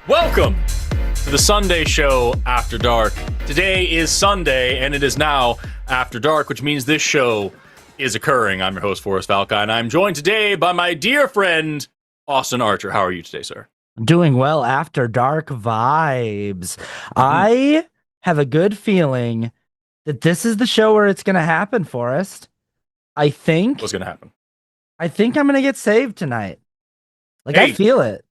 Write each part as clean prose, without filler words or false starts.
Welcome to the Sunday show After Dark. Today is Sunday, and it is now After Dark, which means this show is occurring. I'm your host, Forrest, Valkai, and I'm joined today by my dear friend, Austin Archer. How are you today, sir? Doing well. After Dark vibes. I have a good feeling that this is the show where it's going to happen, Forrest. I think. What's going to happen? I think I'm going to get saved tonight. Like, Hey. I feel it.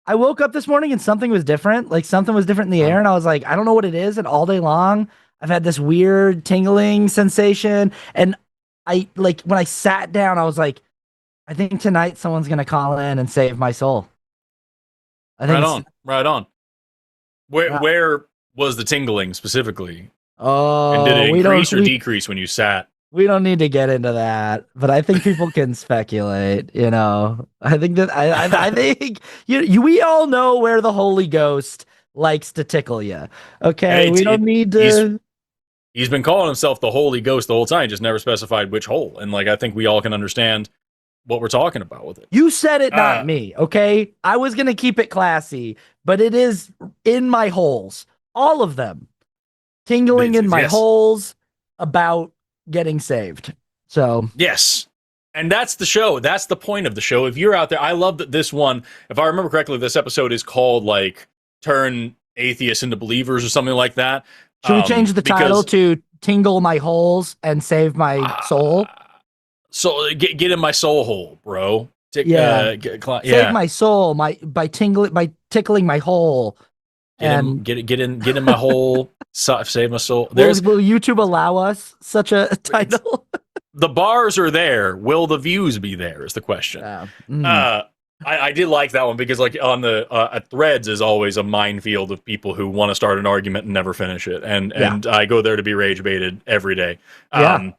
I woke up this morning and something was different. Like, something was different in the air, and I was like, I don't know what it is. And all day long, I've had this weird tingling sensation. And when I sat down, I was like, I think tonight someone's going to call in and save my soul. I think Right on. Where was the tingling specifically? Oh, and did it increase or decrease when you sat? We don't need to get into that, but I think people can speculate. You know, I think that I think we all know where the Holy Ghost likes to tickle you. Okay, we don't need to. He's been calling himself the Holy Ghost the whole time. He just never specified which hole. And I think we all can understand what we're talking about with it. You said it, not me. Okay, I was gonna keep it classy, but it is in my holes, all of them, tingling in my holes about getting saved. So yes, and that's the show. That's the point of the show. If you're out there, I love that this one, if I remember correctly, this episode is called Turn Atheists into Believers or something like that. Should we change the title to Tingle My Holes and Save My Soul? So get in my soul hole, bro. Save my soul by tickling my hole. Get in my hole. Save my soul. Will YouTube allow us such a title? The bars are there. Will the views be there? Is the question. I did like that one because on the Threads is always a minefield of people who want to start an argument and never finish it, and I go there to be rage baited every day. That's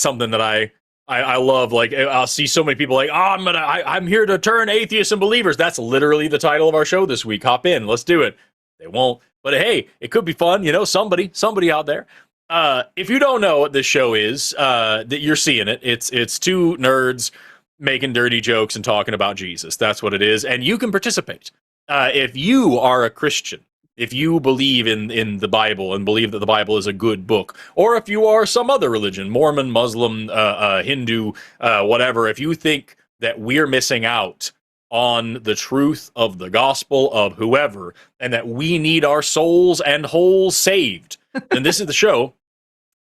something that I love. I'll see so many people I'm here to turn atheists and believers. That's literally the title of our show this week. Hop in, let's do it. They won't, but hey, it could be fun. You know, somebody out there. If you don't know what this show is, that you're seeing it. It's two nerds making dirty jokes and talking about Jesus. That's what it is, and you can participate. If you are a Christian, if you believe in the Bible and believe that the Bible is a good book, or if you are some other religion, Mormon, Muslim, Hindu, whatever, if you think that we're missing out on the truth of the gospel of whoever, and that we need our souls and holes saved, then this is the show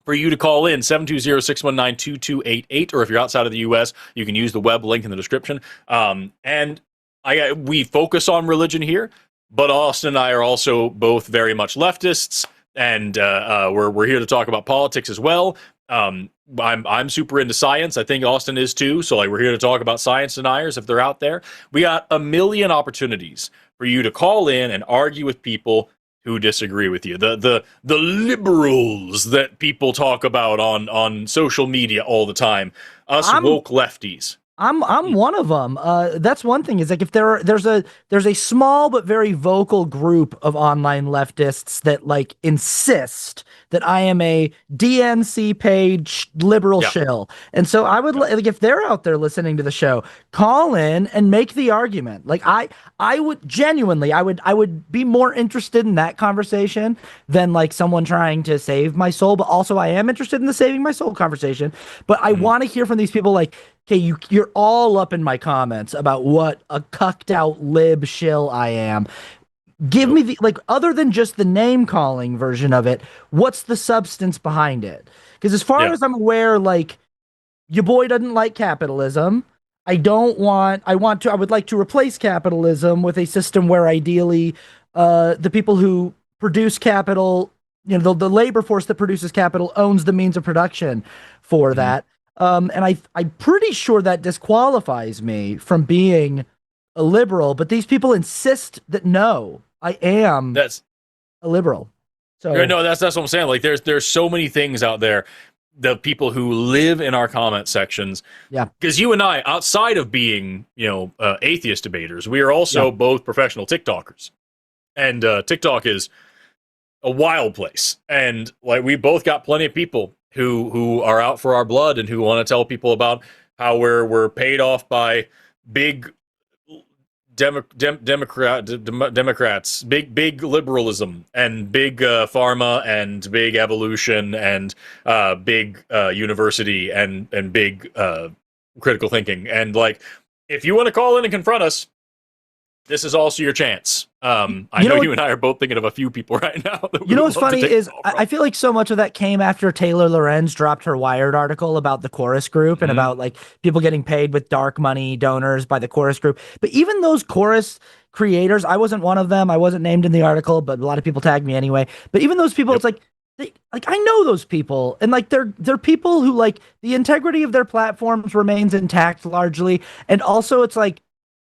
for you to call in, 720-619-2288, or if you're outside of the U.S., you can use the web link in the description. We focus on religion here, but Austin and I are also both very much leftists, and we're here to talk about politics as well. I'm super into science. I think Austin is too. So we're here to talk about science deniers if they're out there. We got a million opportunities for you to call in and argue with people who disagree with you. The liberals that people talk about on social media all the time. Us woke lefties. I'm one of them. That's one thing, is if there's a small but very vocal group of online leftists that insist that I am a DNC page liberal shill. And so I would if they're out there listening to the show, call in and make the argument. I would genuinely, I would be more interested in that conversation than someone trying to save my soul. But also I am interested in the saving my soul conversation. But I want to hear from these people okay, you're all up in my comments about what a cucked out lib shill I am. Give me the, other than just the name calling version of it, what's the substance behind it? Because as far as I'm aware, your boy doesn't like capitalism. I would like to replace capitalism with a system where ideally the people who produce capital, the labor force that produces capital owns the means of production for that. And I'm pretty sure that disqualifies me from being a liberal, but these people insist that no, I am That's a liberal. So no, that's what I'm saying. Like there's so many things out there. The people who live in our comment sections, yeah, because you and I, outside of being atheist debaters, we are also both professional TikTokers, and TikTok is a wild place, and like we both got plenty of people who are out for our blood and who want to tell people about how we're paid off by big Democrats, big liberalism, and big pharma, and big evolution, and big university, and big critical thinking. And like, if you want to call in and confront us, this is also your chance. I know you and I are both thinking of a few people right now. What's funny is I feel like so much of that came after Taylor Lorenz dropped her Wired article about the Chorus Group and about like people getting paid with dark money donors by the Chorus Group. But even those Chorus creators, I wasn't one of them. I wasn't named in the article, but a lot of people tagged me anyway. But even those people, it's like, I know those people, and like they're people who like the integrity of their platforms remains intact largely, and also it's like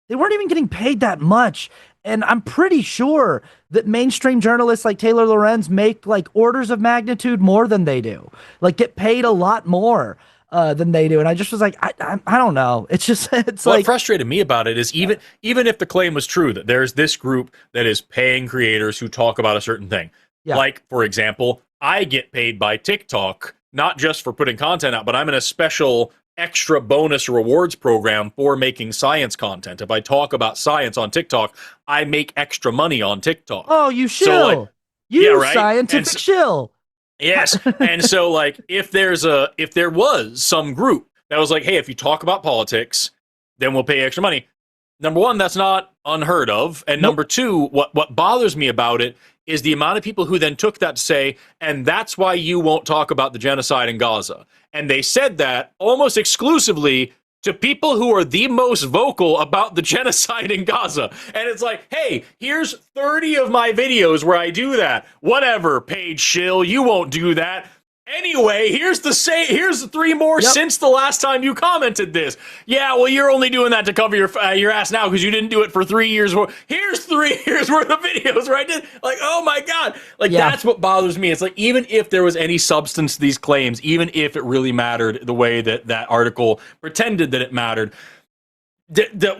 they weren't even getting paid that much. And I'm pretty sure that mainstream journalists like Taylor Lorenz make like orders of magnitude more than they do, like get paid a lot more than they do. And I just was like, I don't know. It's just, what frustrated me about it is even if the claim was true that there's this group that is paying creators who talk about a certain thing, like, for example, I get paid by TikTok, not just for putting content out, but I'm in a special extra bonus rewards program for making science content. If I talk about science on TikTok, I make extra money on TikTok. Oh, you shill. So, like, you scientific shill. Yes. And so like if there was some group that was like, hey, if you talk about politics, then we'll pay extra money. Number one, that's not unheard of. And number two, what bothers me about it is the amount of people who then took that to say, and that's why you won't talk about the genocide in Gaza. And they said that almost exclusively to people who are the most vocal about the genocide in Gaza. And it's like, hey, here's 30 of my videos where I do that. Whatever, Paige Schill, you won't do that. Anyway, here's the 3 more since the last time you commented this. Yeah, well, you're only doing that to cover your ass now because you didn't do it for 3 years. Here's 3 years worth of videos where I did. Like, oh my God. Like, that's what bothers me. It's like, even if there was any substance to these claims, even if it really mattered the way that article pretended that it mattered,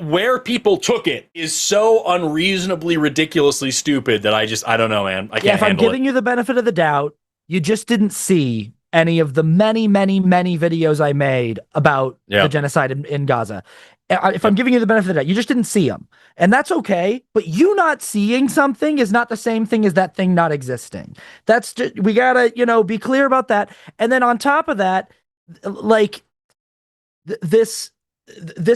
where people took it is so unreasonably, ridiculously stupid that I don't know, man. I can't if I'm giving you the benefit of the doubt, you just didn't see any of the many, many, many videos I made about the genocide in Gaza. If I'm giving you the benefit of the doubt, you just didn't see them. And that's okay. But you not seeing something is not the same thing as that thing not existing. That's just, we gotta, be clear about that. And then on top of that, like this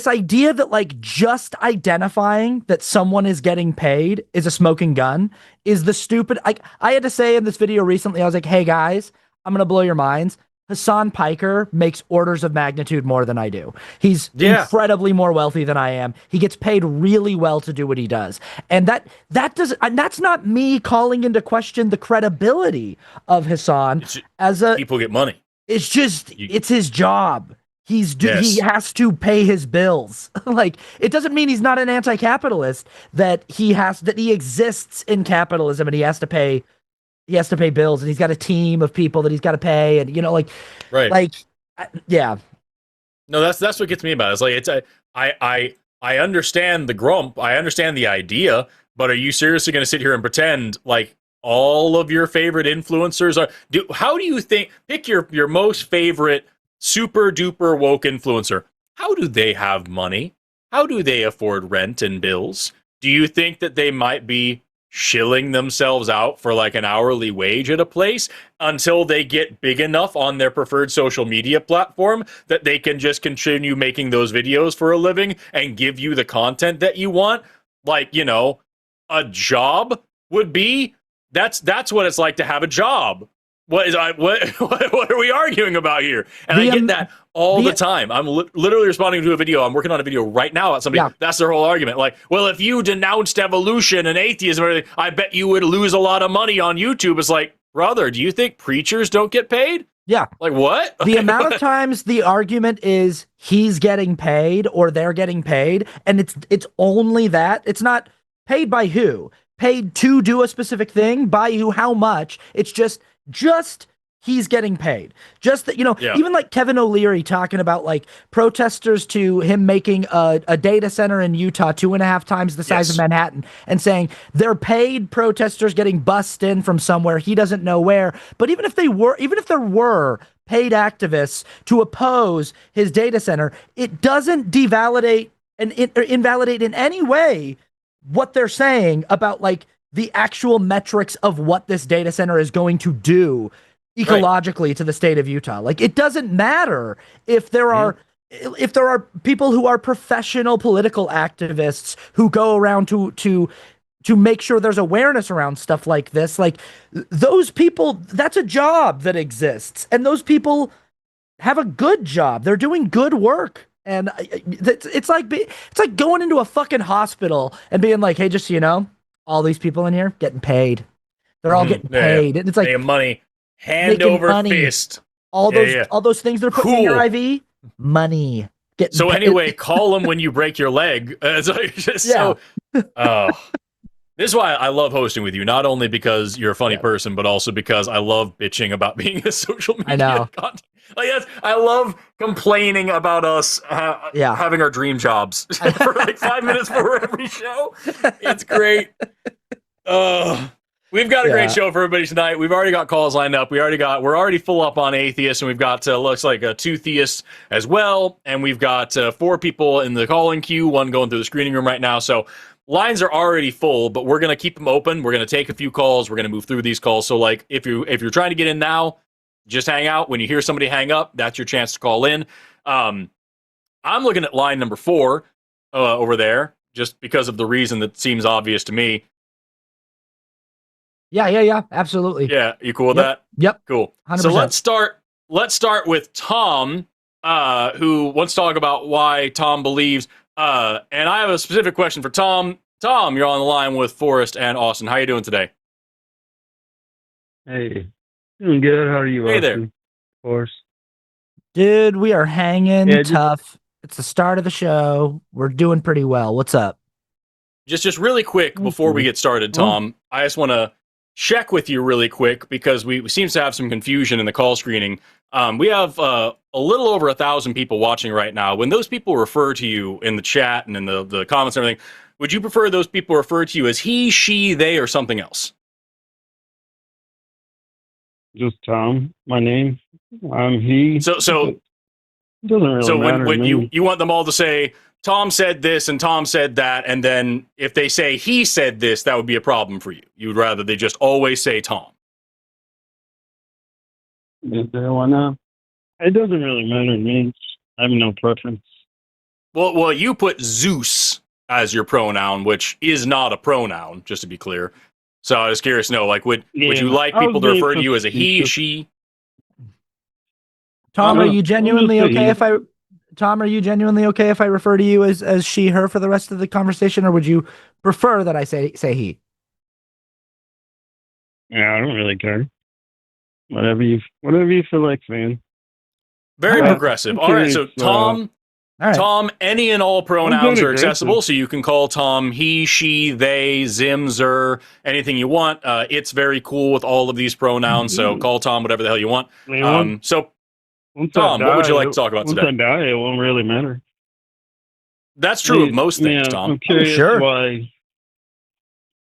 idea that like just identifying that someone is getting paid is a smoking gun is the stupid. I had to say in this video recently, I was like, hey guys, I'm going to blow your minds. Hassan Piker makes orders of magnitude more than I do. He's incredibly more wealthy than I am. He gets paid really well to do what he does. And that's not me calling into question the credibility of Hassan people get money. It's just, it's his job. He has to pay his bills. Like, it doesn't mean he's not an anti-capitalist, that he exists in capitalism and he has to pay bills, and he's got a team of people that he's got to pay, and No, that's what gets me about it. It's like I understand the grump, I understand the idea, but are you seriously going to sit here and pretend like all of your favorite influencers are? How do you think? Pick your most favorite super duper woke influencer. How do they have money? How do they afford rent and bills? Do you think that they might be shilling themselves out for like an hourly wage at a place until they get big enough on their preferred social media platform that they can just continue making those videos for a living and give you the content that you want? Like, a job would be, that's what it's like to have a job. what is I what are we arguing about here? And I The get um, that all the the time. I'm literally responding to a video. I'm working on a video right now at somebody. yeah. That's their whole argument. Like, well, if you denounced evolution and atheism and everything, I bet you would lose a lot of money on YouTube. It's like, brother, do you think preachers don't get paid? Yeah. Like what? The amount of times the argument is he's getting paid or they're getting paid, and it's only that. It's not paid by who, paid to do a specific thing, by who, how much. It's just he's getting paid. Just that, Yeah. even like Kevin O'Leary talking about like protesters to him making a data center in Utah 2.5 times the size Yes. of Manhattan, and saying they're paid protesters getting bussed in from somewhere he doesn't know where. But even if there were paid activists to oppose his data center, it doesn't devalidate or invalidate in any way what they're saying about like the actual metrics of what this data center is going to do ecologically to the state of Utah. Like, it doesn't matter if there are people who are professional political activists who go around to make sure there's awareness around stuff like this. Like, those people, that's a job that exists, and those people have a good job. They're doing good work. And it's like going into a fucking hospital and being like, hey, just so you know, all these people in here getting paid. They're all getting paid. Yeah. It's like paying money, hand over fist. All those things they're putting in your IV, money. So paid. anyway, call them when you break your leg. This is why I love hosting with you. Not only because you're a funny person, but also because I love bitching about being a social media content. Like, yes, I love complaining about us having our dream jobs for like 5 minutes for every show. It's great. We've got a great show for everybody tonight. We've already got calls lined up. We're already full up on atheists, and we've got looks like 2 theists as well, and we've got 4 people in the calling queue, 1 going through the screening room right now. So lines are already full, but we're gonna keep them open. We're gonna take a few calls. We're gonna move through these calls. So like if you're trying to get in now, just hang out. When you hear somebody hang up, that's your chance to call in. I'm looking at line number 4 over there, just because of the reason that seems obvious to me. Yeah, absolutely. Yeah, you cool with that? Yep. Cool. 100%. So let's start with Tom, who wants to talk about why Tom believes. And I have a specific question for Tom. Tom, you're on the line with Forrest and Austin. How you doing today? Hey, doing good. How are you? Hey Austin? there. Forrest. Dude, we are hanging Yeah, tough. It's the start of the show. We're doing pretty well. What's up? Just really quick before we get started, Tom, I just want to check with you really quick because we seem to have some confusion in the call screening. We have a little over 1,000 people watching right now. When those people refer to you in the chat and in the comments and everything, would you prefer those people refer to you as he, she, they, or something else? Just Tom. My name. I'm he. So It doesn't really so matter when to me. you want them all to say Tom said this and Tom said that, and then if they say he said this, that would be a problem for you. You would rather they just always say Tom. Why not? It doesn't really matter to me. I have no preference. Well, you put Zeus as your pronoun, which is not a pronoun, just to be clear. So I was curious to know, like, would you like people to refer to you as a he, she? Tom, are you I'm genuinely just okay saying. Tom, are you genuinely okay if I refer to you as she, her for the rest of the conversation, or would you prefer that I say he? Yeah, I don't really care. Whatever you feel like saying. Very All right. progressive. All right, so Tom, All right. Tom, any and all pronouns good are at accessible, this. so you can call Tom he, she, they, zim, zer, anything you want. It's very cool with all of these pronouns, so call Tom whatever the hell you want. I mean, So, once Tom, I what would you die, like to talk about once today? I die, it won't really matter. That's true of most things, Tom. I'm curious sure. why.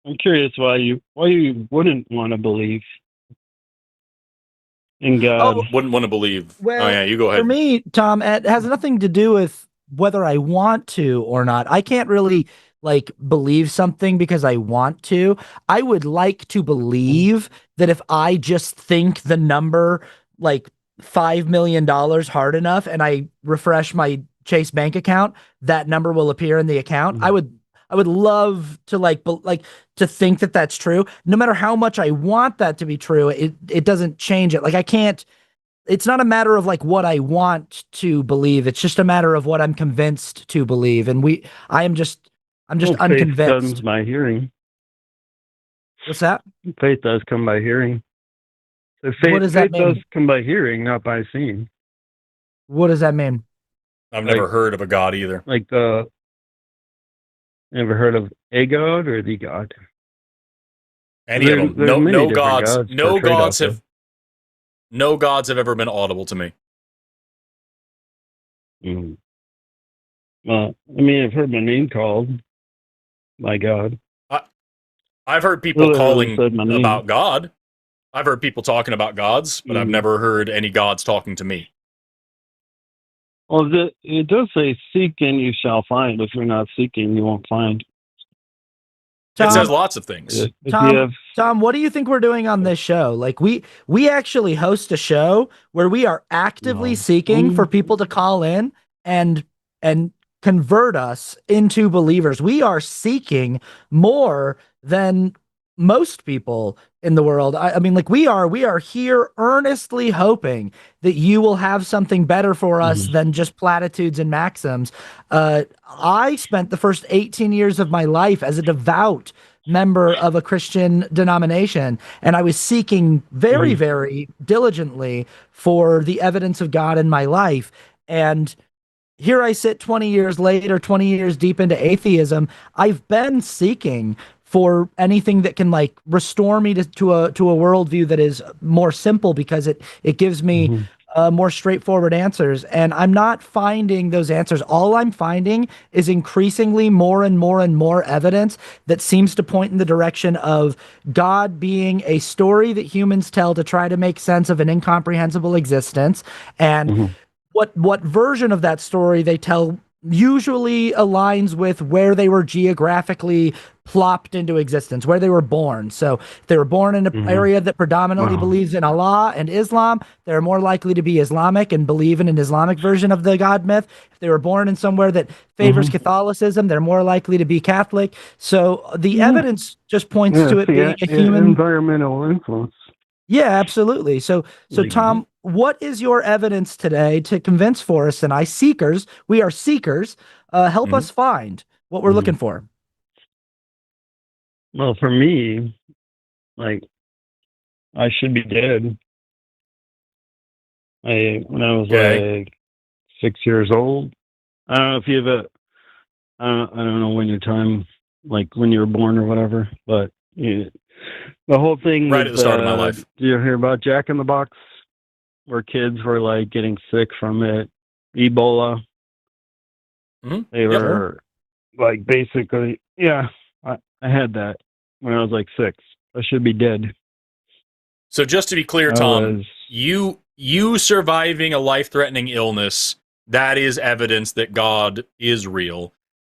I'm curious why you wouldn't want to believe in God. Oh, Wouldn't want to believe. well, Oh, yeah, you go ahead. For me, Tom, it has nothing to do with whether I want to or not. I can't really like believe something because I want to. I would like to believe that if I just think the number like $5 million hard enough and I refresh my Chase bank account, that number will appear in the account. I would love to to think that that's true. No matter how much I want that to be true, it doesn't change it. Like I can't. It's not a matter of like what I want to believe. It's just a matter of what I'm convinced to believe. And I'm just Well, faith comes unconvinced. by hearing. What's that? Faith does come by hearing. So What does that faith does mean? come by hearing, not by seeing. What does that mean? I've never heard of a God either. Like ever heard of a God or the God? Any of them? There's No, many no different gods. gods No portrayed out gods there. have. No gods have ever been audible to me. Mm. Well, I mean, I've heard my name called. My God. I've heard people Really calling said my name. about God. I've heard people talking about gods, but I've never heard any gods talking to me. Well, it does say, "Seek and you shall find." If you're not seeking, you won't find. It says Tom, lots of things. If you have, Tom, what do you think we're doing on this show? Like we actually host a show where we are actively seeking for people to call in and convert us into believers. We are seeking more than most people in the world. I mean, like we are here earnestly hoping that you will have something better for us than just platitudes and maxims. I spent the first 18 years of my life as a devout member of a Christian denomination, and I was seeking very, very diligently for the evidence of God in my life. And here I sit 20 years later, 20 years deep into atheism. I've been seeking for anything that can like restore me to a worldview that is more simple, because it gives me more straightforward answers. And I'm not finding those answers. All I'm finding is increasingly more and more and more evidence that seems to point in the direction of God being a story that humans tell to try to make sense of an incomprehensible existence. And what version of that story they tell usually aligns with where they were geographically plopped into existence, where they were born. So if they were born in an area that predominantly believes in Allah and Islam, they're more likely to be Islamic and believe in an Islamic version of the God myth. If they were born in somewhere that favors Catholicism, they're more likely to be Catholic. So the evidence just points to it being a human environmental influence. Yeah, absolutely. So Tom, what is your evidence today to convince Forrest and I, seekers, we are seekers, help us find what we're looking for? Well, for me, like, I should be dead. When I was like 6 years old. I don't know if you have I don't know when your time, like when you were born or whatever, but the whole thing right at the start of my life. Do you hear about Jack in the Box, where kids were like getting sick from it, Ebola? They were like basically, I had that when I was like 6. I should be dead. So just to be clear, Tom, you surviving a life-threatening illness, that is evidence that God is real.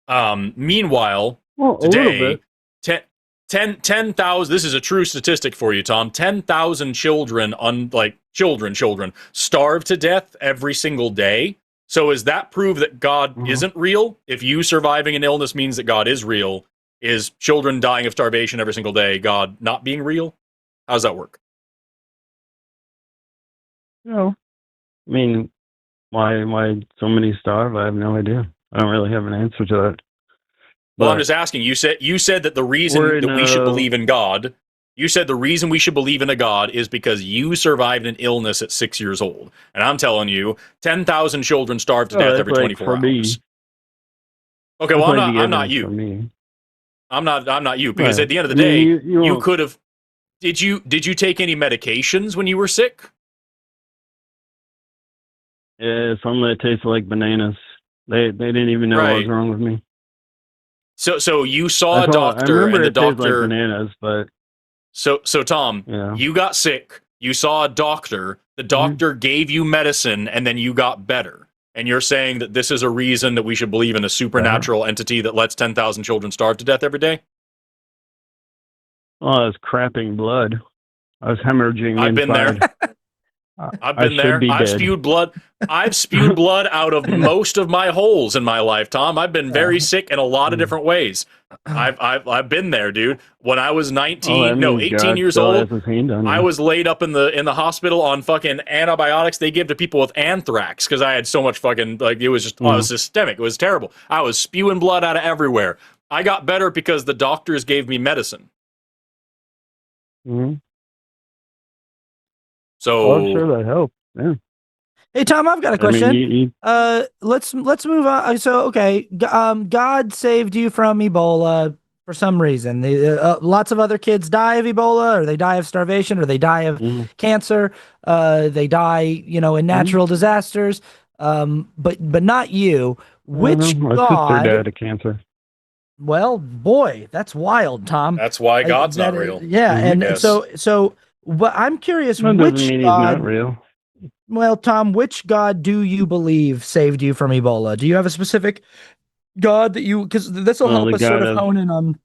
Meanwhile, today, 10,000, this is a true statistic for you, Tom, 10,000 children, children, starve to death every single day. So does that prove that God isn't real? If you surviving an illness means that God is real, is children dying of starvation every single day God not being real? How does that work? No. I mean, why so many starve? I have no idea. I don't really have an answer to that. Well, I'm just asking. You said that the reason that we should believe in God, you said the reason we should believe in a God is because you survived an illness at 6 years old. And I'm telling you, 10,000 children starve to death every 24 hours. Okay, well, I'm not you. I'm not you, because at the end of the day, you could have. Did you take any medications when you were sick? Yeah, some that tasted like bananas. They didn't even know what was wrong with me. So you saw a doctor, and the doctor like bananas, but so Tom, you got sick. You saw a doctor. The doctor gave you medicine, and then you got better. And you're saying that this is a reason that we should believe in a supernatural entity that lets 10,000 children starve to death every day? Oh, I was crapping blood. I was hemorrhaging. I've been there. I've been there. I've spewed blood. I've spewed blood out of most of my holes in my life, Tom. I've been very sick in a lot of different ways. I've been there, dude. When I was 18 years old, I was laid up in the hospital on fucking antibiotics they give to people with anthrax because I had so much fucking it was just it was systemic. It was terrible. I was spewing blood out of everywhere. I got better because the doctors gave me medicine. Mm-hmm. So I'm sure that helped. Yeah. Hey Tom, I've got a question. Let's move on. So okay, God saved you from Ebola for some reason. Lots of other kids die of Ebola, or they die of starvation, or they die of cancer. They die, in natural disasters. But not you. Which my God? sister died of cancer. Well, boy, that's wild, Tom. That's why God's not real. Yeah, and so. But I'm curious, that which doesn't mean God? He's not real. Well, Tom, which God do you believe saved you from Ebola? Do you have a specific God that you? Because this will help us sort of hone in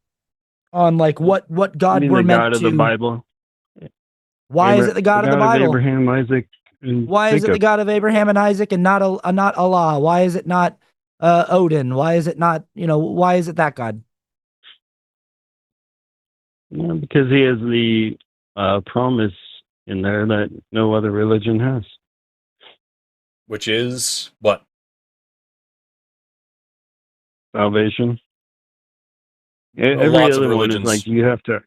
on like what God we're meant to. The God of the Bible. Why is it the God of the Bible? Abraham, Isaac, and why Jacob. Is it the God of Abraham and Isaac and not Allah? Why is it not Odin? Why is it not Why is it that God? Yeah, because he has the promise in there that no other religion has. Which is what? Salvation. Every other religion is like you have to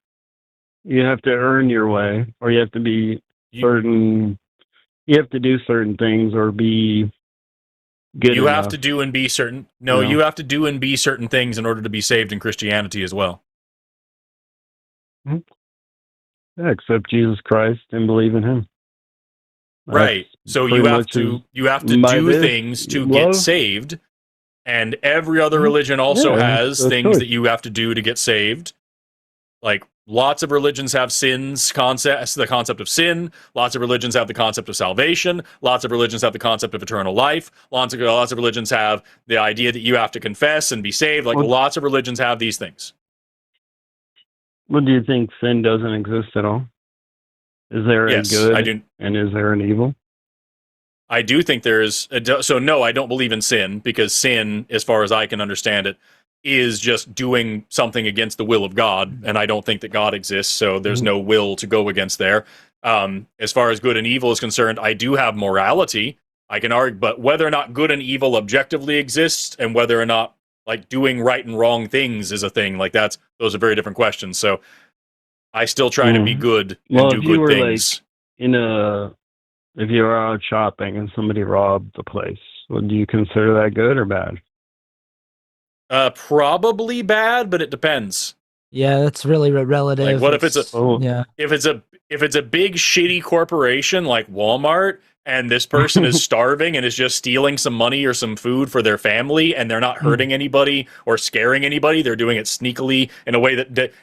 earn your way, or you have to be certain. You have to do certain things, or be good. You have to do and be certain. No, you have to do and be certain things in order to be saved in Christianity as well. Mm-hmm. Yeah, accept Jesus Christ and believe in Him. Right. So you have to do things to get saved, and every other religion also has things that you have to do to get saved. Like lots of religions have the concept of sin. Lots of religions have the concept of salvation. Lots of religions have the concept of eternal life. Lots of religions have the idea that you have to confess and be saved. Like lots of religions have these things. Well, do you think sin doesn't exist at all? Is there a good and is there an evil? I do think there is. So no, I don't believe in sin, because sin, as far as I can understand it, is just doing something against the will of God, and I don't think that God exists, so there's no will to go against there. As far as good and evil is concerned, I do have morality. I can argue, but whether or not good and evil objectively exists, and whether or not like doing right and wrong things is a thing, like those are very different questions. So I still try to be good and do good things. Like if you were out shopping and somebody robbed the place, would you consider that good or bad? Probably bad, but it depends. Yeah, that's really relative. Like, what if it's a big shitty corporation like Walmart, and this person is starving and is just stealing some money or some food for their family, and they're not hurting anybody or scaring anybody. They're doing it sneakily in a way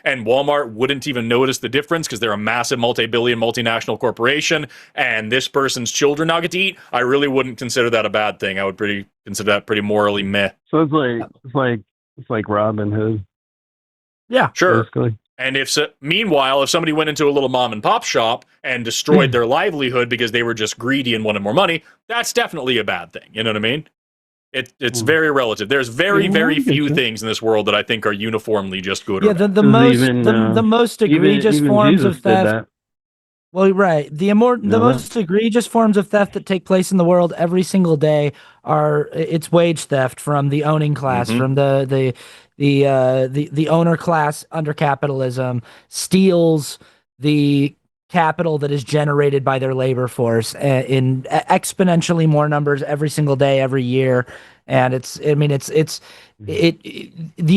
and Walmart wouldn't even notice the difference because they're a massive multi-billion multinational corporation, and this person's children now get to eat. I really wouldn't consider that a bad thing. I would consider that pretty morally meh. So it's like Robin Hood. Yeah, sure. Basically. And meanwhile, if somebody went into a little mom and pop shop and destroyed their livelihood because they were just greedy and wanted more money, that's definitely a bad thing. You know what I mean? It's very relative. There's very few things in this world that I think are uniformly just good. Yeah, the most egregious forms of theft. Well, right. The most egregious forms of theft that take place in the world every single day it's wage theft from the owning class, from the owner class under capitalism steals the capital that is generated by their labor force in exponentially more numbers every single day, every year. And the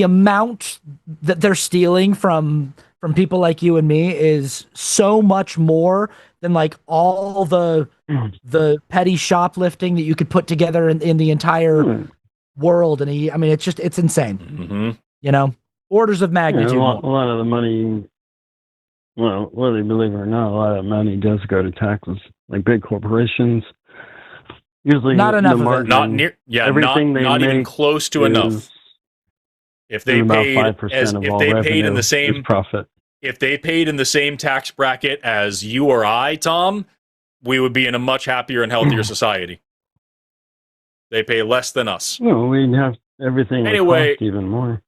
amount that they're stealing from people like you and me is so much more than like all the petty shoplifting that you could put together in the entire world. And it's insane. Orders of magnitude. A lot of the money, well, whether you believe it or not, a lot of money does go to taxes. Like big corporations, usually not enough of it. Not near. Yeah, not even close to enough. If they paid in the same profit. If they paid in the same tax bracket as you or I, Tom, we would be in a much happier and healthier society. They pay less than us. No, we'd have everything would Anyway, cost even more.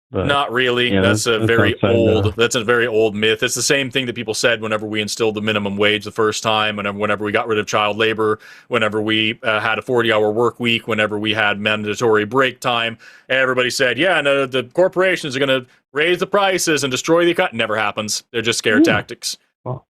But, not really. yeah, that's a very outside old. That's a very old myth. It's the same thing that people said whenever we instilled the minimum wage the first time. Whenever we got rid of child labor. Whenever we had a 40-hour work week. Whenever we had mandatory break time. Everybody said, "Yeah, no, the corporations are going to raise the prices and destroy the economy." Never happens. They're just scare tactics.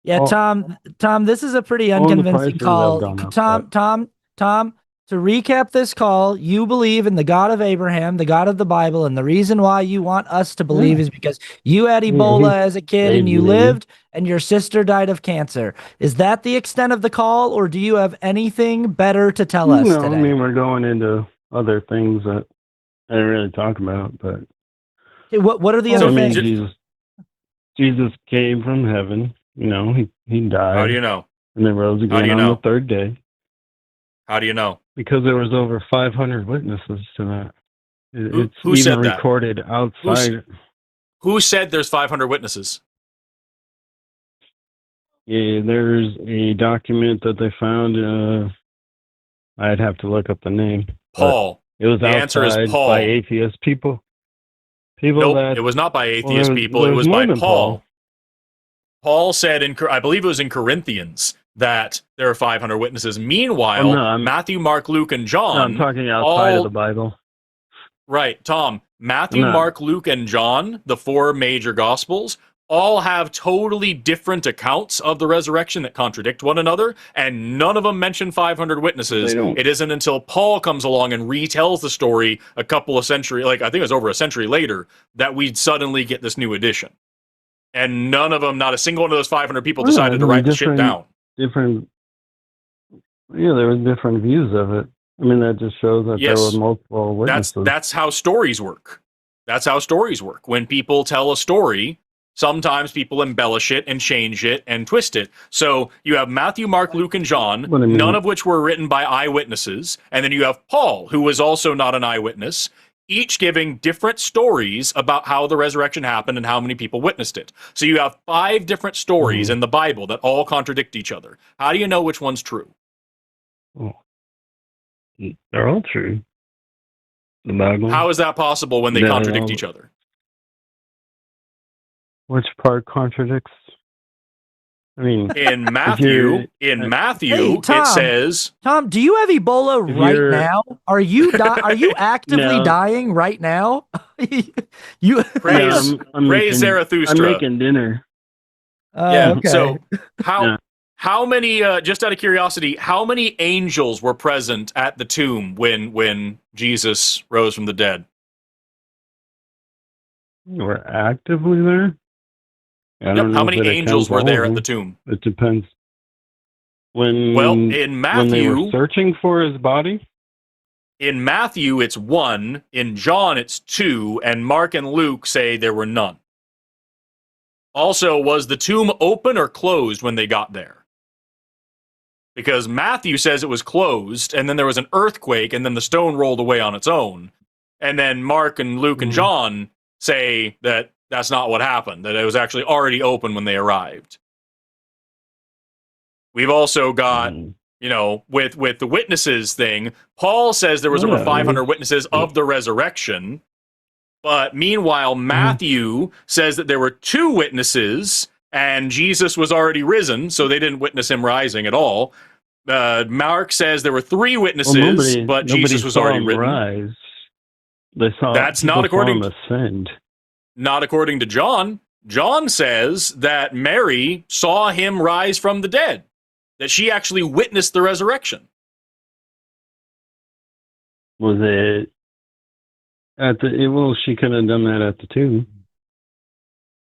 Yeah, Tom, this is a pretty unconvincing call. Tom. To recap this call, you believe in the God of Abraham, the God of the Bible, and the reason why you want us to believe is because you had Ebola as a kid and you lived, and your sister died of cancer. Is that the extent of the call, or do you have anything better to tell us today? I mean, we're going into other things that I didn't really talk about, but... What are the other things? Jesus came from heaven, he died. How do you know? And then rose again on the third day. How do you know? Because there was over 500 witnesses to that. It's who even said that? Recorded outside. Who said there's 500 witnesses? Yeah, there's a document that they found. I'd have to look up the name. Paul. It was the answer is Paul. By atheist people. Nope, it was not by atheist people. It was by Paul. Paul said, I believe it was in Corinthians, that there are 500 witnesses. Meanwhile, Matthew, Mark, Luke, and John... No, I'm talking outside of the Bible. Right, Tom. Matthew, Mark, Luke, and John, the four major Gospels, all have totally different accounts of the resurrection that contradict one another, and none of them mention 500 witnesses. It isn't until Paul comes along and retells the story a couple of centuries, I think it was over a century later, that we'd suddenly get this new edition. And none of them, not a single one of those 500 people decided to write the shit down. There were different views of it. I mean, that just shows that there were multiple witnesses. That's how stories work. That's how stories work. When people tell a story, sometimes people embellish it and change it and twist it. So you have Matthew, Mark, Luke, and John, none of which were written by eyewitnesses. And then you have Paul, who was also not an eyewitness, each giving different stories about how the resurrection happened and how many people witnessed it. So you have 5 different stories in the Bible that all contradict each other. How do you know which one's true? Oh. They're all true. The Bible. How is that possible when they contradict each other? Which part contradicts? I mean, in Matthew, hey, Tom, it says, "Tom, do you have Ebola right now? Are you actively dying right now?" You praise Zarathustra. I'm making dinner. Okay. So how many? Just out of curiosity, how many angels were present at the tomb when Jesus rose from the dead? We're actively there. How many angels were there at the tomb? It depends. In Matthew, when they were searching for his body? In Matthew, it's 1. In John, it's 2. And Mark and Luke say there were none. Also, was the tomb open or closed when they got there? Because Matthew says it was closed, and then there was an earthquake, and then the stone rolled away on its own. And then Mark and Luke and John say that that's not what happened, that it was actually already open when they arrived. We've also got, with the witnesses thing, Paul says there was over 500 witnesses of the resurrection, but meanwhile, Matthew says that there were 2 witnesses, and Jesus was already risen, so they didn't witness him rising at all. Mark says there were 3 witnesses, but Jesus was already risen. Rise. They saw that's not according to ascend. Not according to John. John says that Mary saw him rise from the dead, that she actually witnessed the resurrection. Was it at the? Well, she could have done that at the tomb.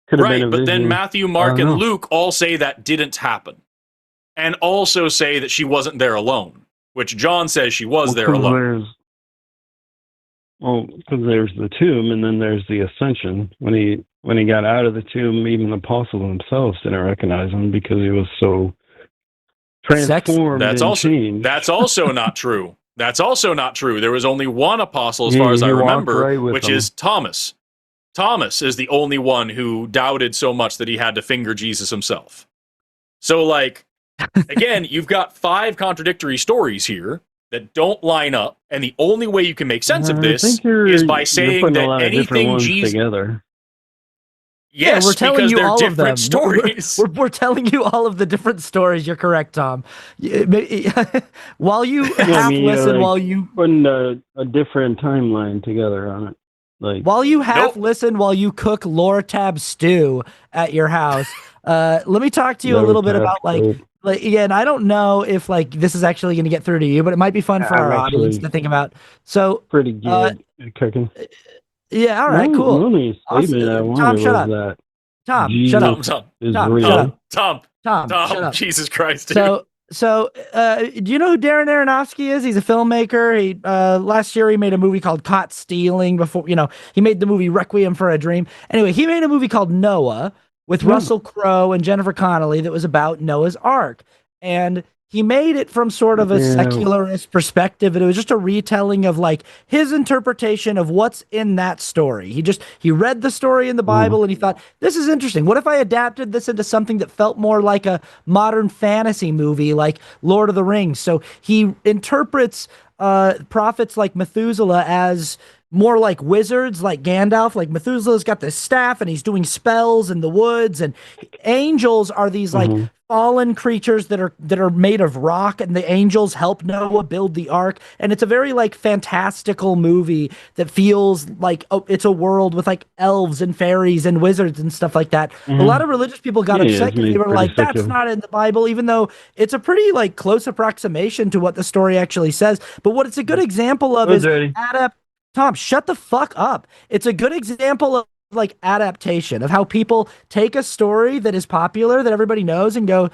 Right, but then Matthew, Mark, and Luke all say that didn't happen, and also say that she wasn't there alone, which John says she was there alone. Because there's the tomb, and then there's the ascension. When he got out of the tomb, even the apostles themselves didn't recognize him because he was so transformed and changed. That's also not true. That's also not true. There was only one apostle, as far as I remember, which is Thomas. Thomas is the only one who doubted so much that he had to finger Jesus himself. So, Again, you've got 5 contradictory stories here that don't line up, and the only way you can make sense of this is by saying that anything Jesus together. Yes, yeah, we're telling because you they're all of them. different stories. We're telling you all of the different stories. You're correct, Tom. While you half listen, while you putting a different timeline together on it, like while you half listen, while you cook lore tab stew at your house. Let me talk to you a little bit about again. I don't know if like this is actually going to get through to you, but it might be fun for our audience to think about. So pretty good at cooking. Yeah, all right, cool. The only statement I wanted shut was up. that Tom, Jesus shut up. is Tom, real. shut up. Tom, shut up. Jesus Christ, dude. So, do you know who Darren Aronofsky is? He's a filmmaker. He last year he made a movie called Caught Stealing. Before he made the movie Requiem for a Dream. Anyway, he made a movie called Noah with Russell Crowe and Jennifer Connelly that was about Noah's Ark, and he made it from sort of a secularist perspective, and it was just a retelling of like his interpretation of what's in that story. He read the story in the Bible and he thought, this is interesting. What if I adapted this into something that felt more like a modern fantasy movie like Lord of the Rings? So he interprets prophets like Methuselah as more like wizards, like Gandalf. Like Methuselah's got this staff and he's doing spells in the woods, and angels are these like fallen creatures that are made of rock, and the angels help Noah build the ark. And it's a very like fantastical movie that feels like it's a world with like elves and fairies and wizards and stuff like that. A lot of religious people got upset because they were like, that's not in the Bible, even though it's a pretty like close approximation to what the story actually says. But what it's a good example of is Tom, shut the fuck up. It's a good example of like adaptation, of how people take a story that is popular, that everybody knows, and go,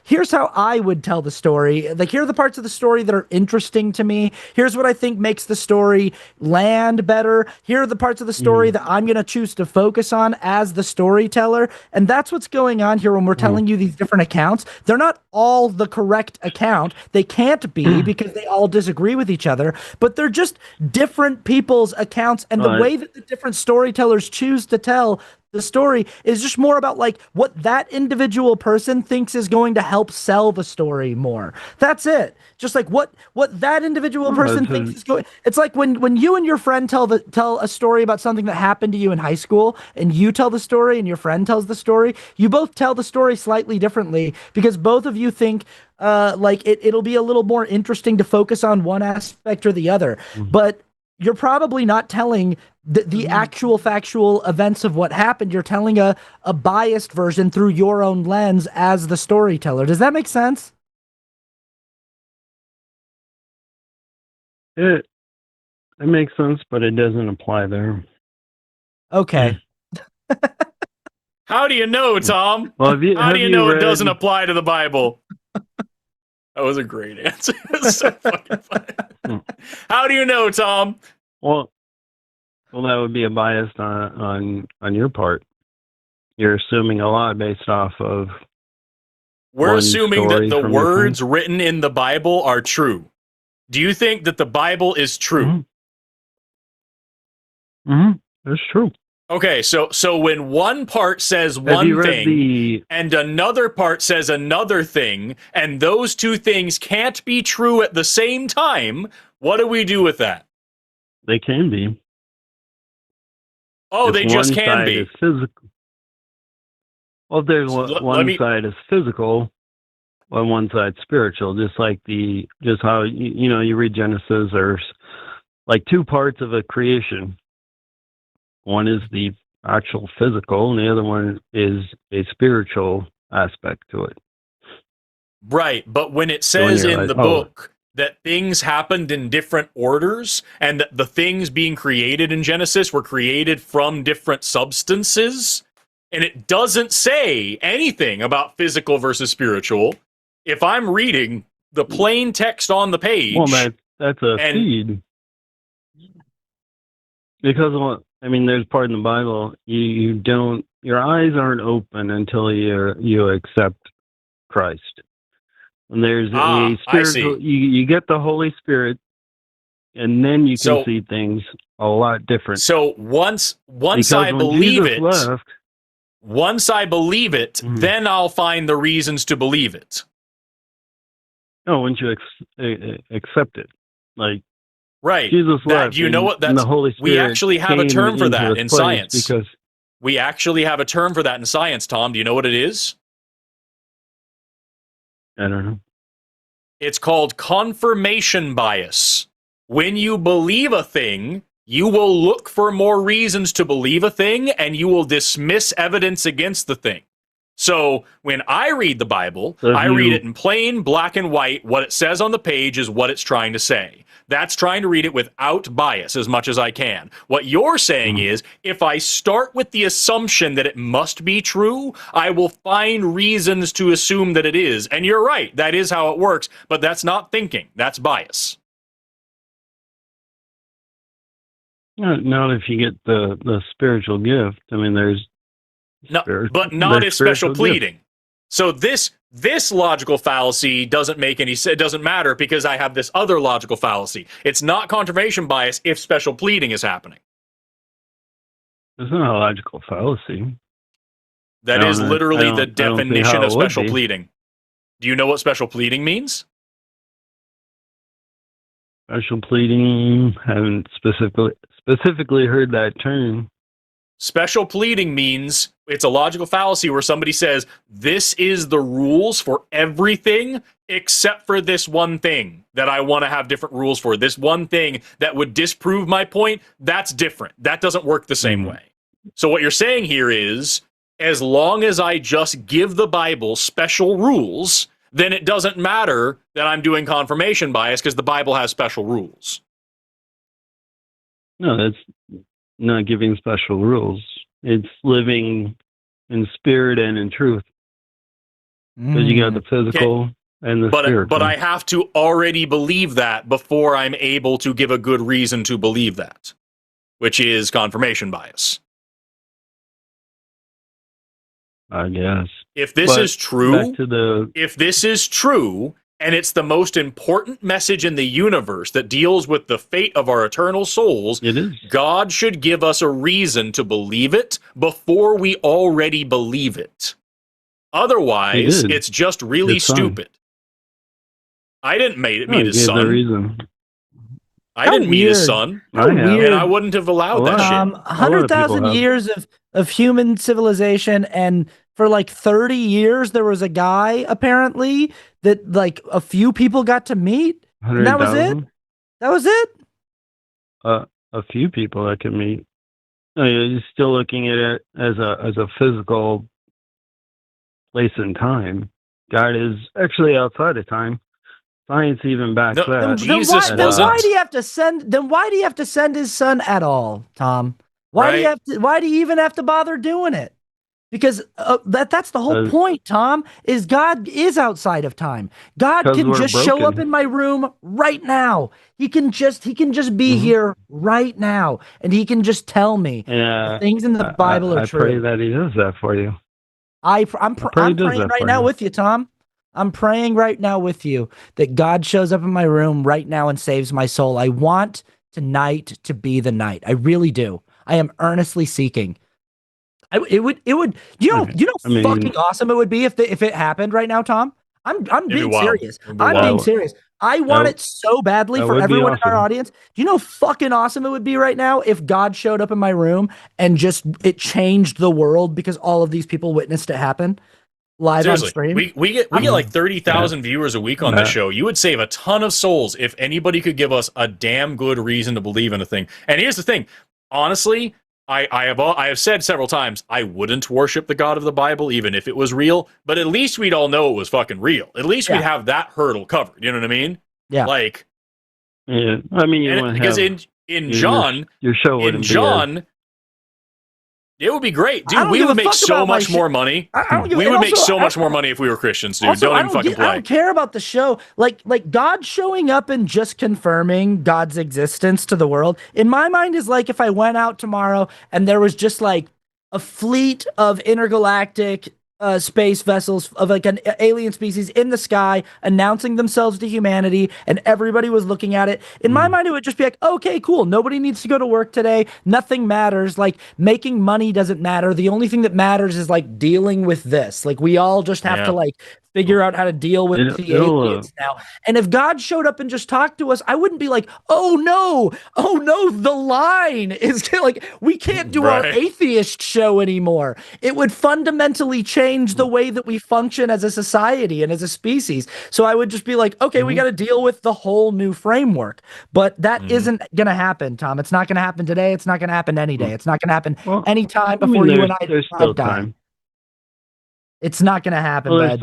here's how I would tell the story. Like, here are the parts of the story that are interesting to me. Here's what I think makes the story land better. Here are the parts of the story that I'm going to choose to focus on as the storyteller. And that's what's going on here when we're telling you these different accounts. They're not all the correct account. They can't be because they all disagree with each other, but they're just different people's accounts. And the way that the different storytellers choose to tell the story is just more about like what that individual person thinks is going to help sell the story more. That's it. Just like what that individual person thinks is going. It's like when you and your friend tell a story about something that happened to you in high school, and you tell the story and your friend tells the story. You both tell the story slightly differently because both of you think like it'll be a little more interesting to focus on one aspect or the other. But you're probably not telling the actual factual events of what happened. You're telling a biased version through your own lens as the storyteller. Does that make sense? It makes sense, but it doesn't apply there. Okay. How do you know, Tom? Well, how do you know it doesn't apply to the Bible? That was a great answer. So fucking funny. How do you know, Tom? Well, that would be a bias on your part. You're assuming a lot based off of. We're assuming that the words written in the Bible are true. Do you think that the Bible is true? That's true. Okay, so when one part says one thing and another part says another thing, and those two things can't be true at the same time, what do we do with that? They can be. Oh, they just can be. Physical. Well, if there's one side is physical, and one side spiritual, just how you read Genesis, there's like two parts of a creation. One is the actual physical, and the other one is a spiritual aspect to it. Right, but when it says in the book that things happened in different orders, and that the things being created in Genesis were created from different substances, and it doesn't say anything about physical versus spiritual, if I'm reading the plain text on the page... Well, that's a feed. Because there's part in the Bible, your eyes aren't open until you accept Christ. And there's a spiritual, you get the Holy Spirit, and then you can see things a lot different. So once I believe it, then I'll find the reasons to believe it. No, wouldn't you accept it? Like, right. Jesus left. You know what? And the Holy Spirit we actually have a came term for into that his in place science. because We actually have a term for that in science, Tom. Do you know what it is? I don't know. It's called confirmation bias. When you believe a thing, you will look for more reasons to believe a thing, and you will dismiss evidence against the thing. So when I read the Bible, I read it in plain black and white. What it says on the page is what it's trying to say. That's trying to read it without bias as much as I can. What you're saying is, if I start with the assumption that it must be true, I will find reasons to assume that it is. And you're right, that is how it works, but that's not thinking, that's bias. Not if you get the spiritual gift. I mean, there's but not if special pleading. Gift. So this logical fallacy doesn't make any sense. It doesn't matter because I have this other logical fallacy. It's not confirmation bias if special pleading is happening. It's not a logical fallacy. That is literally the definition of special pleading. Do you know what special pleading means? Special pleading, haven't specifically heard that term. Special pleading means it's a logical fallacy where somebody says, this is the rules for everything except for this one thing that I want to have different rules for. This one thing that would disprove my point, that's different. That doesn't work the same way. So what you're saying here is, as long as I just give the Bible special rules, then it doesn't matter that I'm doing confirmation bias because the Bible has special rules. No, that's not giving special rules. It's living in spirit and in truth. Because you got the physical and the spiritual. But I have to already believe that before I'm able to give a good reason to believe that, which is confirmation bias. I guess. If this is true, and it's the most important message in the universe that deals with the fate of our eternal souls, it is. God should give us a reason to believe it before we already believe it. Otherwise, it's just really stupid. I didn't meet his son. I didn't meet his son, and I wouldn't have allowed that shit. 100,000 years of human civilization, and for like 30 years, there was a guy, apparently, that like a few people got to meet. And that was it? That was it? A few people I could meet. You're still looking at it as a physical place and time. God is actually outside of time. Science even backs that. Jesus then why do you have to send? Then why do you have to send his son at all, Tom? Why do you have to? Why do you even have to bother doing it? Because that's the whole point, Tom. Is God is outside of time. God can just show up in my room right now. He can just be here right now, and he can just tell me the things in the Bible are true. I pray that he does that for you. I'm praying right now with you, Tom. I'm praying right now with you that God shows up in my room right now and saves my soul. I want tonight to be the night. I really do. I am earnestly seeking. It would. You know, fucking awesome it would be if it happened right now, Tom. I'm being serious. I'm being serious. I want it so badly for everyone in our audience. Do you know how fucking awesome it would be right now if God showed up in my room and just it changed the world because all of these people witnessed it happen live on stream? We get like 30,000 viewers a week on this show. You would save a ton of souls if anybody could give us a damn good reason to believe in a thing. And here's the thing, honestly. I have said several times I wouldn't worship the God of the Bible even if it was real, but at least we'd all know it was fucking real. At least we'd have that hurdle covered. You know what I mean? Yeah. Like, yeah. I mean, because in John, your show in John, it would be great, dude. We would make so much more money. We would make so much more money if we were Christians, dude. Don't even fucking play. I don't care about the show. Like God showing up and just confirming God's existence to the world. In my mind, is like if I went out tomorrow and there was just like a fleet of intergalactic space vessels of like an alien species in the sky announcing themselves to humanity, and everybody was looking at it. In my mind, it would just be like, okay, cool. Nobody needs to go to work today. Nothing matters. Like making money doesn't matter. The only thing that matters is like dealing with this. Like we all just have to like figure out how to deal with the atheists now. And if God showed up and just talked to us, I wouldn't be like, oh no, the line is like, we can't do our atheist show anymore. It would fundamentally change the way that we function as a society and as a species. So I would just be like, okay, we got to deal with the whole new framework. But that isn't going to happen, Tom. It's not going to happen today. It's not going to happen any day. It's not going to happen any time before you and I there's still time. It's not going to happen, bud.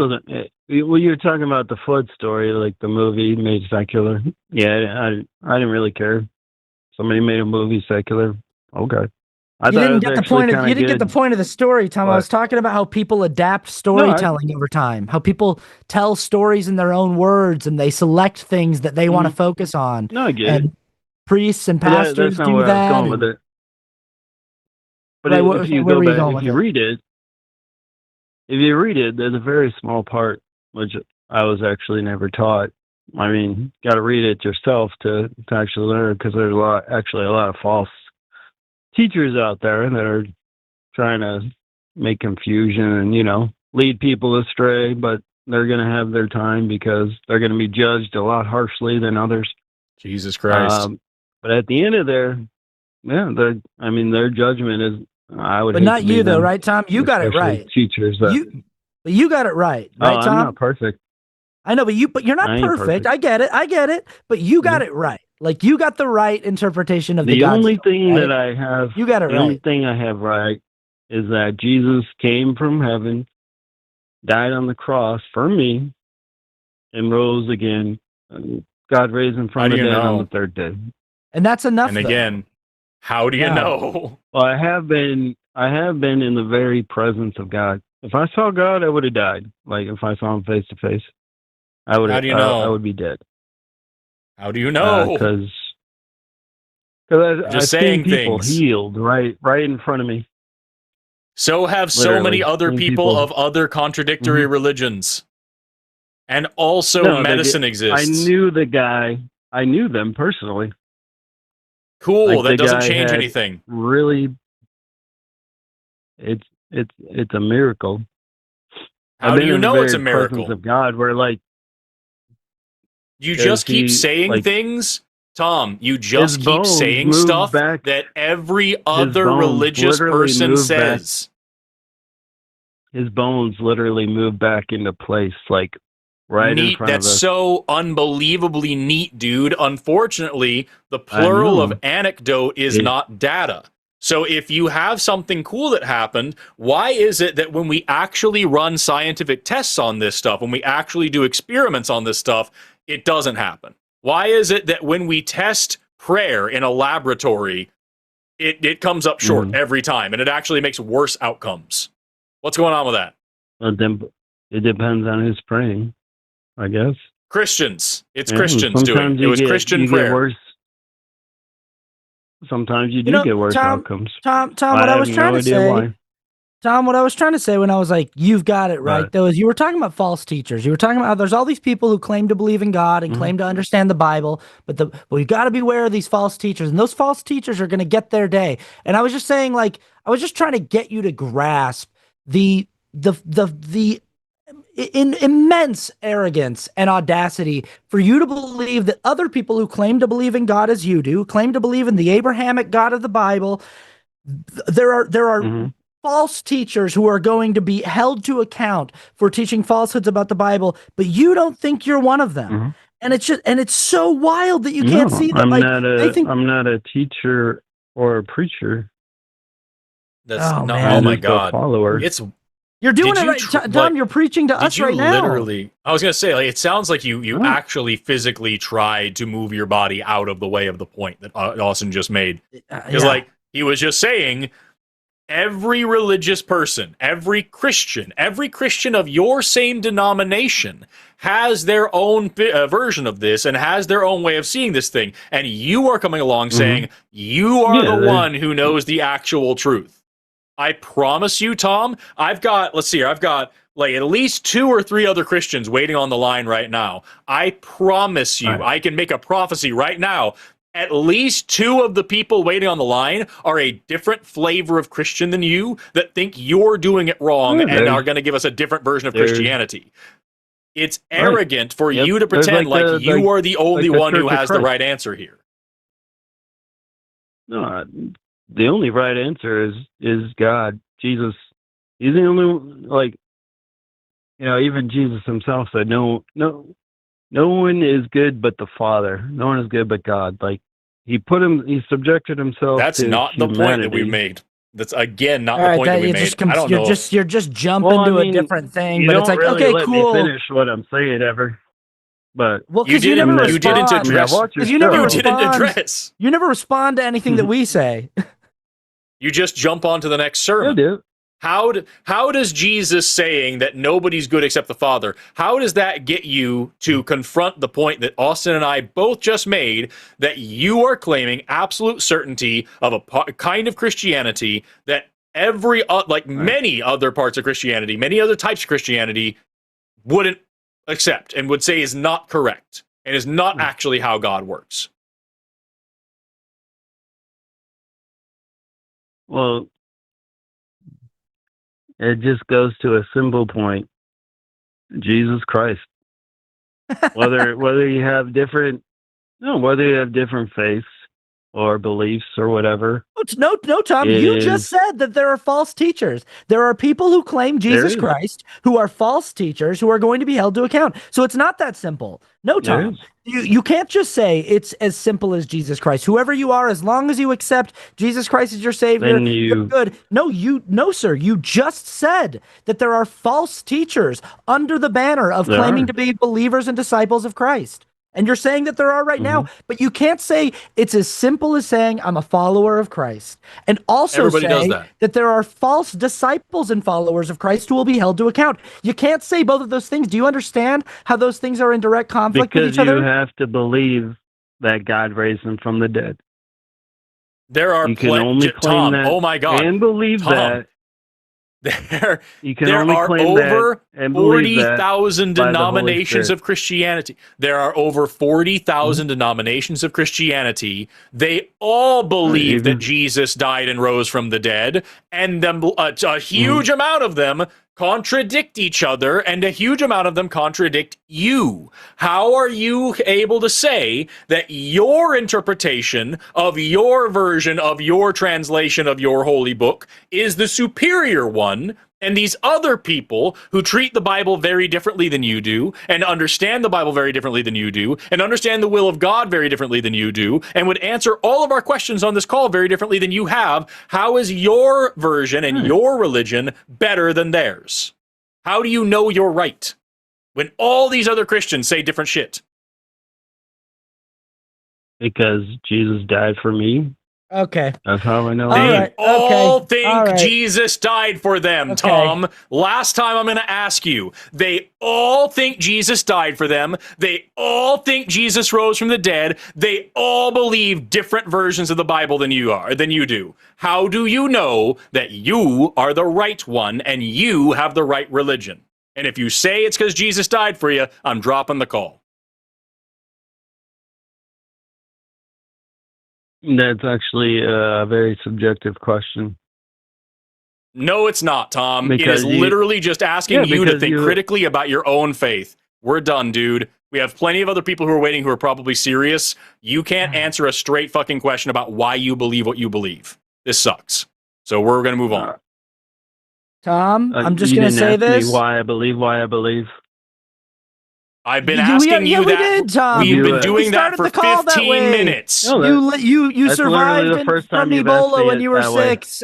Well, you're talking about the flood story, like the movie made secular. Yeah, I didn't really care. Somebody made a movie secular. Okay. You didn't get the point of the story, Tom. I was talking about how people adapt storytelling over time, how people tell stories in their own words, and they select things that they want to focus on. No, I get it. Priests and pastors do that. I was going with it. But if you read it, there's a very small part which I was actually never taught. I mean, got to read it yourself to actually learn, because there's a lot of false teachers out there that are trying to make confusion and, lead people astray, but they're going to have their time because they're going to be judged a lot harshly than others. Jesus Christ. But at the end of their judgment is, but not you though, right, Tom? You got it right. Teachers you got it right, Tom? I'm not perfect. I know, but you're not perfect. I get it. But you got it right. Like, you got the right interpretation of the only thing that I have. You got it right. The only thing I have right is that Jesus came from heaven, died on the cross for me, and rose again. God raised him from the dead on the third day. And that's enough. And again, how do you know? Well, I have been in the very presence of God. If I saw God, I would have died. Like, if I saw him face to face, I would. How do you know? I would be dead. How do you know? Because I've seen people healed right in front of me. So have so many other people of other contradictory religions. And also medicine exists. I knew the guy. I knew them personally. Cool. That doesn't change anything. Really, it's a miracle. How do you know it's a miracle? Of God, where like you just keep saying things, Tom. You just keep saying stuff that every other religious person says. His bones literally move back into place, like right in front of us. That's so unbelievably neat, dude. Unfortunately, the plural of anecdote is not data. So if you have something cool that happened, why is it that when we actually run scientific tests on this stuff, when we actually do experiments on this stuff, it doesn't happen? Why is it that when we test prayer in a laboratory, it comes up short every time, and it actually makes worse outcomes? What's going on with that? It depends on who's praying, I guess. Christians. It's Christians doing it. It was Christian prayer. Sometimes you do get worse outcomes. Tom, what I was trying to say. Tom, what I was trying to say when I was like, you've got it right, though, is you were talking about false teachers. You were talking about how there's all these people who claim to believe in God and claim to understand the Bible, but we've got to beware of these false teachers, and those false teachers are going to get their day. And I was just saying, like, I was just trying to get you to grasp the immense arrogance and audacity for you to believe that other people who claim to believe in God as you do, claim to believe in the Abrahamic God of the Bible, there are false teachers who are going to be held to account for teaching falsehoods about the Bible, but you don't think you're one of them. And it's so wild that you can't see that. I'm not a teacher or a preacher. That's oh my God. Follower. You're doing it right, Tom. You're preaching to us right now. Literally, I was gonna say, like, it sounds like you actually physically tried to move your body out of the way of the point that Austin just made. Because like he was just saying, every religious person, every Christian of your same denomination has their own version of this and has their own way of seeing this thing, and you are coming along saying you are the one who knows the actual truth. I promise you, Tom, I've got like at least 2 or 3 other Christians waiting on the line right now. I promise you, I can make a prophecy right now. At least 2 of the people waiting on the line are a different flavor of Christian than you that think you're doing it wrong and are going to give us a different version of Christianity. It's arrogant for Yep. you to There's pretend like you are the only the one who Church of has the Christ. right answer here. No, the only right answer is God. Jesus. He's the only, like, even Jesus himself said, no one is good but the Father. No one is good but God. Like, he subjected himself That's to not the point that we've humanity. made. That's again not All the right, point that we you made. just I don't know. you're just jumping to a different thing, You but don't it's like, really okay, let cool. me finish what I'm saying ever. But Well, You because you never didn't. You didn't respond. address. I watch your You never show. You didn't respond. address. You never respond to anything that we say. You just jump onto the next sermon. I do. How does Jesus saying that nobody's good except the Father, how does that get you to confront the point that Austin and I both just made, that you are claiming absolute certainty of a kind of Christianity that many other parts of Christianity, many other types of Christianity wouldn't accept and would say is not correct and is not actually how God works? Well, it just goes to a simple point. Jesus Christ. Whether you have different faiths or beliefs or whatever. No, Tom, you just said that there are false teachers. There are people who claim Jesus Christ who are false teachers who are going to be held to account. So it's not that simple. No, Tom, you can't just say it's as simple as Jesus Christ. Whoever you are, as long as you accept Jesus Christ as your Savior, you're good. No, sir. You just said that there are false teachers under the banner of claiming to be believers and disciples of Christ. And you're saying that there are right now, but you can't say it's as simple as saying I'm a follower of Christ, and also say that there are false disciples and followers of Christ who will be held to account. You can't say both of those things. Do you understand how those things are in direct conflict with each other? Because you have to believe that God raised him from the dead. There are you can only claim that, oh my God, and believe that. There are over 40,000 denominations of Christianity. There are over 40,000 denominations of Christianity. They all believe that Jesus died and rose from the dead, and a huge amount of them contradict each other, and a huge amount of them contradict you. How are you able to say that your interpretation of your version of your translation of your holy book is the superior one, and these other people who treat the Bible very differently than you do, and understand the Bible very differently than you do, and understand the will of God very differently than you do, and would answer all of our questions on this call very differently than you have, how is your version and your religion better than theirs? How do you know you're right when all these other Christians say different shit? Because Jesus died for me. Okay. That's how I know. They all think Jesus died for them, Tom. Last time I'm going to ask you. They all think Jesus died for them. They all think Jesus rose from the dead. They all believe different versions of the Bible than you do. How do you know that you are the right one and you have the right religion? And if you say it's because Jesus died for you, I'm dropping the call. That's actually a very subjective question. No, it's not, Tom. Because it is literally just asking you to think critically about your own faith. We're done, dude. We have plenty of other people who are waiting who are probably serious. You can't answer a straight fucking question about why you believe what you believe. This sucks. So we're going to move on. Tom, I'm just going to say this. Why I believe. I've been asking you that. Did, Tom. We've been doing that for 15 minutes. No, you survived from Ebola when you were 6.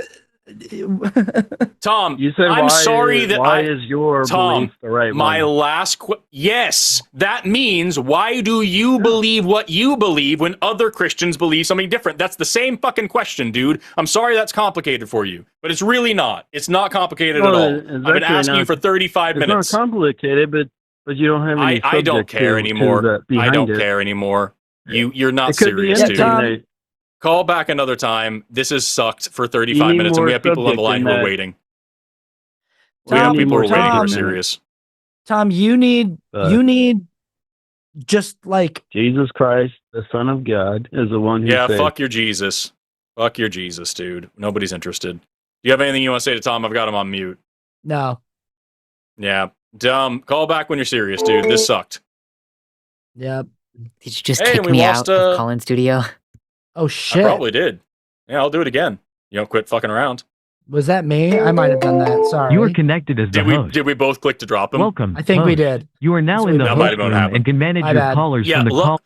Tom, you said I'm sorry that why is your belief the right my one? last yes, that means why do you believe what you believe when other Christians believe something different? That's the same fucking question, dude. I'm sorry that's complicated for you, but it's really not. It's not complicated at all. I've been asking you for 35 minutes. It's not complicated, but you don't have any I don't care anymore. I don't care anymore. You're not serious, dude. Call back another time. This has sucked for 35 minutes, and we have people on the line who are waiting. We have people who are waiting who are serious. Tom, you need just like Jesus Christ, the Son of God, is the one who saved. Fuck your Jesus. Fuck your Jesus, dude. Nobody's interested. Do you have anything you want to say to Tom? I've got him on mute. No. Yeah. Dumb. Call back when you're serious, dude. This sucked. Yep. Did you just Hey, kick we me lost, out of Call-In Studio? Oh I shit. probably did. Yeah, I'll do it again. You don't quit fucking around. Was that me? I might have done that. Sorry. You are connected as the host. Did we both click to drop him? Welcome. I think we host. did. You are now So in the that host might have been what room happened. and can manage My your bad. callers Yeah, from the call.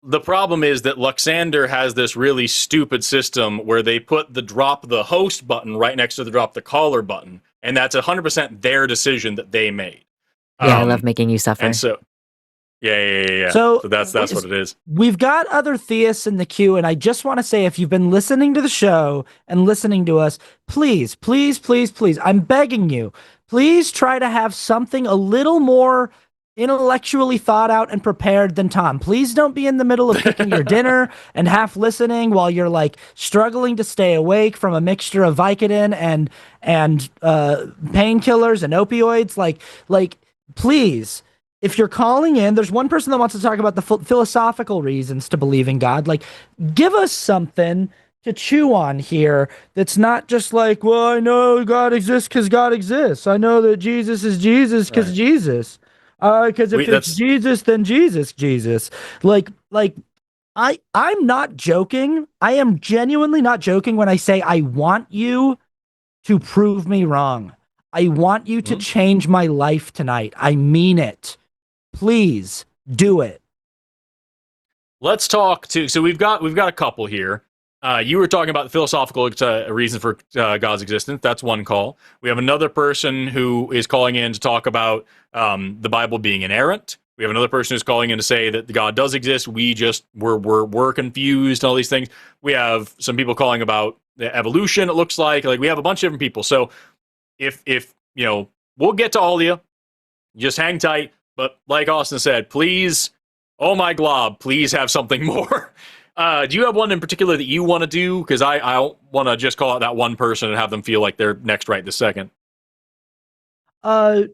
the problem is that Luxander has this really stupid system where they put the drop the host button right next to the drop the caller button, and that's 100% their decision that they made. Yeah, I love making you suffer. And so, yeah. So that's what it is. We've got other theists in the queue, and I just want to say, if you've been listening to the show and listening to us, please, I'm begging you, please try to have something a little more intellectually thought out and prepared than Tom. Please don't be in the middle of cooking your dinner and half listening while you're like struggling to stay awake from a mixture of Vicodin and painkillers and opioids. Like, please. If you're calling in, there's one person that wants to talk about the philosophical reasons to believe in God. Like, give us something to chew on here that's not just like, well, I know God exists because God exists. I know that Jesus is Jesus because Jesus. Because if it's Jesus, then Jesus. Like, I'm not joking. I am genuinely not joking when I say I want you to prove me wrong. I want you to change my life tonight. I mean it. Please do it. Let's talk to. So we've got a couple here. You were talking about the philosophical reason for God's existence. That's one call. We have another person who is calling in to talk about the Bible being inerrant. We have another person who's calling in to say that God does exist. We're confused and all these things. We have some people calling about the evolution. It looks like we have a bunch of different people. So if you know, we'll get to all of you. Just hang tight. But like Austin said, please, oh my glob, please have something more. Do you have one in particular that you want to do? Because I want to just call out that one person and have them feel like they're next right this second. I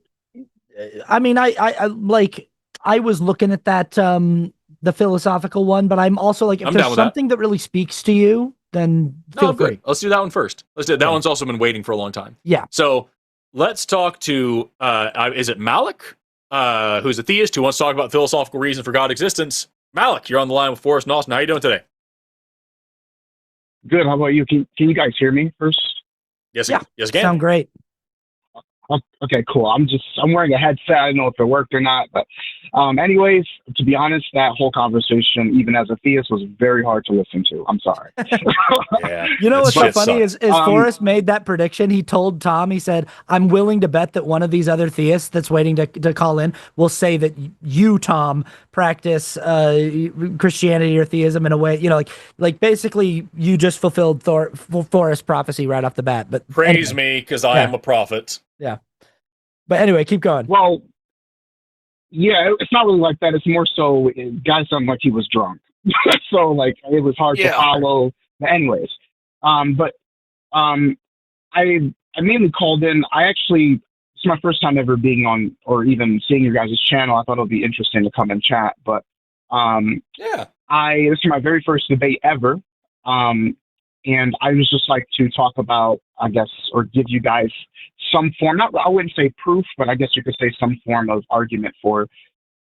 mean, I was looking at that the philosophical one, but I'm also like, if there's something that really speaks to you, then feel free. Good. Let's do that one first. Let's do it. That one's also been waiting for a long time. Yeah. So let's talk to is it Malik? Who's a theist who wants to talk about philosophical reason for God's existence. Malik, you're on the line with Forrest and Austin. How are you doing today? Good. How about you? Can you guys hear me first? Yes, yeah. Yes, again. Sound great. Okay, cool. I'm wearing a headset. I don't know if it worked or not, but anyways, to be honest, that whole conversation, even as a theist, was very hard to listen to. I'm sorry. Yeah, you know what's so funny is Forrest made that prediction. He told Tom, he said, I'm willing to bet that one of these other theists that's waiting to call in will say that you, Tom, practice Christianity or theism in a way, you know, like basically you just fulfilled Forrest's prophecy right off the bat. But praise me, because I am a prophet. Yeah. But anyway, keep going. Well, yeah, it's not really like that. It's more so it got sounded like he was drunk. So like it was hard to follow. But anyways, I mainly called in. It's my first time ever being on or even seeing your guys' channel. I thought it would be interesting to come and chat. But this is my very first debate ever. And I was just like to talk about, I guess, or give you guys some form, I wouldn't say proof, but I guess you could say some form of argument for,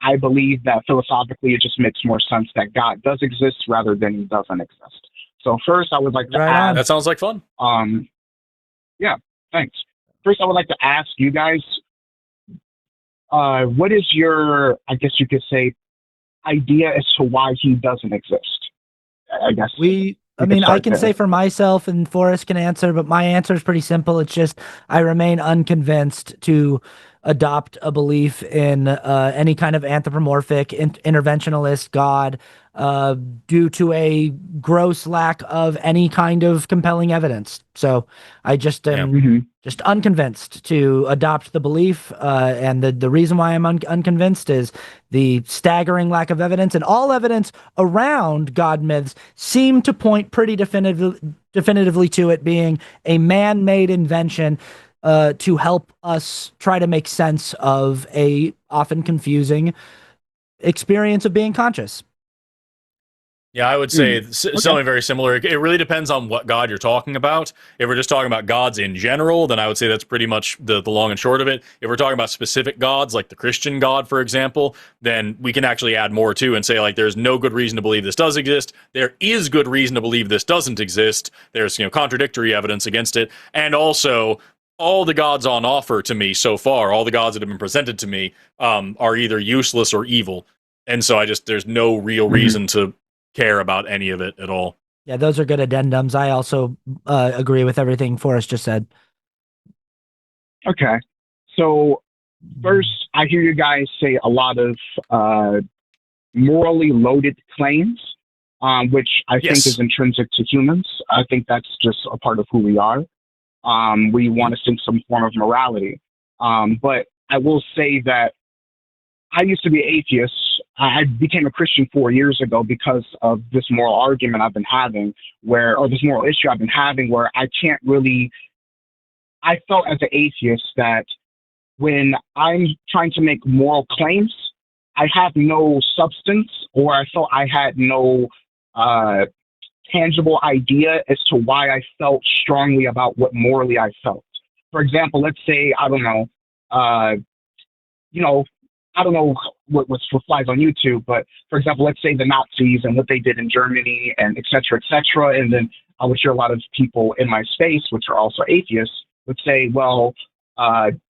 I believe that philosophically it just makes more sense that God does exist rather than he doesn't exist. So first I would like to ask. That sounds like fun. Yeah, thanks. First I would like to ask you guys, what is your, I guess you could say, idea as to why he doesn't exist? I guess. I can say for myself, and Forrest can answer, but my answer is pretty simple. It's just I remain unconvinced to adopt a belief in any kind of anthropomorphic interventionalist God due to a gross lack of any kind of compelling evidence. So I just am just unconvinced to adopt the belief, and the reason why I'm unconvinced is the staggering lack of evidence, and all evidence around God myths seem to point pretty definitively to it being a man-made invention to help us try to make sense of a often confusing experience of being conscious. Yeah, I would say something very similar. It really depends on what God you're talking about. If we're just talking about gods in general, then I would say that's pretty much the long and short of it. If we're talking about specific gods, like the Christian God, for example, then we can actually add more too and say, like, there's no good reason to believe this does exist. There is good reason to believe this doesn't exist. There's, contradictory evidence against it. And also, all the gods on offer to me so far, all the gods that have been presented to me, are either useless or evil. And so there's no real reason to care about any of it at all. Yeah, those are good addendums. I also agree with everything Forrest just said. Okay. So first, I hear you guys say a lot of morally loaded claims, which I think is intrinsic to humans. I think that's just a part of who we are. We want to think some form of morality. But I will say that I used to be atheist. I became a Christian 4 years ago because of this moral argument I've been having or this moral issue I've been having where I felt as an atheist that when I'm trying to make moral claims, I have no substance, or I felt I had no tangible idea as to why I felt strongly about what morally I felt. For example, let's say, I don't know, I don't know what flies on YouTube, but for example, let's say the Nazis and what they did in Germany and et cetera, and then I would hear a lot of people in my space, which are also atheists, would say, well,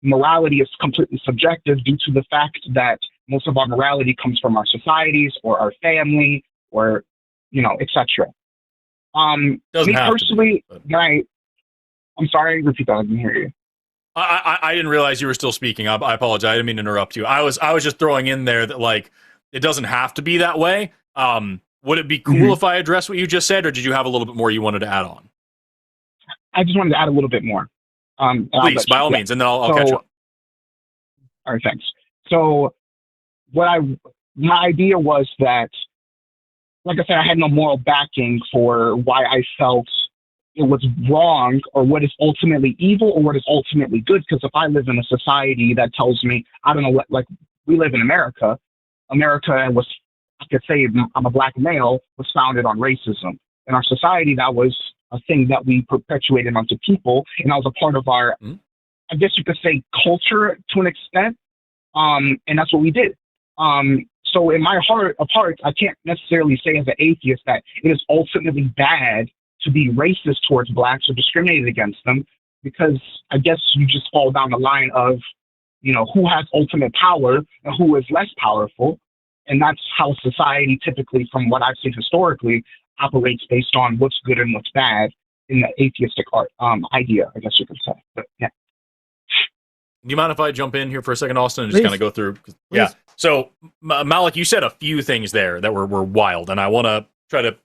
morality is completely subjective due to the fact that most of our morality comes from our societies or our family or, et cetera. Me personally, I'm sorry, repeat that, I didn't hear you. I didn't realize you were still speaking. I apologize. I didn't mean to interrupt you. I was just throwing in there that, like, it doesn't have to be that way. Would it be cool if I addressed what you just said, or did you have a little bit more you wanted to add on? I just wanted to add a little bit more. Please, by all means, and then I'll catch up. All right, thanks. So my idea was that, like I said, I had no moral backing for why I felt it was wrong or what is ultimately evil or what is ultimately good. Because if I live in a society that tells me, I don't know what, like we live in America was, I could say I'm a black male, was founded on racism. In our society, that was a thing that we perpetuated onto people. And that was a part of our, I guess you could say, culture to an extent. And that's what we did. So in my heart of hearts, I can't necessarily say as an atheist that it is ultimately bad to be racist towards blacks or discriminated against them, because I guess you just fall down the line of, who has ultimate power and who is less powerful. And that's how society typically, from what I've seen historically, operates based on what's good and what's bad in the atheistic idea, I guess you could say. But yeah. Do you mind if I jump in here for a second, Austin, and just kind of go through? Yeah. So, Malik, you said a few things there that were wild, and I want to try to,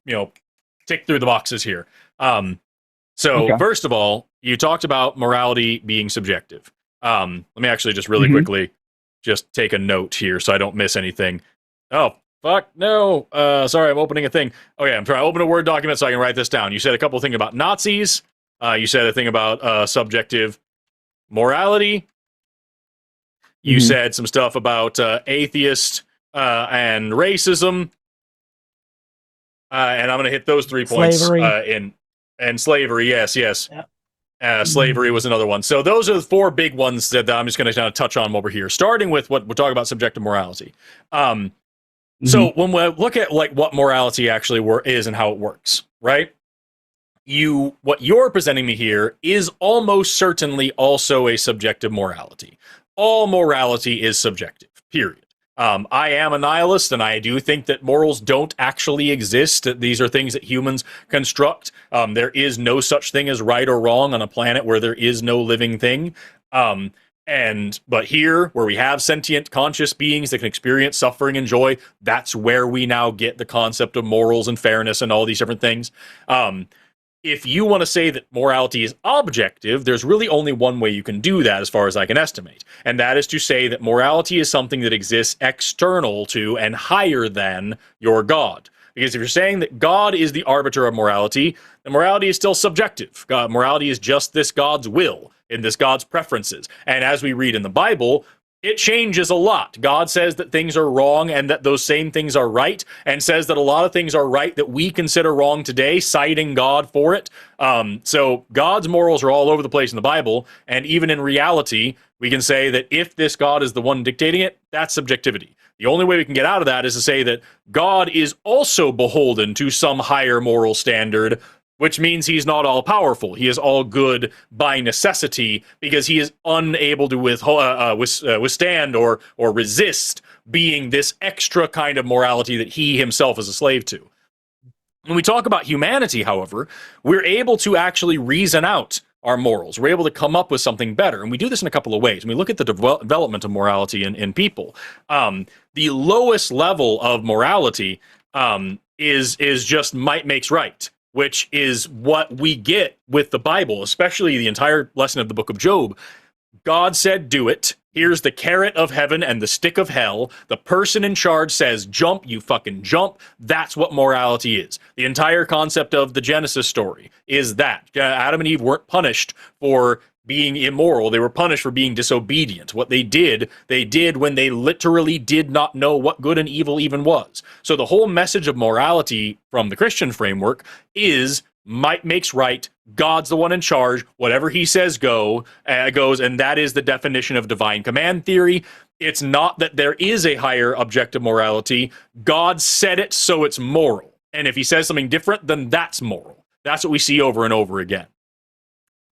tick through the boxes here. First of all, you talked about morality being subjective. Let me actually just really quickly just take a note here so I don't miss anything. Oh, fuck, no. Sorry, I'm opening a thing. Okay, I'm trying to open a Word document so I can write this down. You said a couple of things about Nazis. You said a thing about subjective morality. You said some stuff about atheist and racism. And I'm going to hit those 3 points. Slavery. And slavery, yes. Yep. Slavery was another one. So those are the 4 big ones that I'm just going to kind of touch on over here, starting with what we're talking about, subjective morality. So when we look at like what morality actually is and how it works, right? What you're presenting me here is almost certainly also a subjective morality. All morality is subjective, period. I am a nihilist, and I do think that morals don't actually exist. These are things that humans construct. There is no such thing as right or wrong on a planet where there is no living thing. But here, where we have sentient, conscious beings that can experience suffering and joy, that's where we now get the concept of morals and fairness and all these different things. If you want to say that morality is objective, there's really only one way you can do that as far as I can estimate. And that is to say that morality is something that exists external to and higher than your God. Because if you're saying that God is the arbiter of morality, then morality is still subjective. Morality is just this God's will and this God's preferences. And as we read in the Bible, it changes a lot. God says that things are wrong and that those same things are right, and says that a lot of things are right that we consider wrong today, citing God for it. So God's morals are all over the place in the Bible, and even in reality, we can say that if this God is the one dictating it, that's subjectivity. The only way we can get out of that is to say that God is also beholden to some higher moral standard, which means he's not all powerful. He is all good by necessity because he is unable to withstand or resist being this extra kind of morality that he himself is a slave to. When we talk about humanity, however, we're able to actually reason out our morals. We're able to come up with something better. And we do this in a couple of ways. When we look at the development of morality in people, the lowest level of morality is just might makes right, which is what we get with the Bible, especially the entire lesson of the book of Job. God said, do it. Here's the carrot of heaven and the stick of hell. The person in charge says, jump, you fucking jump. That's what morality is. The entire concept of the Genesis story is that. Adam and Eve weren't punished for being immoral. They were punished for being disobedient. What they did when they literally did not know what good and evil even was. So the whole message of morality from the Christian framework is might makes right. God's the one in charge. Whatever he says goes, and that is the definition of divine command theory. It's not that there is a higher objective morality. God said it, so it's moral. And if he says something different, then that's moral. That's what we see over and over again.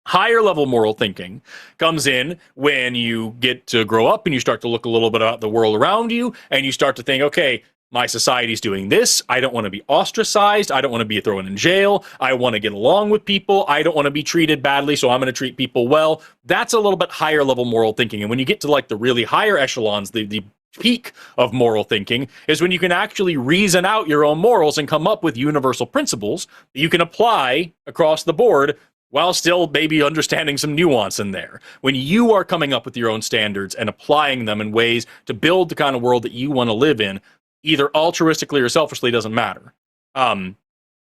Higher level moral thinking comes in when you get to grow up and you start to look a little bit at the world around you, and you start to think, okay, my society's doing this. I don't want to be ostracized. I don't want to be thrown in jail. I want to get along with people. I don't want to be treated badly, so I'm going to treat people well. That's a little bit higher level moral thinking. And when you get to like the really higher echelons, the peak of moral thinking is when you can actually reason out your own morals and come up with universal principles that you can apply across the board while still maybe understanding some nuance in there. When you are coming up with your own standards and applying them in ways to build the kind of world that you want to live in, either altruistically or selfishly, doesn't matter.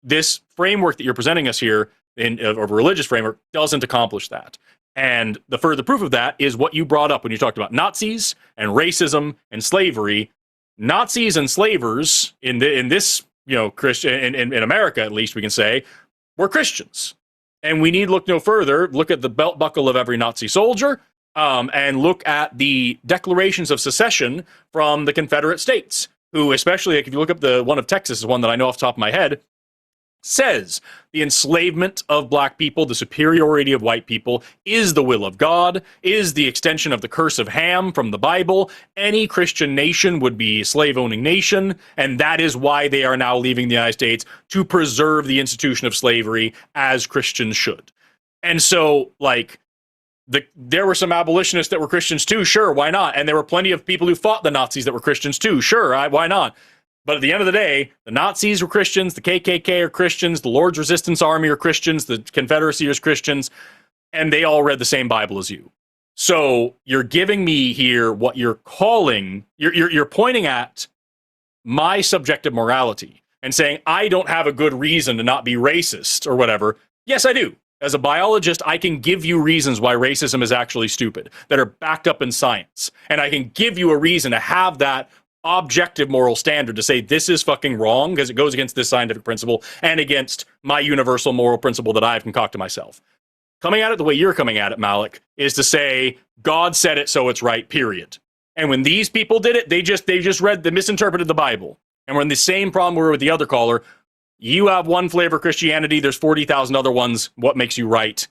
This framework that you're presenting us here, of a religious framework, doesn't accomplish that. And the further proof of that is what you brought up when you talked about Nazis and racism and slavery. Nazis and slavers in this, Christian in America, at least we can say, were Christians. And we need look no further. Look at the belt buckle of every Nazi soldier, and look at the declarations of secession from the Confederate States, who, especially if you look up the one of Texas, is one that I know off the top of my head, says the enslavement of black people, the superiority of white people, is the will of God, is the extension of the curse of Ham from the Bible. Any Christian nation would be a slave-owning nation, and that is why they are now leaving the United States, to preserve the institution of slavery as Christians should. And so, there were some abolitionists that were Christians too, sure, why not? And there were plenty of people who fought the Nazis that were Christians too, sure, why not? But at the end of the day, the Nazis were Christians, the KKK are Christians, the Lord's Resistance Army are Christians, the Confederacy is Christians, and they all read the same Bible as you. So you're giving me here what you're calling, you're pointing at my subjective morality and saying, I don't have a good reason to not be racist or whatever. Yes, I do. As a biologist, I can give you reasons why racism is actually stupid that are backed up in science. And I can give you a reason to have that objective moral standard to say this is fucking wrong because it goes against this scientific principle and against my universal moral principle that I've concocted myself. Coming at it the way you're coming at it, Malik, is to say God said it, so it's right, period. And when these people did it, they misinterpreted the Bible. And we're in the same problem we were with the other caller. You have one flavor of Christianity, there's 40,000 other ones. What makes you right?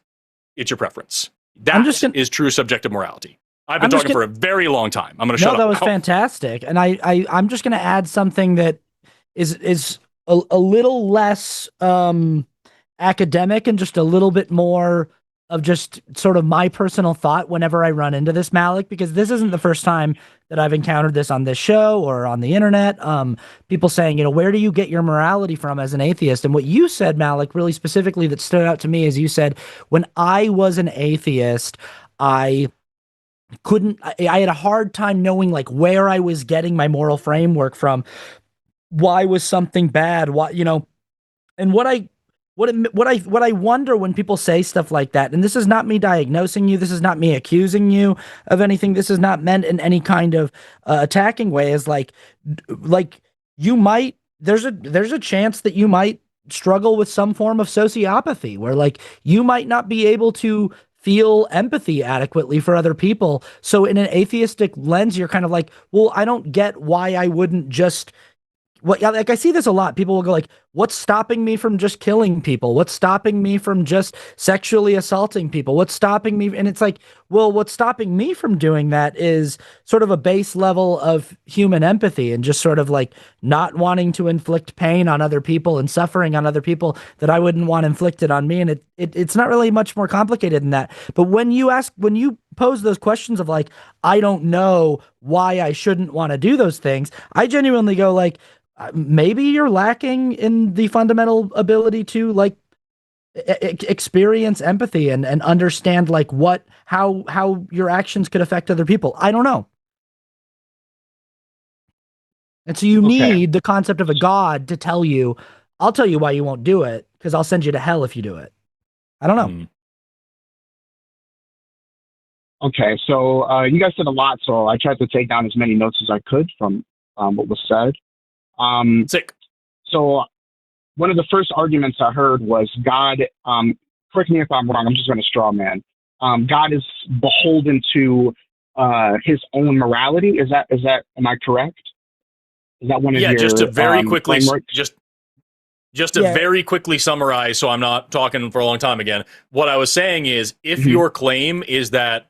It's your preference. That is true subjective morality. I've been talking for a very long time. I'm going to shut up. No, that was fantastic. And I'm just going to add something that is a little less academic and just a little bit more of just sort of my personal thought whenever I run into this, Malik, because this isn't the first time that I've encountered this on this show or on the internet. People saying, where do you get your morality from as an atheist? And what you said, Malik, really specifically that stood out to me is you said, when I was an atheist, I had a hard time knowing where I was getting my moral framework from. Why was something bad? And what what I wonder when people say stuff like that, and this is not me diagnosing you, this is not me accusing you of anything, this is not meant in any kind of attacking way, is like you might there's a chance that you might struggle with some form of sociopathy where like you might not be able to feel empathy adequately for other people. So in an atheistic lens, you're kind of like, well, I don't get why I wouldn't just like I see this a lot. People will go like, what's stopping me from just killing people? What's stopping me from just sexually assaulting people? What's stopping me? And it's like, well, what's stopping me from doing that is sort of a base level of human empathy and just sort of like not wanting to inflict pain on other people and suffering on other people that I wouldn't want inflicted on me. And it's not really much more complicated than that. But when you pose those questions of like, I don't know why I shouldn't want to do those things, I genuinely go like, maybe you're lacking in the fundamental ability to like experience empathy and understand like how your actions could affect other people. I don't know. And so you need the concept of a god to tell you, I'll tell you why you won't do it because I'll send you to hell if you do it. I don't know. Okay, so you guys said a lot, so I tried to take down as many notes as I could from what was said. Sick. So one of the first arguments I heard was God, correct me if I'm wrong, I'm just going to straw man. God is beholden to his own morality. Is that, am I correct? Is that one of your just to very quickly, frameworks? just to very quickly summarize, so I'm not talking for a long time again. What I was saying is, if your claim is that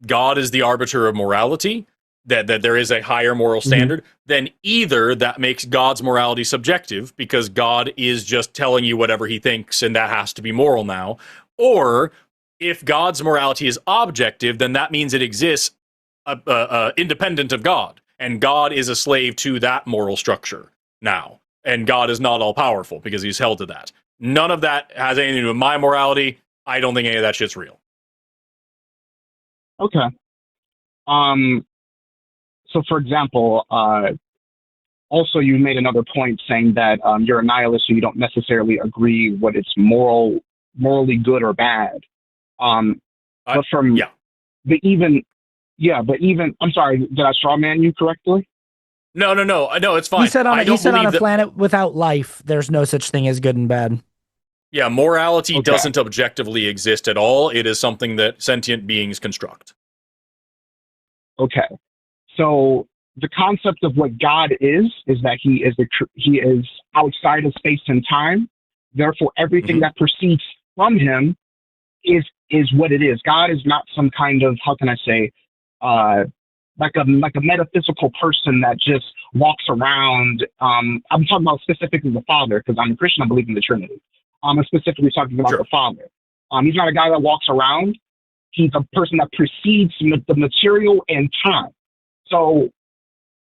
God is the arbiter of morality, that there is a higher moral standard, then either that makes God's morality subjective because God is just telling you whatever he thinks and that has to be moral now, or if God's morality is objective, then that means it exists independent of God, and God is a slave to that moral structure now, and God is not all-powerful because he's held to that. None of that has anything to do with my morality. I don't think any of that shit's real. Okay. So, for example, also you made another point saying that you're a nihilist, so you don't necessarily agree what it's morally good or bad. But from I'm sorry, did I straw man you correctly? No, it's fine. He said on a planet without life, there's no such thing as good and bad. Yeah, morality doesn't objectively exist at all. It is something that sentient beings construct. Okay. So the concept of what God is that he is outside of space and time. Therefore, everything that proceeds from him is what it is. God is not some kind of, how can I say, like a metaphysical person that just walks around. I'm talking about specifically the Father, because I'm a Christian. I believe in the Trinity. I'm specifically talking about the Father. He's not a guy that walks around. He's a person that precedes the material and time. So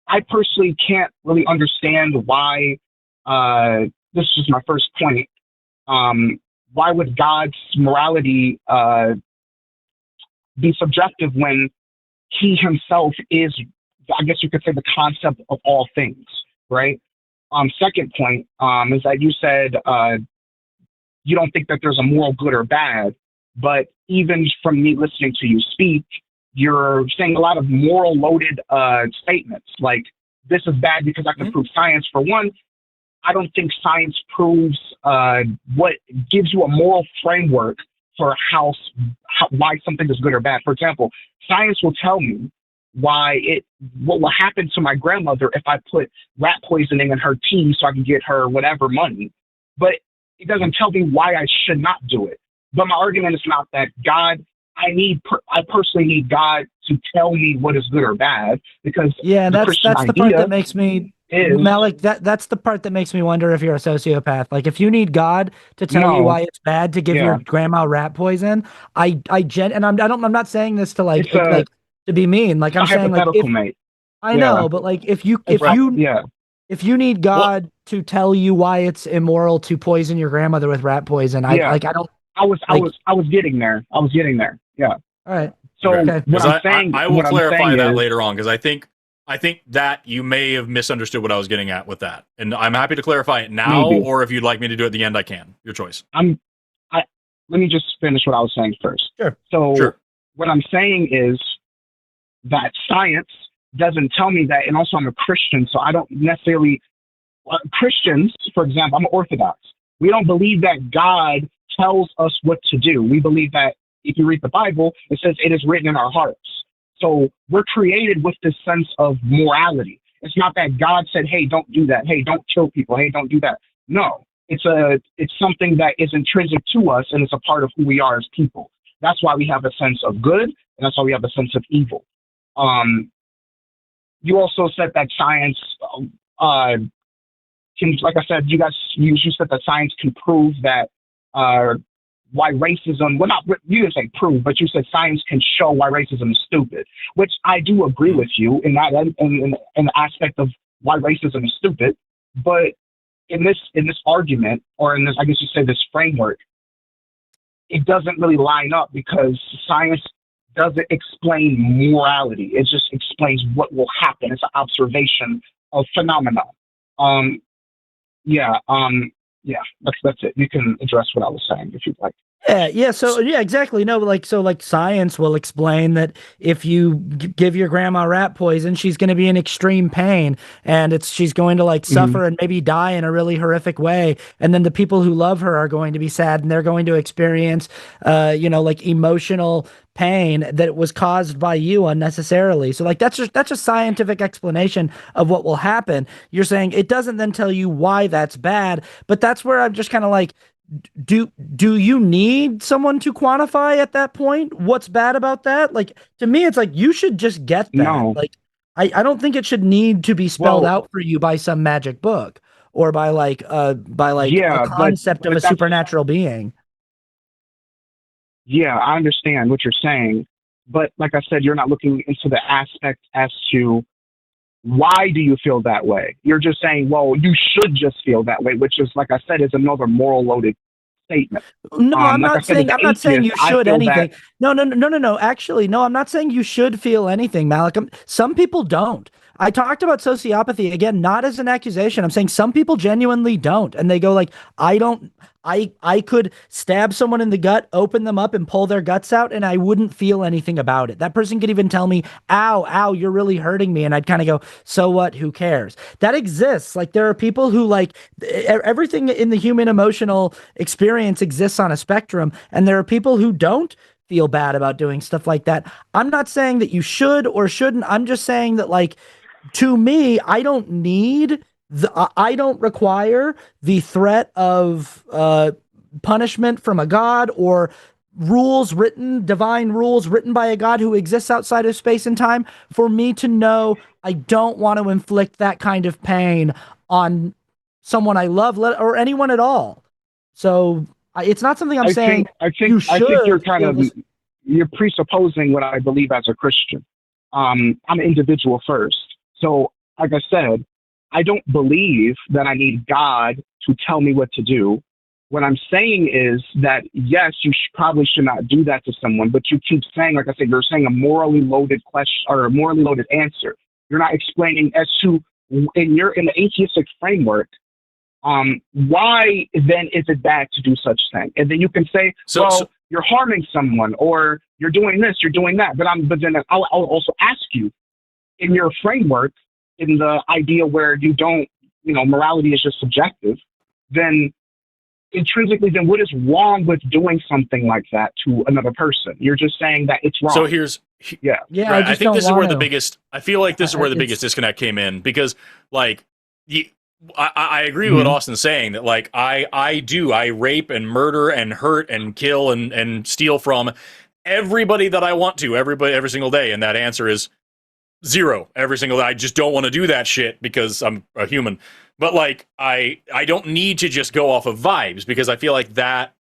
I personally can't really understand why, this is just my first point, why would God's morality be subjective when he himself is, I guess you could say, the concept of all things, right? Second point is that you said you don't think that there's a moral good or bad, but even from me listening to you speak, you're saying a lot of moral loaded statements like this is bad because I can prove science. For one, I don't think science proves what gives you a moral framework for why something is good or bad. For example, science will tell me what will happen to my grandmother if I put rat poisoning in her tea so I can get her whatever money, but it doesn't tell me why I should not do it. But my argument is not that God. I personally need God to tell me what is good or bad, because that's the part that makes me Malik. That's the part that makes me wonder if you're a sociopath. Like, if you need God to tell you why it's bad to give your grandma rat poison, I'm not saying this to like to be mean. Like, I'm saying like I know, but like if you need God to tell you why it's immoral to poison your grandmother with rat poison, I was getting there. Yeah. All right. So what I'm saying, I will clarify that later on, because I think I think that you may have misunderstood what I was getting at with that, and I'm happy to clarify it now, or if you'd like me to do it at the end, I can. Your choice. Let me just finish what I was saying first. Sure. So what I'm saying is that science doesn't tell me that, and also I'm a Christian, so I don't necessarily. Christians, for example, I'm Orthodox. We don't believe that God tells us what to do. We believe that if you read the Bible, it says it is written in our hearts. So we're created with this sense of morality. It's not that God said, hey, don't do that. Hey, don't kill people. Hey, don't do that. No, it's something that is intrinsic to us, and it's a part of who we are as people. That's why we have a sense of good, and that's why we have a sense of evil. You also said that science can, like I said, you said that science can prove that why racism, well, not, you didn't say prove, but you said science can show why racism is stupid, which I do agree with you in that, in the aspect of why racism is stupid. But in this argument, or in this, I guess you say this framework, it doesn't really line up because science doesn't explain morality. It just explains what will happen. It's an observation of phenomena. That's it. You can address what I was saying if you'd like. So exactly. No, like science will explain that if you give your grandma rat poison, she's going to be in extreme pain, and she's going to suffer and maybe die in a really horrific way, and then the people who love her are going to be sad, and they're going to experience emotional pain that was caused by you unnecessarily. So that's a scientific explanation of what will happen. You're saying it doesn't then tell you why that's bad, but that's where I'm just kind of like, do you need someone to quantify at that point what's bad about that? Like, to me, it's like you should just get that. No. Like, I don't think it should need to be spelled out for you by some magic book or by a concept of a supernatural being. Yeah, I understand what you're saying, but like I said, you're not looking into the aspect as to why do you feel that way. You're just saying, well, you should just feel that way, which is, like I said, is another moral loaded statement. No, I'm not saying you should anything. No. Actually, no, I'm not saying you should feel anything, Malcolm. Some people don't. I talked about sociopathy, again, not as an accusation. I'm saying some people genuinely don't. And they go like, I could stab someone in the gut, open them up and pull their guts out, and I wouldn't feel anything about it. That person could even tell me, ow, you're really hurting me. And I'd kind of go, so what? Who cares? That exists. Like, there are people who, like, everything in the human emotional experience exists on a spectrum. And there are people who don't feel bad about doing stuff like that. I'm not saying that you should or shouldn't. I'm just saying that, like, to me, I don't require the threat of punishment from a god or divine rules written by a god who exists outside of space and time for me to know I don't want to inflict that kind of pain on someone I love or anyone at all. So it's not something I'm saying. I think you're presupposing what I believe as a Christian. I'm an individual first. So, like I said, I don't believe that I need God to tell me what to do. What I'm saying is that, yes, you probably should not do that to someone, but you keep saying, like I said, you're saying a morally loaded question or a morally loaded answer. You're not explaining as to, in the atheistic framework, why then is it bad to do such thing? And then you can say, you're harming someone, or you're doing this, you're doing that. But then I'll also ask you, in your framework, in the idea where you don't, morality is just subjective, then intrinsically, then what is wrong with doing something like that to another person? You're just saying that it's wrong. So right, I think this is where I feel like this is where the biggest disconnect came in, because, like, I agree with what Austin's saying, that, like, I rape and murder and hurt and kill and steal from everybody that I want to, every single day, and that answer is 0 every single day. I just don't want to do that shit because I'm a human. But, like, I don't need to just go off of vibes, because I feel like that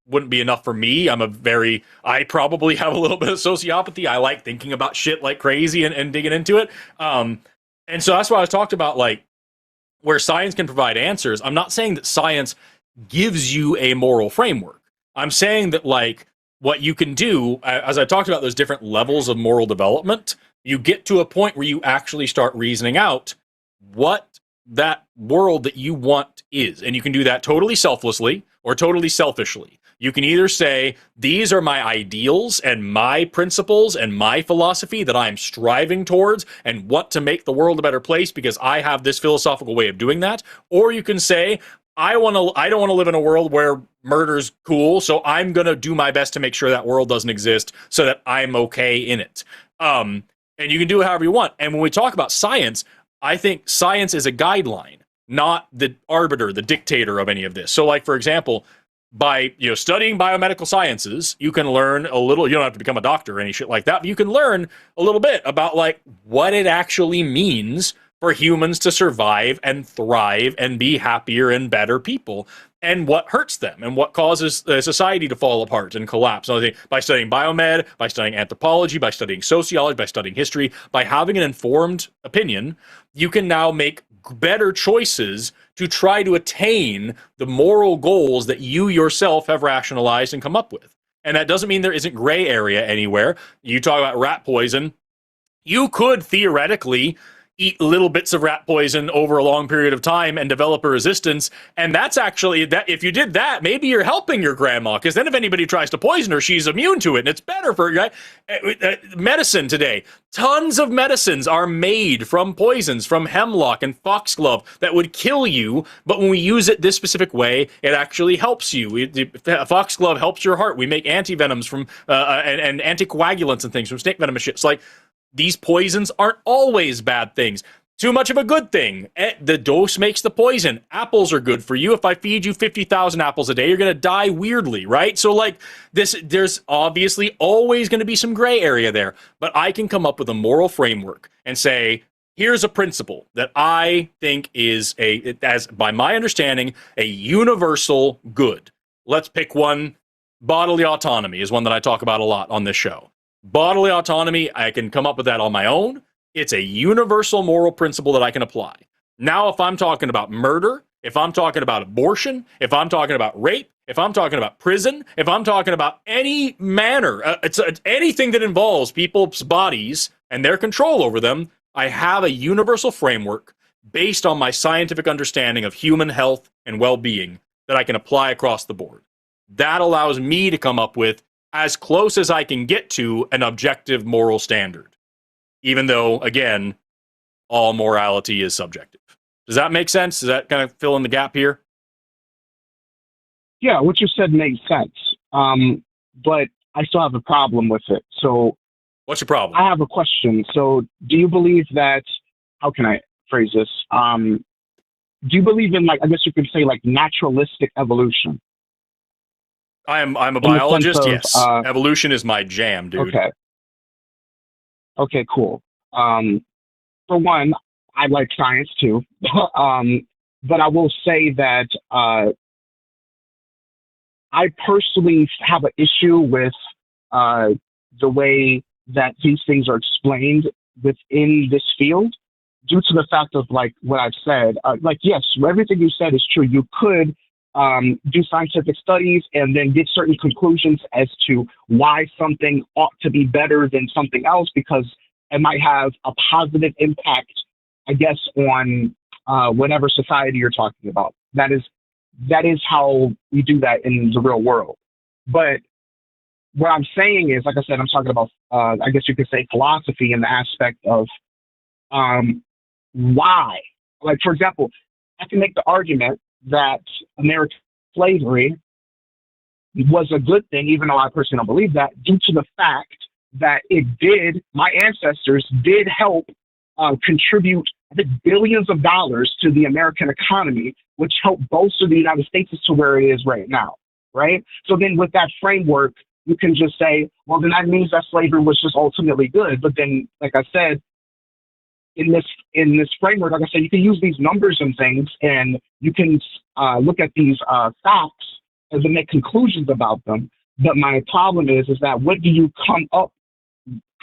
wouldn't be enough for me. I probably have a little bit of sociopathy. I like thinking about shit like crazy and digging into it. And so that's why I talked about, like, where science can provide answers. I'm not saying that science gives you a moral framework. I'm saying that, like, what you can do, as I talked about those different levels of moral development, you get to a point where you actually start reasoning out what that world that you want is. And you can do that totally selflessly or totally selfishly. You can either say, these are my ideals and my principles and my philosophy that I'm striving towards and want to make the world a better place because I have this philosophical way of doing that. Or you can say, I don't want to live in a world where murder's cool, so I'm going to do my best to make sure that world doesn't exist so that I'm okay in it. And you can do it however you want. And when we talk about science, I think science is a guideline, not the arbiter, the dictator of any of this. So like, for example, by studying biomedical sciences, you can learn a little. You don't have to become a doctor or any shit like that, but you can learn a little bit about like what it actually means for humans to survive and thrive and be happier and better people, and what hurts them and what causes society to fall apart and collapse. So by studying biomed, by studying anthropology, by studying sociology, by studying history, by having an informed opinion, you can now make better choices to try to attain the moral goals that you yourself have rationalized and come up with. And that doesn't mean there isn't gray area anywhere. You talk about rat poison. You could theoretically eat little bits of rat poison over a long period of time and develop a resistance. And that's actually, that if you did that, maybe you're helping your grandma, because then if anybody tries to poison her, she's immune to it, and it's better for her. Medicine today, tons of medicines are made from poisons, from hemlock and foxglove that would kill you, but when we use it this specific way, it actually helps you. Foxglove helps your heart. We make antivenoms from and anticoagulants and things from snake venom and shit. It's like, these poisons aren't always bad things. Too much of a good thing. The dose makes the poison. Apples are good for you. If I feed you 50,000 apples a day, you're going to die weirdly, right? So like this, there's obviously always going to be some gray area there, but I can come up with a moral framework and say, here's a principle that I think is as by my understanding, a universal good. Let's pick one. Bodily autonomy is one that I talk about a lot on this show. Bodily autonomy, I can come up with that on my own. It's a universal moral principle that I can apply. Now, if I'm talking about murder, if I'm talking about abortion, if I'm talking about rape, if I'm talking about prison, if I'm talking about any manner, it's anything that involves people's bodies and their control over them, I have a universal framework based on my scientific understanding of human health and well-being that I can apply across the board. That allows me to come up with as close as I can get to an objective moral standard, even though, again, all morality is subjective. Does that make sense? Does that kind of fill in the gap here? Yeah, what you said makes sense, but I still have a problem with it. So, what's your problem? I have a question. So, do you believe that, how can I phrase this? Do you believe in, like, I guess you could say, like, naturalistic evolution? I'm a biologist, yes. Evolution is my jam, dude. Okay, cool. For one, I like science too. But I will say that I personally have an issue with the way that these things are explained within this field, due to the fact of, like, what I've said. Like, yes, everything you said is true. You could do scientific studies and then get certain conclusions as to why something ought to be better than something else, because it might have a positive impact, I guess, on whatever society you're talking about. That is how we do that in the real world. But what I'm saying is, like I said, I'm talking about, I guess you could say, philosophy in the aspect of why. Like, for example, I can make the argument that American slavery was a good thing, even though I personally don't believe that, due to the fact that my ancestors did help contribute, I think, billions of dollars to the American economy, which helped bolster the United States to where it is right now, right? So then with that framework, you can just say, well, then that means that slavery was just ultimately good. But then, like I said, in this framework, like I said, you can use these numbers and things, and you can look at these facts and then make conclusions about them. But my problem is that what do you come up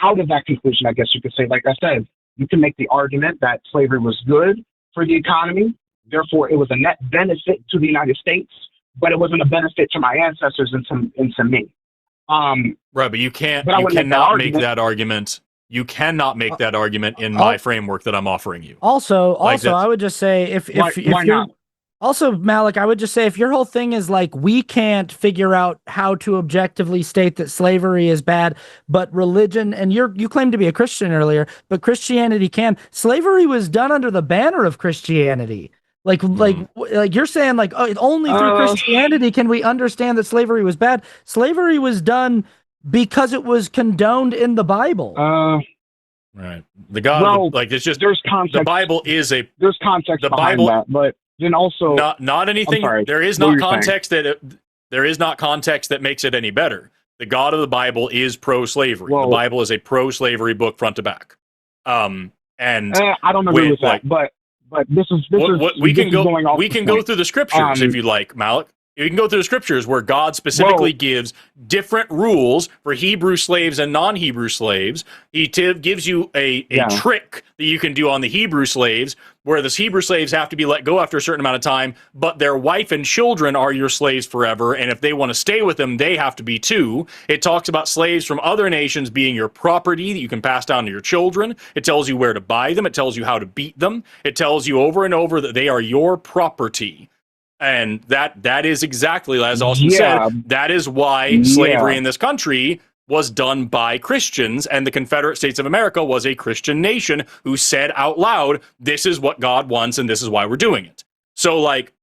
out of that conclusion? I guess you could say, like I said, you can make the argument that slavery was good for the economy, therefore it was a net benefit to the United States, but it wasn't a benefit to my ancestors and to me. Right, but you cannot make that argument. You cannot make that argument in my framework that I'm offering you. Also, I would just say if why you're not? also, Malik, I would just say if your whole thing is like we can't figure out how to objectively state that slavery is bad, but religion, and you claim to be a Christian earlier, but Christianity can. Slavery was done under the banner of Christianity. Like you're saying, like, oh, only through Christianity can we understand that slavery was bad. Slavery was done because it was condoned in the Bible. Right. The God, like, it's just there's context. The Bible is there's context the behind Bible, that, but then also not anything. There is not context there is not context that makes it any better. The God of the Bible is pro-slavery. The Bible is a pro-slavery book front to back. And I don't agree with that, but this is we can go through the scriptures if you like, Malik. You can go through the scriptures where God specifically gives different rules for Hebrew slaves and non-Hebrew slaves. He gives you a trick that you can do on the Hebrew slaves, where the Hebrew slaves have to be let go after a certain amount of time, but their wife and children are your slaves forever, and if they want to stay with them, they have to be too. It talks about slaves from other nations being your property that you can pass down to your children. It tells you where to buy them. It tells you how to beat them. It tells you over and over that they are your property. And that is exactly, as Austin said, that is why slavery in this country was done by Christians, and the Confederate States of America was a Christian nation who said out loud, this is what God wants and this is why we're doing it. So, like,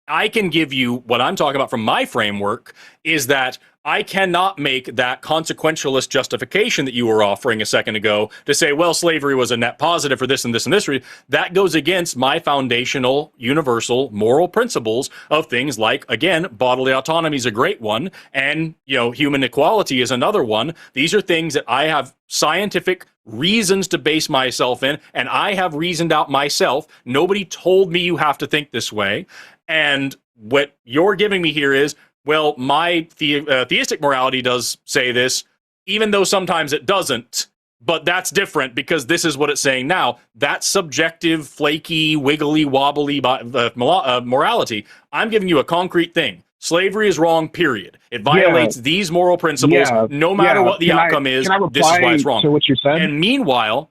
I can give you what I'm talking about from my framework is that I cannot make that consequentialist justification that you were offering a second ago to say, well, slavery was a net positive for this and this and this reason. That goes against my foundational, universal moral principles of things like, again, bodily autonomy is a great one, and, you know, human equality is another one. These are things that I have scientific reasons to base myself in, and I have reasoned out myself. Nobody told me you have to think this way. And what you're giving me here is, well, my theistic morality does say this, even though sometimes it doesn't, but that's different because this is what it's saying now. That's subjective, flaky, wiggly, wobbly morality. I'm giving you a concrete thing. Slavery is wrong, period. It violates these moral principles, no matter what the outcome is. This is why it's wrong. To what you said? And meanwhile,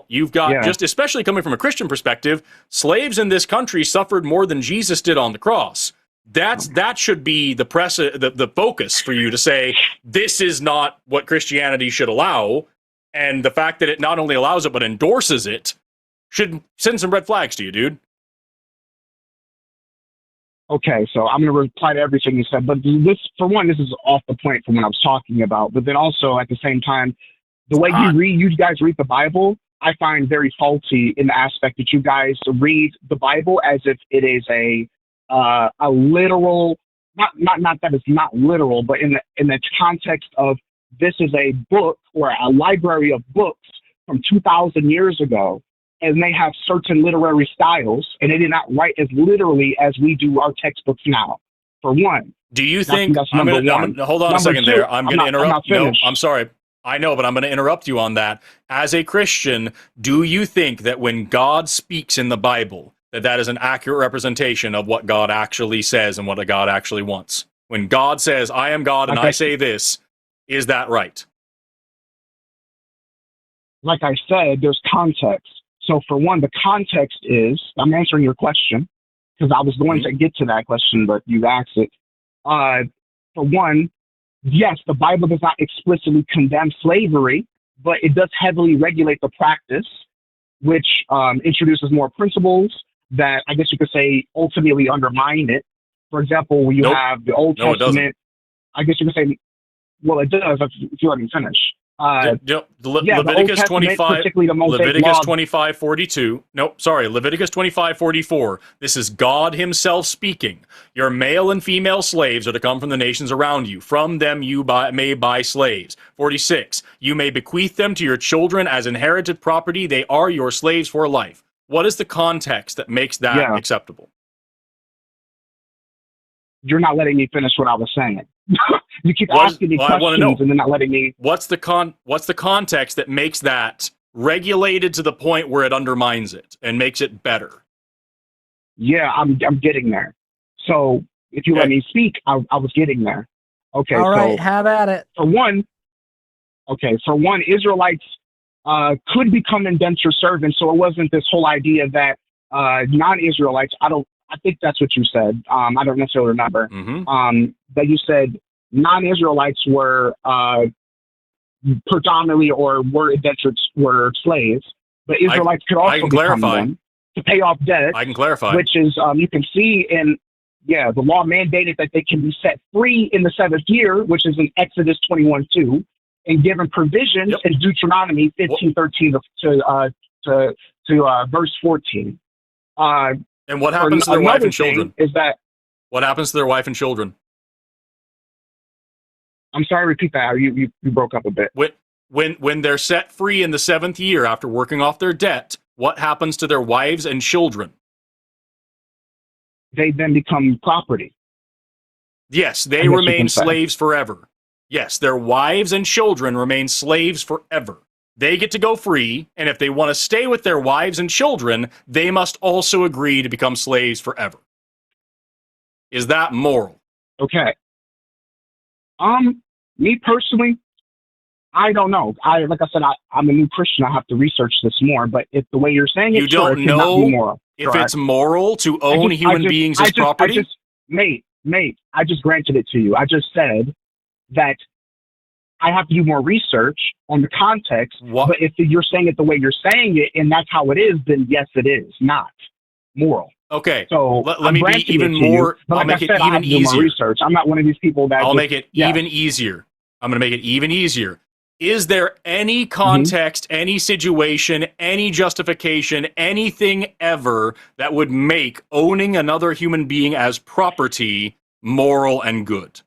you've got, just especially coming from a Christian perspective, slaves in this country suffered more than Jesus did on the cross. That should be the focus for you to say, this is not what Christianity should allow. And the fact that it not only allows it, but endorses it, should send some red flags to you, dude. Okay, so I'm going to reply to everything you said, but this, for one, this is off the point from what I was talking about. But then also at the same time, the way you guys read the Bible, I find very faulty in the aspect that you guys read the Bible as if it is a literal, not that it's not literal, but in the context of this is a book or a library of books from 2,000 years ago, and they have certain literary styles, and they did not write as literally as we do our textbooks now. For one, do you think? I'm gonna hold on a second there. I'm going to interrupt. No, I'm sorry. I know, but I'm going to interrupt you on that. As a Christian, do you think that when God speaks in the Bible, that is an accurate representation of what God actually says and what God actually wants? When God says, I am God and I say this, is that right? Like I said, there's context. So for one, the context is, I'm answering your question because I was going to get to that question, but you asked it. For one, yes, the Bible does not explicitly condemn slavery, but it does heavily regulate the practice, which introduces more principles that I guess you could say ultimately undermine it. For example, when you have the Old Testament, I guess you could say, well, it does if you let me finish. Leviticus 25, Leviticus 25:42. Nope, sorry, Leviticus 25:44. This is God himself speaking. Your male and female slaves are to come from the nations around you. From them you may buy slaves. 46. You may bequeath them to your children as inherited property. They are your slaves for life. What is the context that makes that acceptable? You're not letting me finish what I was saying. You keep asking me questions and then not letting me. What's the context that makes that regulated to the point where it undermines it and makes it better? Yeah, I'm getting there. So if you let me speak, I was getting there. Okay. All right, have at it. For one, Okay, for one, Israelites could become indentured servants, so it wasn't this whole idea that non-Israelites. I think that's what you said. I don't necessarily remember. That you said non-Israelites were predominantly or were slaves, but Israelites could also become them to pay off debt. I can clarify. Which is you can see in the law mandated that they can be set free in the 7th year, which is in Exodus 21:2. And given provisions in Deuteronomy 15:13 to verse 14. And what happens to their wife and children? Is that what happens to their wife and children? I'm sorry, repeat that. You broke up a bit. When they're set free in the 7th year after working off their debt, what happens to their wives and children? They then become property. Yes, they remain slaves forever. Yes, their wives and children remain slaves forever. They get to go free, and if they want to stay with their wives and children, they must also agree to become slaves forever. Is that moral? Okay. Me personally, I don't know. Like I said, I'm a new Christian. I have to research this more. But if the way you're saying it, you don't know if it's moral to own human beings as property. Mate, I just granted it to you. I just said that I have to do more research on the context. But if you're saying it the way you're saying it, and that's how it is, then yes, it is not moral. Okay. So let me be even more. I'll make it even easier. Research. I'm not one of these people that. I'll make it even easier. I'm going to make it even easier. Is there any context, any situation, any justification, anything ever that would make owning another human being as property moral and good?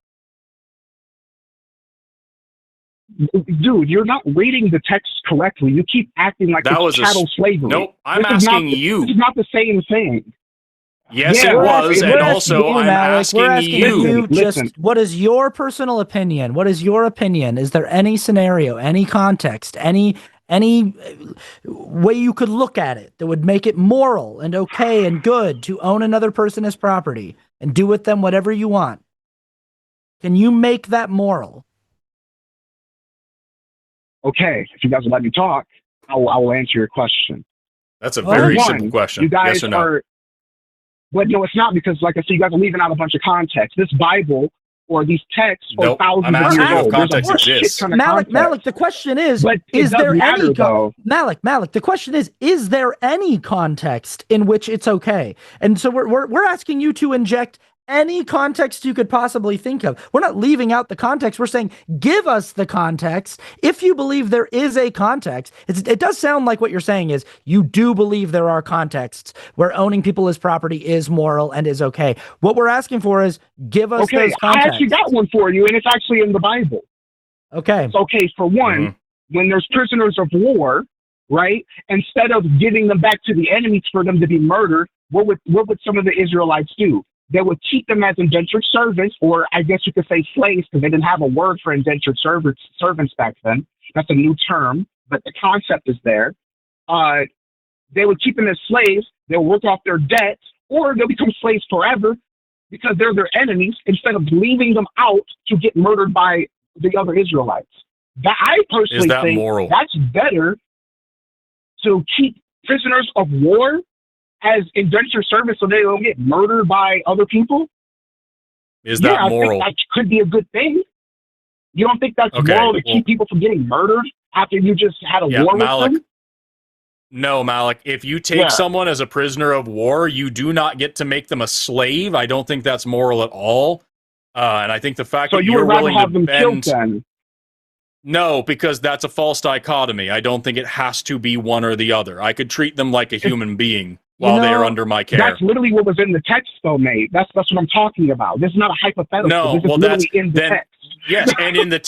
Dude, you're not reading the text correctly. You keep acting like it's chattel slavery. Nope, I'm asking you. This is not the same thing. Yes, it was, and also I'm asking you. Just what is your personal opinion? What is your opinion? Is there any scenario, any context, any way you could look at it that would make it moral and okay and good to own another person as property and do with them whatever you want? Can you make that moral? Okay, if you guys will let me talk, I will answer your question. That's a very simple question. You guys yes or no? But no, it's not, because, like I said, you guys are leaving out a bunch of context. This Bible or these texts are thousands of years old. Context exists. Malik, the question is there any Malik, the question is there any context in which it's okay? And so we're asking you to inject any context you could possibly think of. We're not leaving out the context. We're saying, give us the context. If you believe there is a context, it does sound like what you're saying is you do believe there are contexts where owning people as property is moral and is okay. What we're asking for is give us those contexts. I actually got one for you, and it's actually in the Bible. Okay. Okay, for one, when there's prisoners of war, right, instead of giving them back to the enemies for them to be murdered, what would some of the Israelites do? They would keep them as indentured servants, or I guess you could say slaves, because they didn't have a word for indentured servants back then. That's a new term, but the concept is there. They would keep them as slaves. They'll work off their debts, or they'll become slaves forever because they're their enemies, instead of leaving them out to get murdered by the other Israelites. I personally think moral? That's better to keep prisoners of war as indentured servants so they don't get murdered by other people. Is that moral? I think that could be a good thing. You don't think that's moral to keep people from getting murdered after you just had a war with them? No, Malik. If you take someone as a prisoner of war, you do not get to make them a slave. I don't think that's moral at all. And I think the fact that you're willing to bend... killed then? No, because that's a false dichotomy. I don't think it has to be one or the other. I could treat them like a human being while they are under my care. That's literally what was in the text, though, mate. That's what I'm talking about. This is not a hypothetical. No, this is literally in the text. Yes, and in the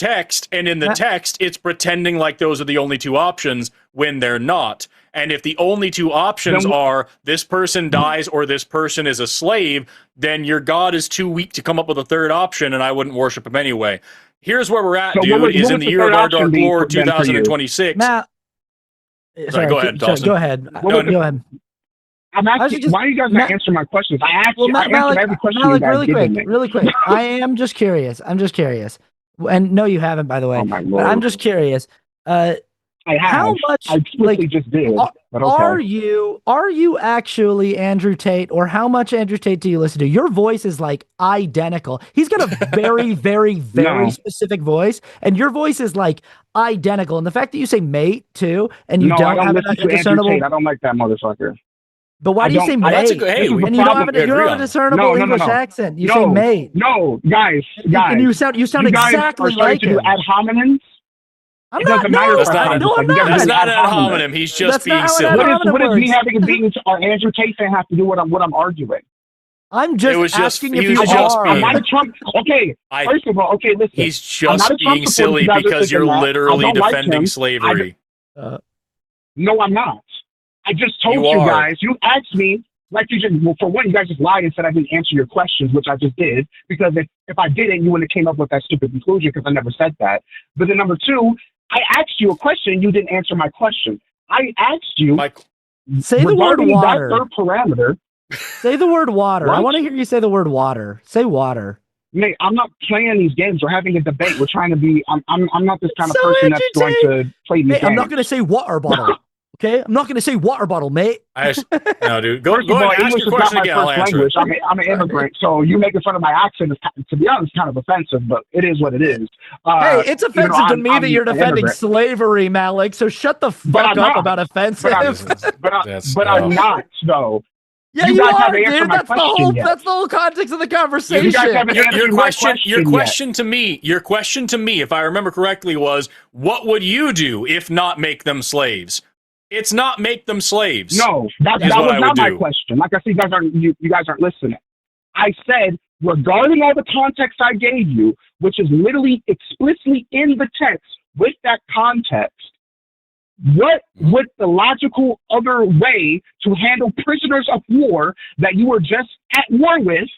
text, it's pretending like those are the only two options when they're not. And if the only two options are this person dies or this person is a slave, then your God is too weak to come up with a third option, and I wouldn't worship him anyway. Here's where we're at, dude, is in the year of our Dark Lord, 2026. Sorry, go ahead, Dawson. Go ahead. Go ahead. I'm asking, why are you guys not answering my questions? I answered every question you guys really quick. I am just curious. And no, you haven't, by the way. Oh my But lord! I'm just curious. I have. How much? I quickly just did. But okay. Are you actually Andrew Tate, or how much Andrew Tate do you listen to? Your voice is like identical. He's got a very, very, very No. specific voice, and your voice is like identical. And the fact that you say mate too, and you I don't have listen a to Andrew discernible. Tate. I don't like that motherfucker. But why do you say mate? That's a good. Hey, And you don't have a discernible English accent. You say mate. No, guys. And you sound exactly like him. Ad hominems. I'm It not. doesn't matter No, if I I'm sound not. just like- That's not an ad ad hominem. hominem. He's just That's being not how silly. an ad hominem What does me works. having a being or Andrew Tate fan have to do with what I'm arguing? I'm It just was just- asking he if you was just are. being- I'm not a Trump. Okay, first of all, okay, listen. He's I'm not just a Trump being supporter, silly you guys are because you're thinking that. I literally don't like defending him. slavery. No, I'm not. I just told You you are. guys. You asked me, like you just, well, for one, you guys just lied and said I didn't answer your questions, which I just did. Because if I didn't, you wouldn't have came up with that stupid conclusion because I never said that. But then number two, I asked you a question, you didn't answer my question. I asked you, Say the word regarding water. that third parameter. Say the word water. I What? want to hear you say the word water. Say water. Mate, I'm not playing these games. We're having a debate. We're trying to be. I'm not this kind of So person that's going entertaining. to play these Mate, games. I'm not going to say water bottle. Okay, I'm not going to say water bottle, mate. No, dude. Go First of ahead all, and ask English your is not question my again. I'll first answer language. it. I'm an immigrant, so you making fun of my accent is, to be honest, kind of offensive. But it is what it is. Hey, it's even though offensive to I'm- me I'm that you're an defending immigrant. slavery, Malik. So shut the fuck I'm up not. about offensive. I'm not though. Yeah, You you guys are, haven't answered dude. my That's the question whole. yet. That's the whole context of the conversation. You guys haven't answered Your my question to me, if I remember correctly, was what would you do if not make them slaves? It's not make them slaves. No, that was not my question. Like I said, you guys aren't listening. I said, regarding all the context I gave you, which is literally explicitly in the text with that context, what would the logical other way to handle prisoners of war that you were just at war with?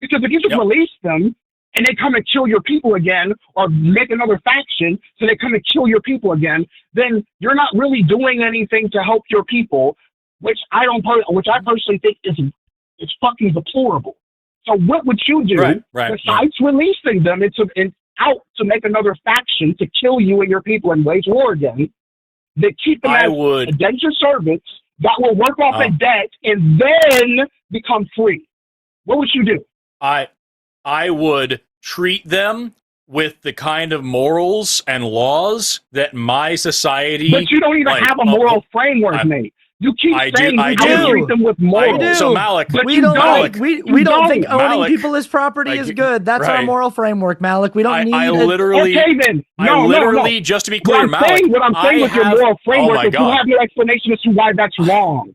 Because if you just release them and they come and kill your people again, or make another faction so they come and kill your people again, then you're not really doing anything to help your people, which I personally think is fucking deplorable. So what would you do besides releasing them out to make another faction to kill you and your people and wage war again? That keep them as indentured servants that will work off a debt and then become free. What would you do? I would treat them with the kind of morals and laws that my society. But you don't even have a moral framework, mate. You keep saying you don't treat them with morals. So Malik, we don't think owning people as property is good. That's our moral framework, Malik. We don't need. Okay, then. No. Just to be clear, what I'm saying with your moral framework is you have your explanation as to why that's wrong.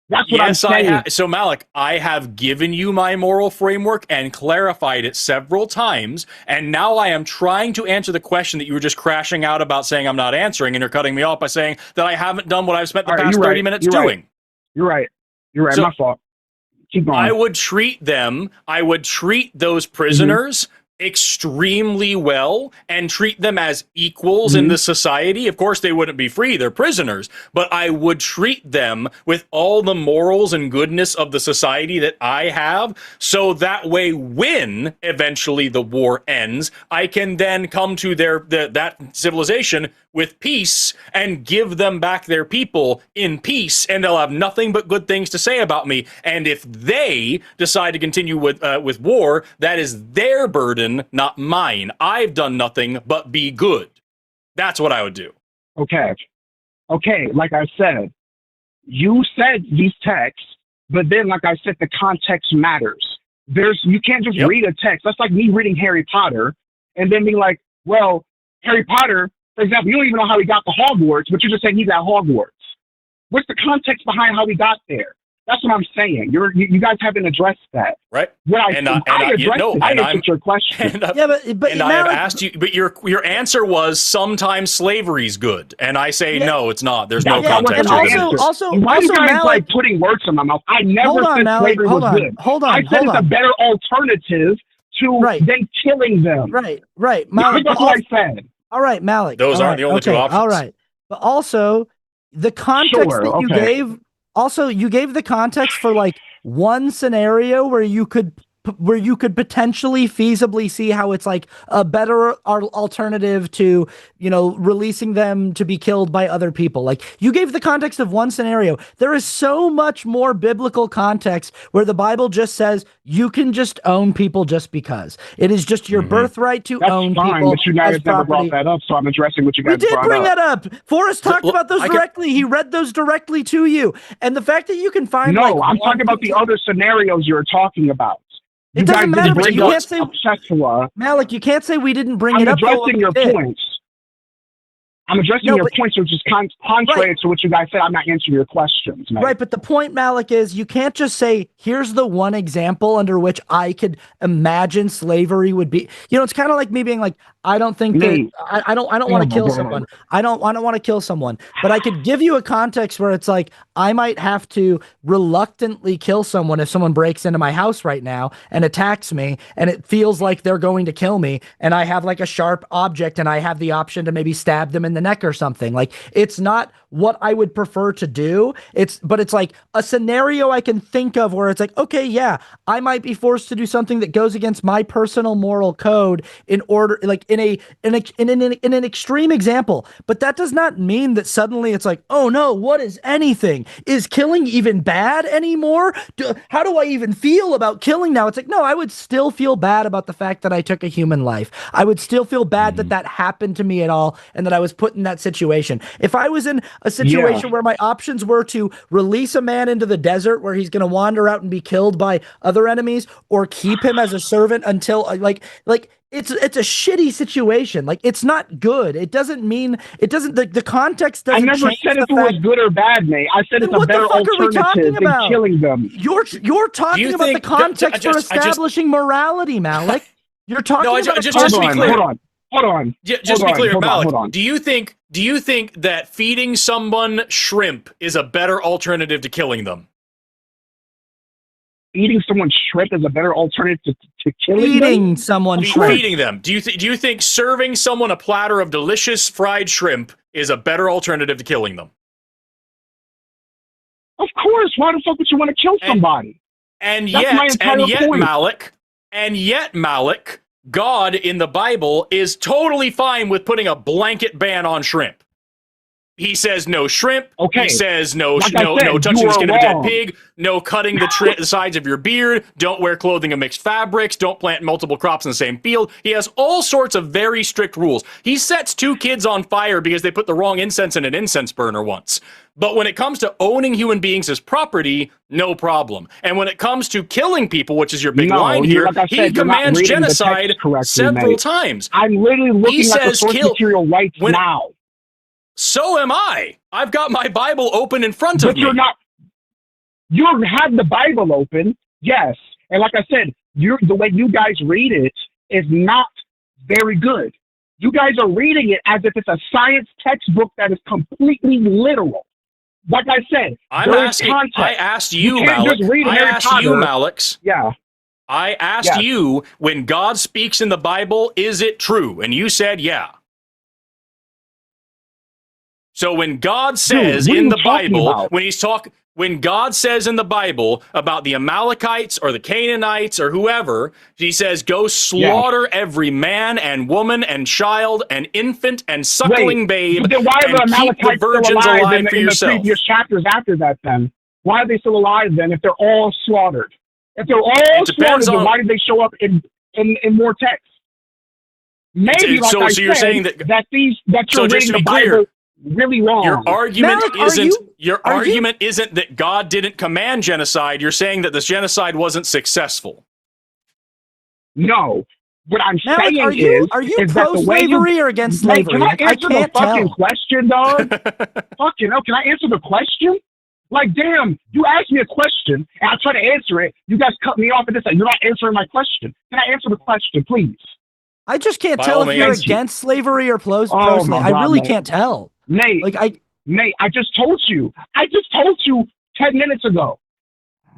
That's what I'm saying. So Malik, I have given you my moral framework and clarified it several times, and now I am trying to answer the question that you were just crashing out about saying I'm not answering, and you're cutting me off by saying that I haven't done what I've spent the past 30 minutes doing. You're right. So, my fault. Keep going. I would treat those prisoners extremely well and treat them as equals in the society. Of course, they wouldn't be free. They're prisoners. But I would treat them with all the morals and goodness of the society that I have. So that way, when eventually the war ends, I can then come to that civilization with peace and give them back their people in peace, and they'll have nothing but good things to say about me. And if they decide to continue with war, that is their burden, not mine. I've done nothing but be good. That's what I would do. Okay. Like I said, you said these texts, but then, like I said, the context matters. You can't just read a text. That's like me reading Harry Potter and then being like, well, Harry Potter, for example, you don't even know how he got to Hogwarts, but you're just saying he's at Hogwarts. What's the context behind how he got there? That's what I'm saying. You guys haven't addressed that. Right. I answered your question. But I have asked you, but your answer was sometimes slavery's good, and I say no, it's not. There's no context. And also, why do you guys Malik, like putting words in my mouth? I never said slavery was good. I said it's a better alternative to than killing them. Right. Malik, that's what I said. All right, Malik. Those aren't the only two options. All right. But also, the context that you gave, you gave the context for like one scenario where you could where you could potentially feasibly see how it's like a better alternative to, you know, releasing them to be killed by other people. Like, you gave the context of one scenario. There is so much more biblical context where the Bible just says you can just own people just because. It is just your birthright to own people. But you guys as never property. brought that up, so I'm addressing what you guys We did bring up. that up. Forrest talked about those directly. He read those directly to you. And the fact that you can find No, I'm talking about the other scenarios you're talking about. It doesn't matter, but you can't say Tesla. Malik, you can't say we didn't bring it up. I'm addressing your points. I'm addressing your points, which is contrary to what you guys said. I'm not answering your questions, man. Right, but the point, Malik, is you can't just say, here's the one example under which I could imagine slavery would be. You know, it's kind of like me being like, I don't think that I don't want to kill someone. I don't want to kill someone. But I could give you a context where it's like, I might have to reluctantly kill someone if someone breaks into my house right now and attacks me, and it feels like they're going to kill me, and I have like a sharp object and I have the option to maybe stab them in the neck or something. Like, it's not what I would prefer to do. But it's like a scenario I can think of where it's like, okay, yeah, I might be forced to do something that goes against my personal moral code in order, like in an extreme example. But that does not mean that suddenly it's like, oh no, what is anything? Is killing even bad anymore? How do I even feel about killing now? It's like, no, I would still feel bad about the fact that I took a human life. I would still feel bad that that happened to me at all and that I was put in that situation. If I was in a situation where my options were to release a man into the desert where he's going to wander out and be killed by other enemies, or keep him as a servant until it's a shitty situation. Like, it's not good. It doesn't mean the context doesn't. I never said if it was good or bad, Nate. I said it's a better alternative than killing them. You're talking about the context for establishing morality, Malik. You're talking about just to be clear. Hold on. Just to be clear, Malik, do you think that feeding someone shrimp is a better alternative to killing them? Eating someone shrimp is a better alternative to killing them? Feeding someone shrimp. Feeding them. Do you think serving someone a platter of delicious fried shrimp is a better alternative to killing them? Of course. Why the fuck would you want to kill somebody? And yet, Malik, God in the Bible is totally fine with putting a blanket ban on shrimp. He says no shrimp. Okay. He says no touching the skin of a dead pig. No cutting the sides of your beard. Don't wear clothing of mixed fabrics. Don't plant multiple crops in the same field. He has all sorts of very strict rules. He sets 2 kids on fire because they put the wrong incense in an incense burner once. But when it comes to owning human beings as property, no problem. And when it comes to killing people, which is your big line here, he commands genocide several times. I'm literally looking at the source material right now. So am I. I've got my Bible open in front of me. But you have the Bible open, yes. And like I said, the way you guys read it is not very good. You guys are reading it as if it's a science textbook that is completely literal. Like I said, I asked you, Malik. Yeah. I asked you, when God speaks in the Bible, is it true? And you said, yeah. So when God says in the Bible, when God says in the Bible about the Amalekites or the Canaanites or whoever, he says, go slaughter every man and woman and child and infant and suckling babe, but then why are the Amalekites keep the virgins alive for in yourself. the previous chapters after that then? Why are they still alive then if they're all slaughtered? If they're all slaughtered, then why did they show up in more text? Maybe, you're saying that you're reading the Bible really wrong. Your argument isn't that God didn't command genocide. You're saying that this genocide wasn't successful. No. What I'm saying are you pro-slavery or against slavery? Can I answer the fucking question, dog? Fucking hell, can I answer the question? Like, damn, you asked me a question, and I try to answer it. You guys cut me off and say, you're not answering my question. Can I answer the question, please? I just can't tell if you're against slavery or pro-slavery. I really can't tell. Nate, Nate, I just told you 10 minutes ago.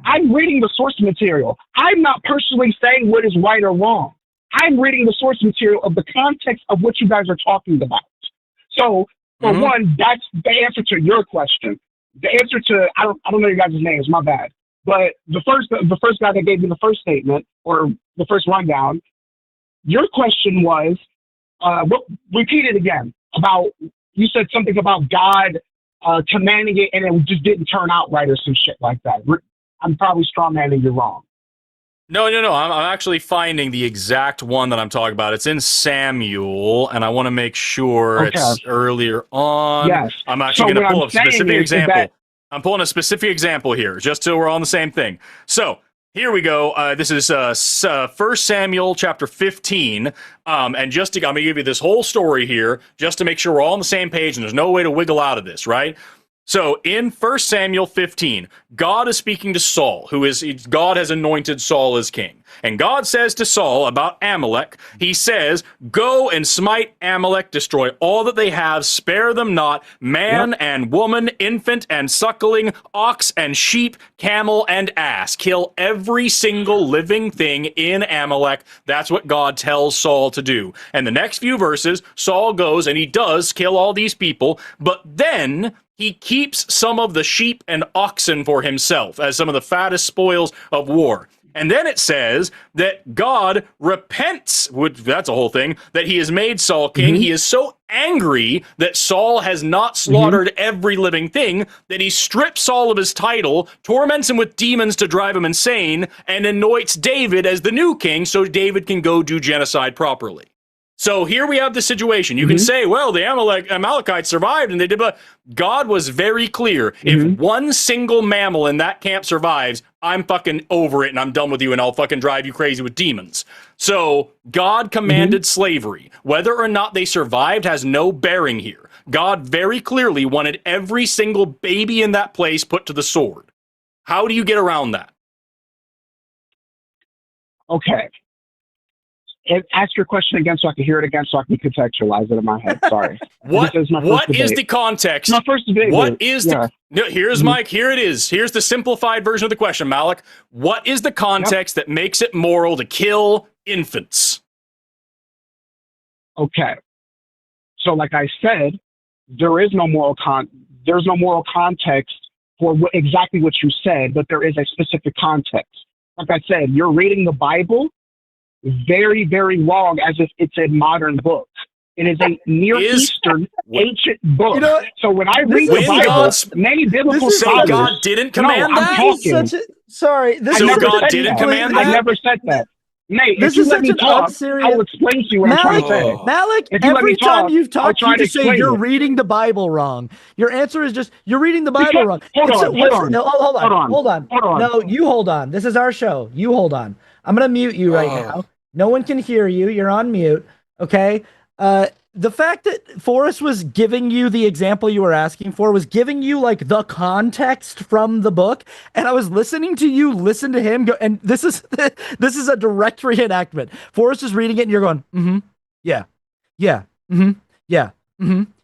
I'm reading the source material. I'm not personally saying what is right or wrong. I'm reading the source material of the context of what you guys are talking about. So, for one, that's the answer to your question. The answer to, I don't know your guys' names, my bad. But the first guy that gave me the first statement or the first rundown, your question was, repeat it again. You said something about God commanding it and it just didn't turn out right or some shit like that. I'm probably strawmanning you wrong. No. I'm actually finding the exact one that I'm talking about. It's in Samuel, and I want to make sure it's earlier on. Yes. I'm actually going to pull a specific example. I'm pulling a specific example here, just so we're on the same thing. So here we go. This is 1 Samuel chapter 15. And just to, I'm going to give you this whole story here, just to make sure we're all on the same page, and there's no way to wiggle out of this, right? So in 1 Samuel 15, God is speaking to Saul, God has anointed Saul as king. And God says to Saul about Amalek, he says, go and smite Amalek, destroy all that they have, spare them not, man and woman, infant and suckling, ox and sheep, camel and ass. Kill every single living thing in Amalek. That's what God tells Saul to do. And the next few verses, Saul goes and he does kill all these people, but then he keeps some of the sheep and oxen for himself as some of the fattest spoils of war. And then it says that God repents, that's a whole thing, that he has made Saul king. He is so angry that Saul has not slaughtered every living thing that he strips Saul of his title, torments him with demons to drive him insane, and anoints David as the new king so David can go do genocide properly. So here we have the situation. You can say, well, the Amalekites survived and they did, but God was very clear. If one single mammal in that camp survives, I'm fucking over it and I'm done with you and I'll fucking drive you crazy with demons. So God commanded slavery. Whether or not they survived has no bearing here. God very clearly wanted every single baby in that place put to the sword. How do you get around that? Okay. Ask your question again so I can hear it again so I can contextualize it in my head. Sorry. What is the context? My first debate. Here's Mike. Here it is. Here's the simplified version of the question, Malik. What is the context that makes it moral to kill infants? Okay. So like I said, there is no moral there's no moral context for exactly what you said, but there is a specific context. Like I said, you're reading the Bible very, very long as if it's a modern book. It is a Near Eastern ancient book. You know, so when I read the Bible, many biblical scholars... God didn't command that? God didn't command that? I never said that. Nate, if you let me talk, I will explain to you what I'm trying to say. Malik, every time you've talked, you just say you're reading the Bible wrong. Your answer is just, you're reading the Bible wrong. Hold on. No, you hold on. This is our show. You hold on. I'm going to mute you right now. No one can hear you. You're on mute. Okay. The fact that Forrest was giving you the example you were asking for was giving you like the context from the book. And I was listening to you listen to him go. And this is a direct reenactment. Forrest is reading it and you're going, yeah. Yeah. Yeah.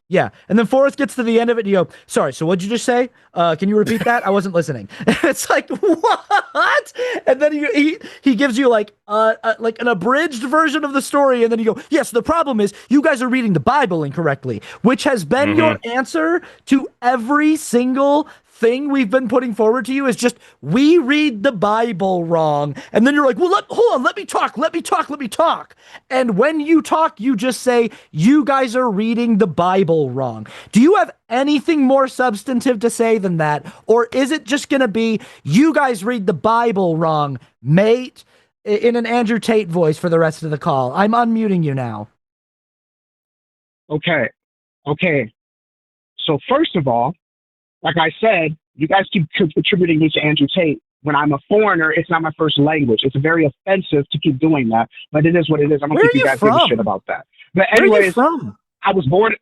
Yeah. And then Forrest gets to the end of it and you go, sorry, so what'd you just say? Can you repeat that? I wasn't listening. It's like, what? And then he gives you like an abridged version of the story. And then you go, yes, the problem is you guys are reading the Bible incorrectly, which has been your answer to every single thing we've been putting forward to you is just, we read the Bible wrong. And then you're like, well, hold on, let me talk. And when you talk, you just say, you guys are reading the Bible wrong. Do you have anything more substantive to say than that? Or is it just going to be, you guys read the Bible wrong, mate, in an Andrew Tate voice for the rest of the call? I'm unmuting you now. Okay. So first of all, like I said, you guys keep attributing me to Andrew Tate. When I'm a foreigner, it's not my first language. It's very offensive to keep doing that, but it is what it is. I don't think you guys give a shit about that. But anyways, I was born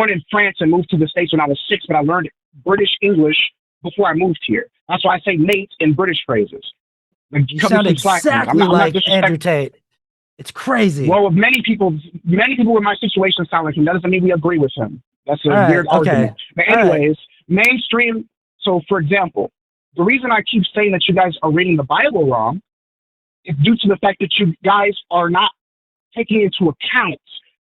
in France and moved to the States when I was 6, but I learned British English before I moved here. That's why I say mate in British phrases. You sound exactly like Andrew Tate. It's crazy. Well, many people in my situation sound like him. That doesn't mean we agree with him. That's a weird argument. But anyways, mainstream. So, for example, the reason I keep saying that you guys are reading the Bible wrong is due to the fact that you guys are not taking into account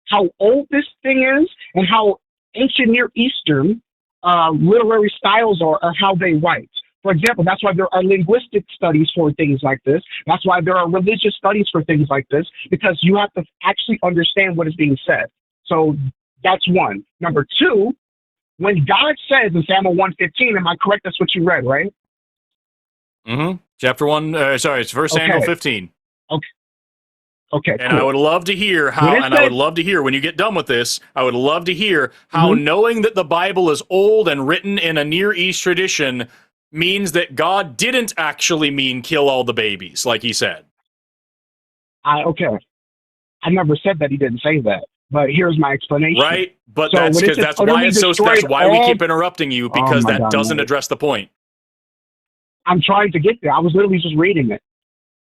how old this thing is and how ancient Near Eastern literary styles are, or how they write. For example, that's why there are linguistic studies for things like this. That's why there are religious studies for things like this, because you have to actually understand what is being said. So that's one. Number two, when God says in Samuel 1:15, am I correct? That's what you read, right? Mm-hmm. Chapter 1, it's First Samuel 15. Okay, and cool. I would love to hear how, I would love to hear when you get done with this, I would love to hear how knowing that the Bible is old and written in a Near East tradition means that God didn't actually mean kill all the babies, like he said. Okay. I never said that he didn't say that, but here's my explanation. Right, but So that's because that's why it's so. That's why we keep interrupting you, because that doesn't address the point. I'm trying to get there. I was literally just reading it.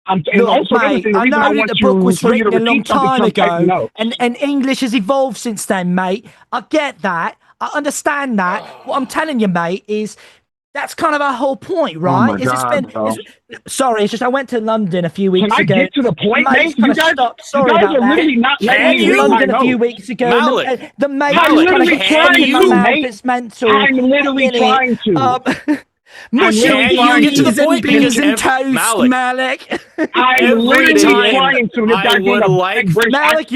Look, mate, I know that the book was written a long time ago, and English has evolved since then, mate. I get that. I understand that. What I'm telling you, mate, is that's kind of our whole point, right? Oh my God, sorry, it's just I went to London a few weeks ago. Can I get to the point, mate? You guys sorry are about literally that. not letting me London my a few notes. weeks ago. Malik, The mate I'm was literally trying to trying my to, mouth. mate. It's mental. I'm literally trying to. Mushy Can you get to the point? beans and Because toast, Malik. I'm literally trying to. I would like Malik,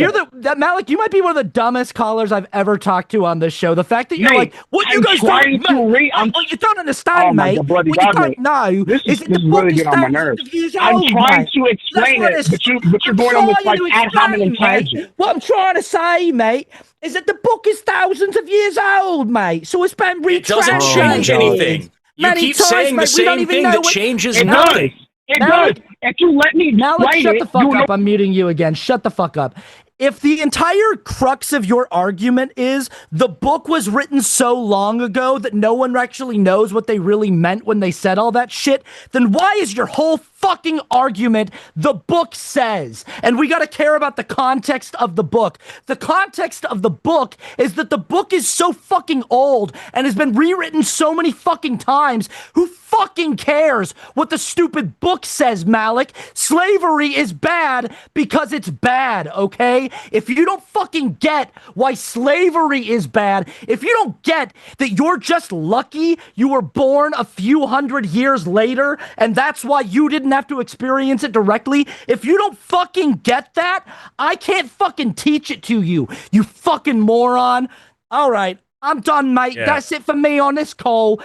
Malik, you might be one of the dumbest callers I've ever talked to on this show. The fact that you're Mate, like, what you I'm guys trying don't, to read. what you don't understand, mate. God, bloody What God, you don't mate. know This is is that the book really is getting on my thousands nerves. of years I'm old, trying mate. to explain it, but you're going on this like ad hominem tangent. What I'm trying to say, mate, is that the book is thousands of years old, mate. So it's been It doesn't change anything. You keep saying the same thing that changes nothing. It does. If you let me Malik, explain shut the fuck it, up. I'm muting you again. Shut the fuck up. If the entire crux of your argument is the book was written so long ago that no one actually knows what they really meant when they said all that shit, then why is your whole fucking argument the book says? And we gotta care about the context of the book. The context of the book is that the book is so fucking old and has been rewritten so many fucking times. Who fucking cares what the stupid book says, Malik? Slavery is bad because it's bad, okay? If you don't fucking get why slavery is bad, if you don't get that you're just lucky you were born a few hundred years later and that's why you didn't have to experience it directly, if you don't fucking get that, I can't fucking teach it to you, you fucking moron. All right, I'm done, mate. Yeah. That's it for me on this call.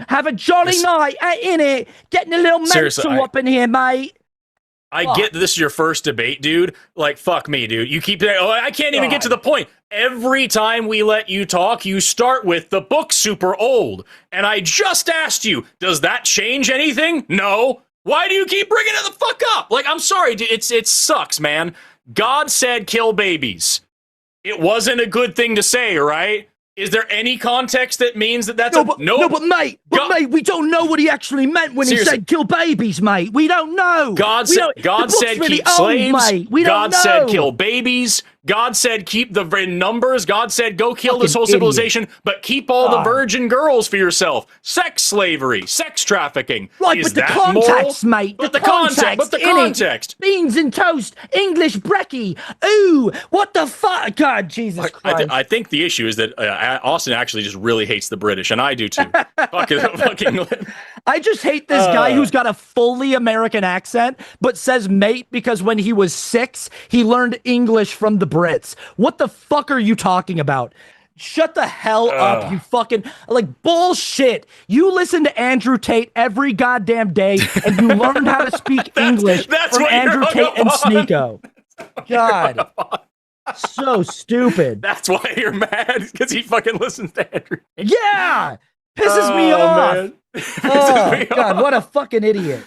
Have a jolly night, in it. Getting a little mental up in here, mate. I get that this is your first debate, dude. Like, fuck me, dude. You keep saying, oh, I can't even get to the point. Every time we let you talk, you start with the book's super old. And I just asked you, does that change anything? No. Why do you keep bringing it the fuck up? Like, I'm sorry, dude. It sucks, man. God said kill babies. It wasn't a good thing to say, right? Is there any context that means that that's no, but mate, we don't know what he actually meant when he said kill babies, mate. We don't know. God said really keep slaves. Mate. We God don't know. said kill babies. God said keep the numbers. God said go kill this whole civilization, but keep all the virgin girls for yourself. Sex slavery, sex trafficking. Right, is but the that context, moral? mate. But the context. Beans and toast, English brekkie. Ooh, what the fuck? God, Jesus Christ. I think the issue is that Austin actually just really hates the British, and I do too. fucking. I just hate this guy who's got a fully American accent, but says mate because when he was 6, he learned English from the Brits. What the fuck are you talking about? Shut the hell up, you fucking, like, bullshit. You listen to Andrew Tate every goddamn day, and you learn how to speak English from Andrew Tate and Sneeko. God. So stupid. That's why you're mad, because he fucking listens to Andrew Tate. Yeah! Pisses me off. Man. Oh, God, what a fucking idiot.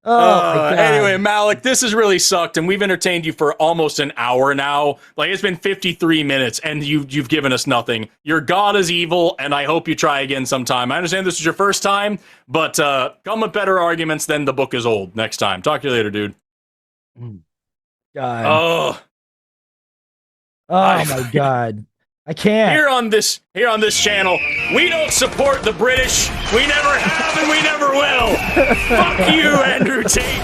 Oh, my God. Anyway, Malik, this has really sucked, and we've entertained you for almost an hour now. Like, it's been 53 minutes, and you've given us nothing. Your God is evil, and I hope you try again sometime. I understand this is your first time, but come with better arguments than the book is old next time. Talk to you later, dude. God. Oh, my God. I can't. Here on this channel, we don't support the British. We never have and we never will. Fuck you, Andrew Tate.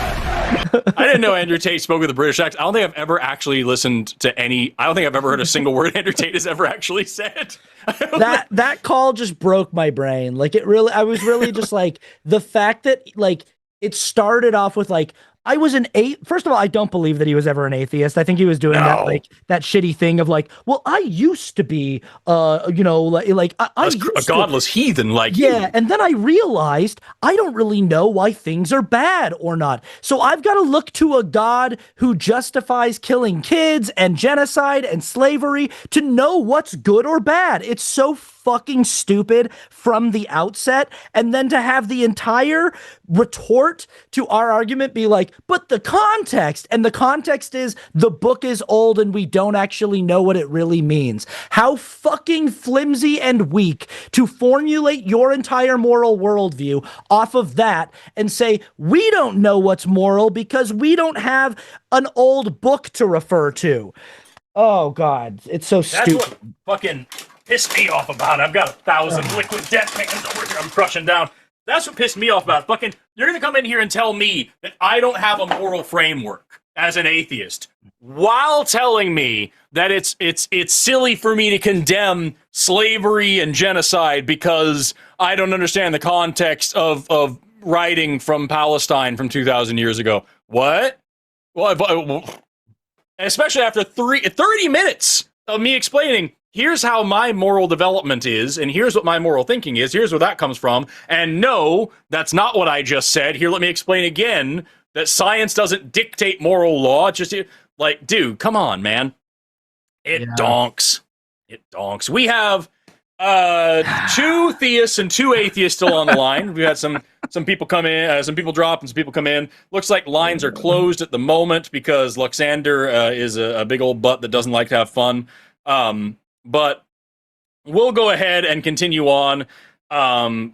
I didn't know Andrew Tate spoke with a British accent. I don't think I've ever actually listened to any. I don't think I've ever heard a single word Andrew Tate has ever actually said. That call just broke my brain. Like I was really just like the fact that like it started off with like I was an First of all, I don't believe that he was ever an atheist. I think he was doing that like that shitty thing of like, well, I used to be, you know, like I used a godless heathen like yeah, you. And then I realized I don't really know why things are bad or not. So I've got to look to a God who justifies killing kids and genocide and slavery to know what's good or bad. It's so fucking stupid from the outset, and then to have the entire retort to our argument be like, but the context, and the context is the book is old and we don't actually know what it really means. How fucking flimsy and weak to formulate your entire moral worldview off of that and say, we don't know what's moral because we don't have an old book to refer to. Oh God, it's so stupid. That's what fucking pissed me off about it. I've got 1,000 liquid death cans over here I'm crushing down. That's what pissed me off about it. Fucking, you're gonna come in here and tell me that I don't have a moral framework as an atheist, while telling me that it's silly for me to condemn slavery and genocide because I don't understand the context of writing from Palestine from 2,000 years ago. What? Well, especially after 30 minutes of me explaining, here's how my moral development is, and here's what my moral thinking is, here's where that comes from, and no, that's not what I just said. Here, let me explain again that science doesn't dictate moral law. It's just, like, dude, come on, man. It donks. It donks. We have 2 theists and 2 atheists still on the line. We had some people come in, some people drop, and some people come in. Looks like lines are closed at the moment because Luxander is a big old butt that doesn't like to have fun. But we'll go ahead and continue on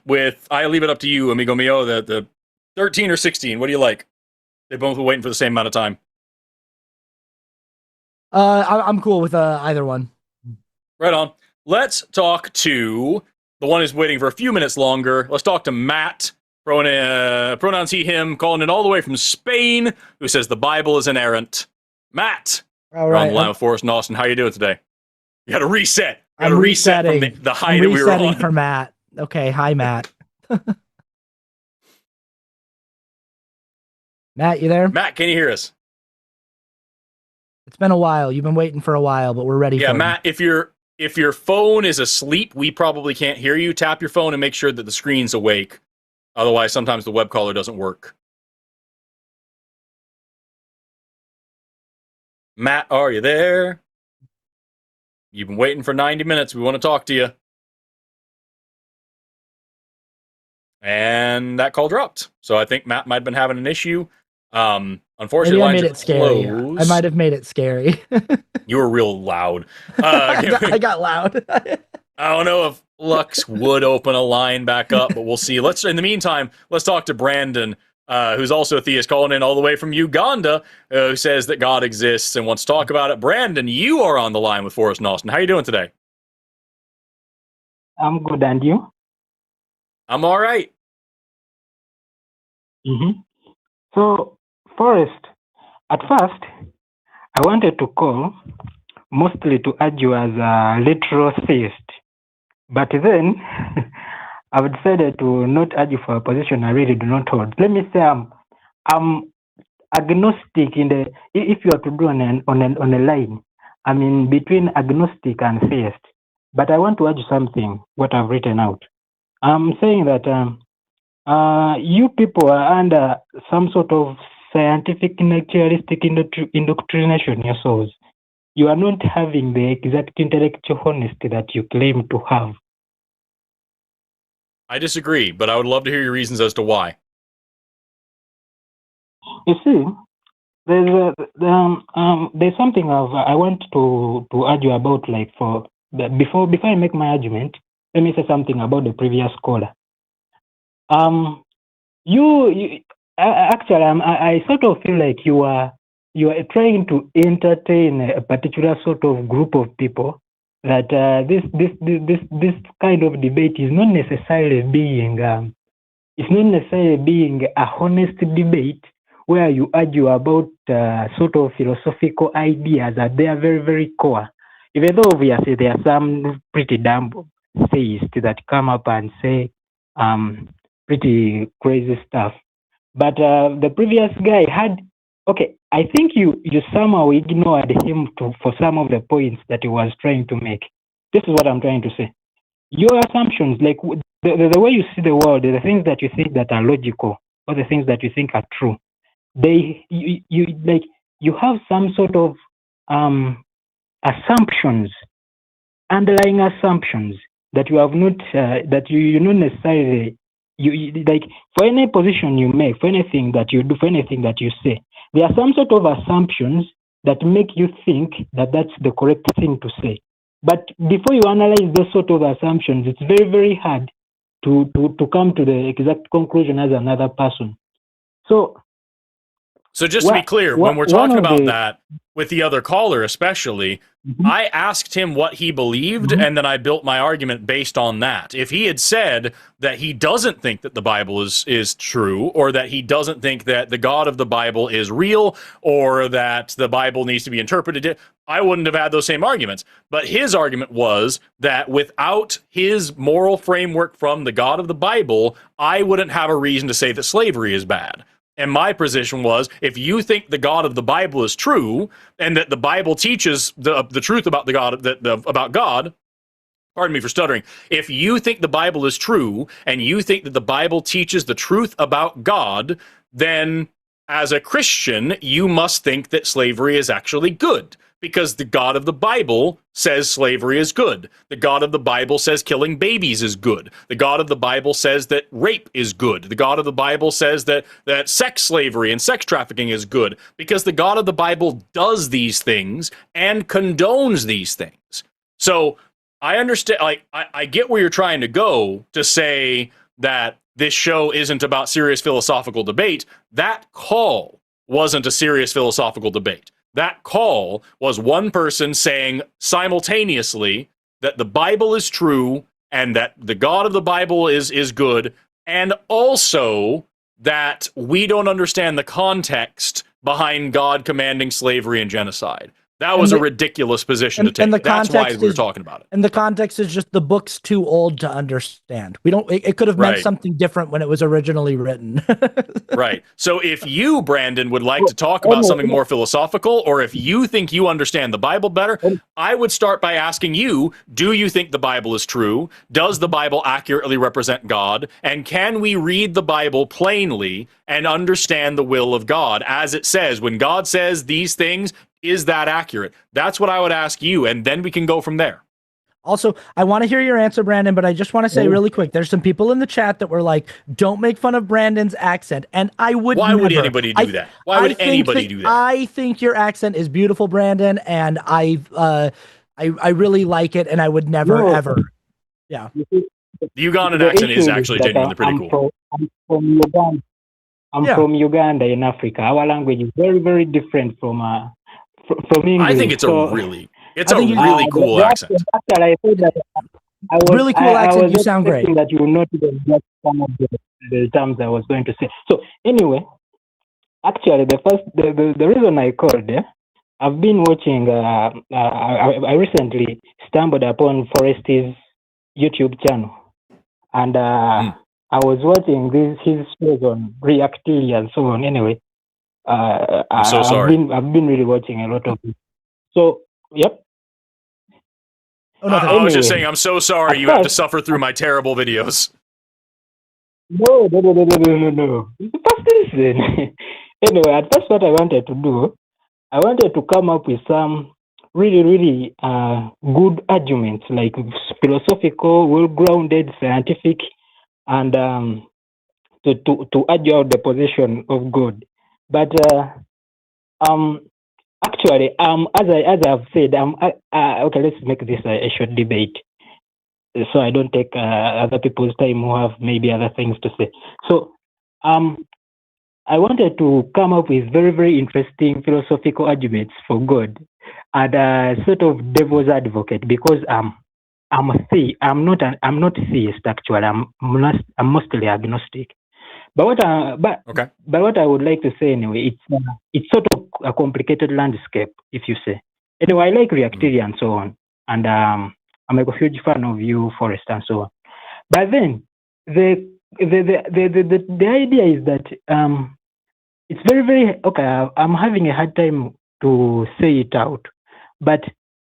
with, I leave it up to you, amigo mio, the 13 or 16. What do you like? They both were waiting for the same amount of time. I'm cool with either one. Right on. Let's talk to the one who's waiting for a few minutes longer. Let's talk to Matt, pronouns he, him, calling in all the way from Spain, who says the Bible is inerrant. Matt, all you're right, on the line with Forrest and Austin. How you doing today? You got to reset. You got to I'm reset from resetting. the high I'm that we were resetting on. for Matt. Okay, hi, Matt. Matt, you there? Matt, can you hear us? It's been a while. You've been waiting for a while, but we're ready for it. Matt, if your phone is asleep, we probably can't hear you. Tap your phone and make sure that the screen's awake. Otherwise, sometimes the web caller doesn't work. Matt, are you there? You've been waiting for 90 minutes. We want to talk to you. And that call dropped. So I think Matt might have been having an issue. Unfortunately, maybe I made it scary. I might have made it scary. You were real loud. I got loud. I don't know if Lux would open a line back up, but we'll see. In the meantime, let's talk to Brandon, who's also a theist, calling in all the way from Uganda, who says that God exists and wants to talk about it. Brandon, you are on the line with Forrest and Austin. How are you doing today? I'm good, and you? I'm all right. Mm-hmm. So, Forrest, at first, I wanted to call mostly to argue as a literal theist, but then I've decided to not argue for a position I really do not hold. Let me say I'm agnostic in the, if you are to do on a line, I'm in between agnostic and theist. But I want to argue something, what I've written out. I'm saying that you people are under some sort of scientific naturalistic indoctrination yourselves. You are not having the exact intellectual honesty that you claim to have. I disagree, but I would love to hear your reasons as to why. You see, there's something I want to argue about. Like before I make my argument, let me say something about the previous caller. Actually, I sort of feel like you are trying to entertain a particular sort of group of people. That this kind of debate is not necessarily being a honest debate where you argue about sort of philosophical ideas at their very, very core. Even though obviously there are some pretty dumb theists that come up and say pretty crazy stuff. But the previous guy had, okay, I think you somehow ignored him for some of the points that he was trying to make. This is what I'm trying to say. Your assumptions, like the way you see the world, the things that you think that are logical, or the things that you think are true, you have some sort of assumptions, underlying assumptions that you have not that you not necessarily you like for any position you make, for anything that you do, for anything that you say, there are some sort of assumptions that make you think that that's the correct thing to say. But before you analyze those sort of assumptions, it's very, very hard to come to the exact conclusion as another person. So just to be clear, when we're talking about that with the other caller especially, I asked him what he believed, and then I built my argument based on that. If he had said that he doesn't think that the Bible is true, or that he doesn't think that the God of the Bible is real, or that the Bible needs to be interpreted, I wouldn't have had those same arguments. But his argument was that without his moral framework from the God of the Bible, I wouldn't have a reason to say that slavery is bad. And my position was, if you think the God of the Bible is true, and that the Bible teaches the truth about about God, pardon me for stuttering, if you think the Bible is true, and you think that the Bible teaches the truth about God, then as a Christian, you must think that slavery is actually good. Because the God of the Bible says slavery is good. The God of the Bible says killing babies is good. The God of the Bible says that rape is good. The God of the Bible says that sex slavery and sex trafficking is good. Because the God of the Bible does these things and condones these things. So I understand, like, I get where you're trying to go to say that this show isn't about serious philosophical debate. That call wasn't a serious philosophical debate. That call was one person saying simultaneously that the Bible is true and that the God of the Bible is good, and also that we don't understand the context behind God commanding slavery and genocide. That was a ridiculous position to take. That's why we were talking about it. And the context is just the book's too old to understand. We don't. It could have meant something different when it was originally written. Right. So if you, Brandon, would like to talk about something more philosophical, or if you think you understand the Bible better, I would start by asking you, do you think the Bible is true? Does the Bible accurately represent God? And can we read the Bible plainly and understand the will of God? As it says, when God says these things, is that accurate? That's what I would ask you, and then we can go from there. Also, I want to hear your answer, Brandon, but I just want to say really quick, there's some people in the chat that were like, don't make fun of Brandon's accent, and I would Why would anybody do that? Why would anybody do that? I think your accent is beautiful, Brandon, and I really like it, and I would never, ever. Yeah. The Ugandan accent is actually genuinely pretty cool. I'm from Uganda. From Uganda in Africa. Our language is very, very different from English. I think it's a really cool accent. Really cool accent. You sound great. That you will not even get some of the terms I was going to say. So anyway, actually, the reason I called, I've been watching. I recently stumbled upon Forrest's YouTube channel, and I was watching his shows on Reactivity and so on. Anyway. I'm so sorry. I've been really watching a lot of it. So, yep. Oh, no, I was just saying, I'm so sorry you have to suffer through my terrible videos. No. Just listen. Anyway, at first what I wanted to do, I wanted to come up with some really, really good arguments, like philosophical, well-grounded, scientific, and to argue out the position of God. But actually, as I've said, okay. Let's make this a short debate, so I don't take other people's time who have maybe other things to say. So, I wanted to come up with very, very interesting philosophical arguments for God, and sort of devil's advocate, because I'm not theist actually. I'm mostly agnostic. But what I would like to say anyway, it's sort of a complicated landscape, if you say. Anyway, I like reactivity and so on, and I'm like a huge fan of you, Forrest, and so on. But then the idea is that it's very, very okay. I'm having a hard time to say it out, but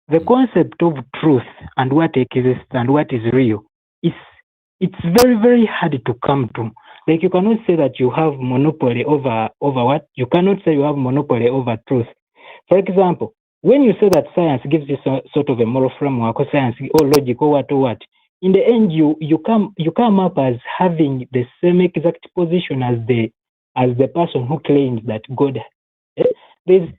the concept of truth and what exists and what is real it's very, very hard to come to. Like, you cannot say that you have monopoly over what? You cannot say you have monopoly over truth. For example, when you say that science gives you sort of a moral framework, or science, or logic, or what, in the end, you come up as having the same exact position as the person who claims that God. There's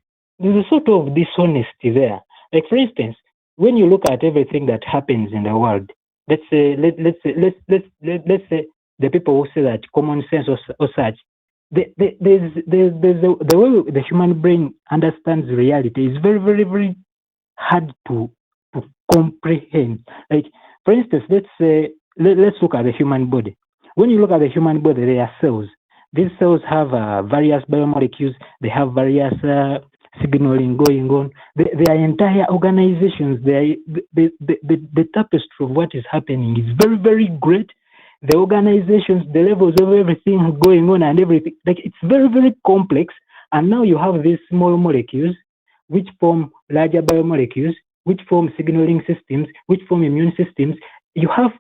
a sort of dishonesty there. Like, for instance, when you look at everything that happens in the world, let's say the people who say that common sense or such, there's the way the human brain understands reality is very, very, very hard to comprehend. Like, for instance, let's look at the human body. When you look at the human body, there are cells. These cells have various biomolecules. They have various signaling going on. Their entire organizations, the tapestry of what is happening is very, very great. The organizations, the levels of everything going on and everything, like, it's very, very complex. And now you have these small molecules which form larger biomolecules, which form signaling systems, which form immune systems. You have,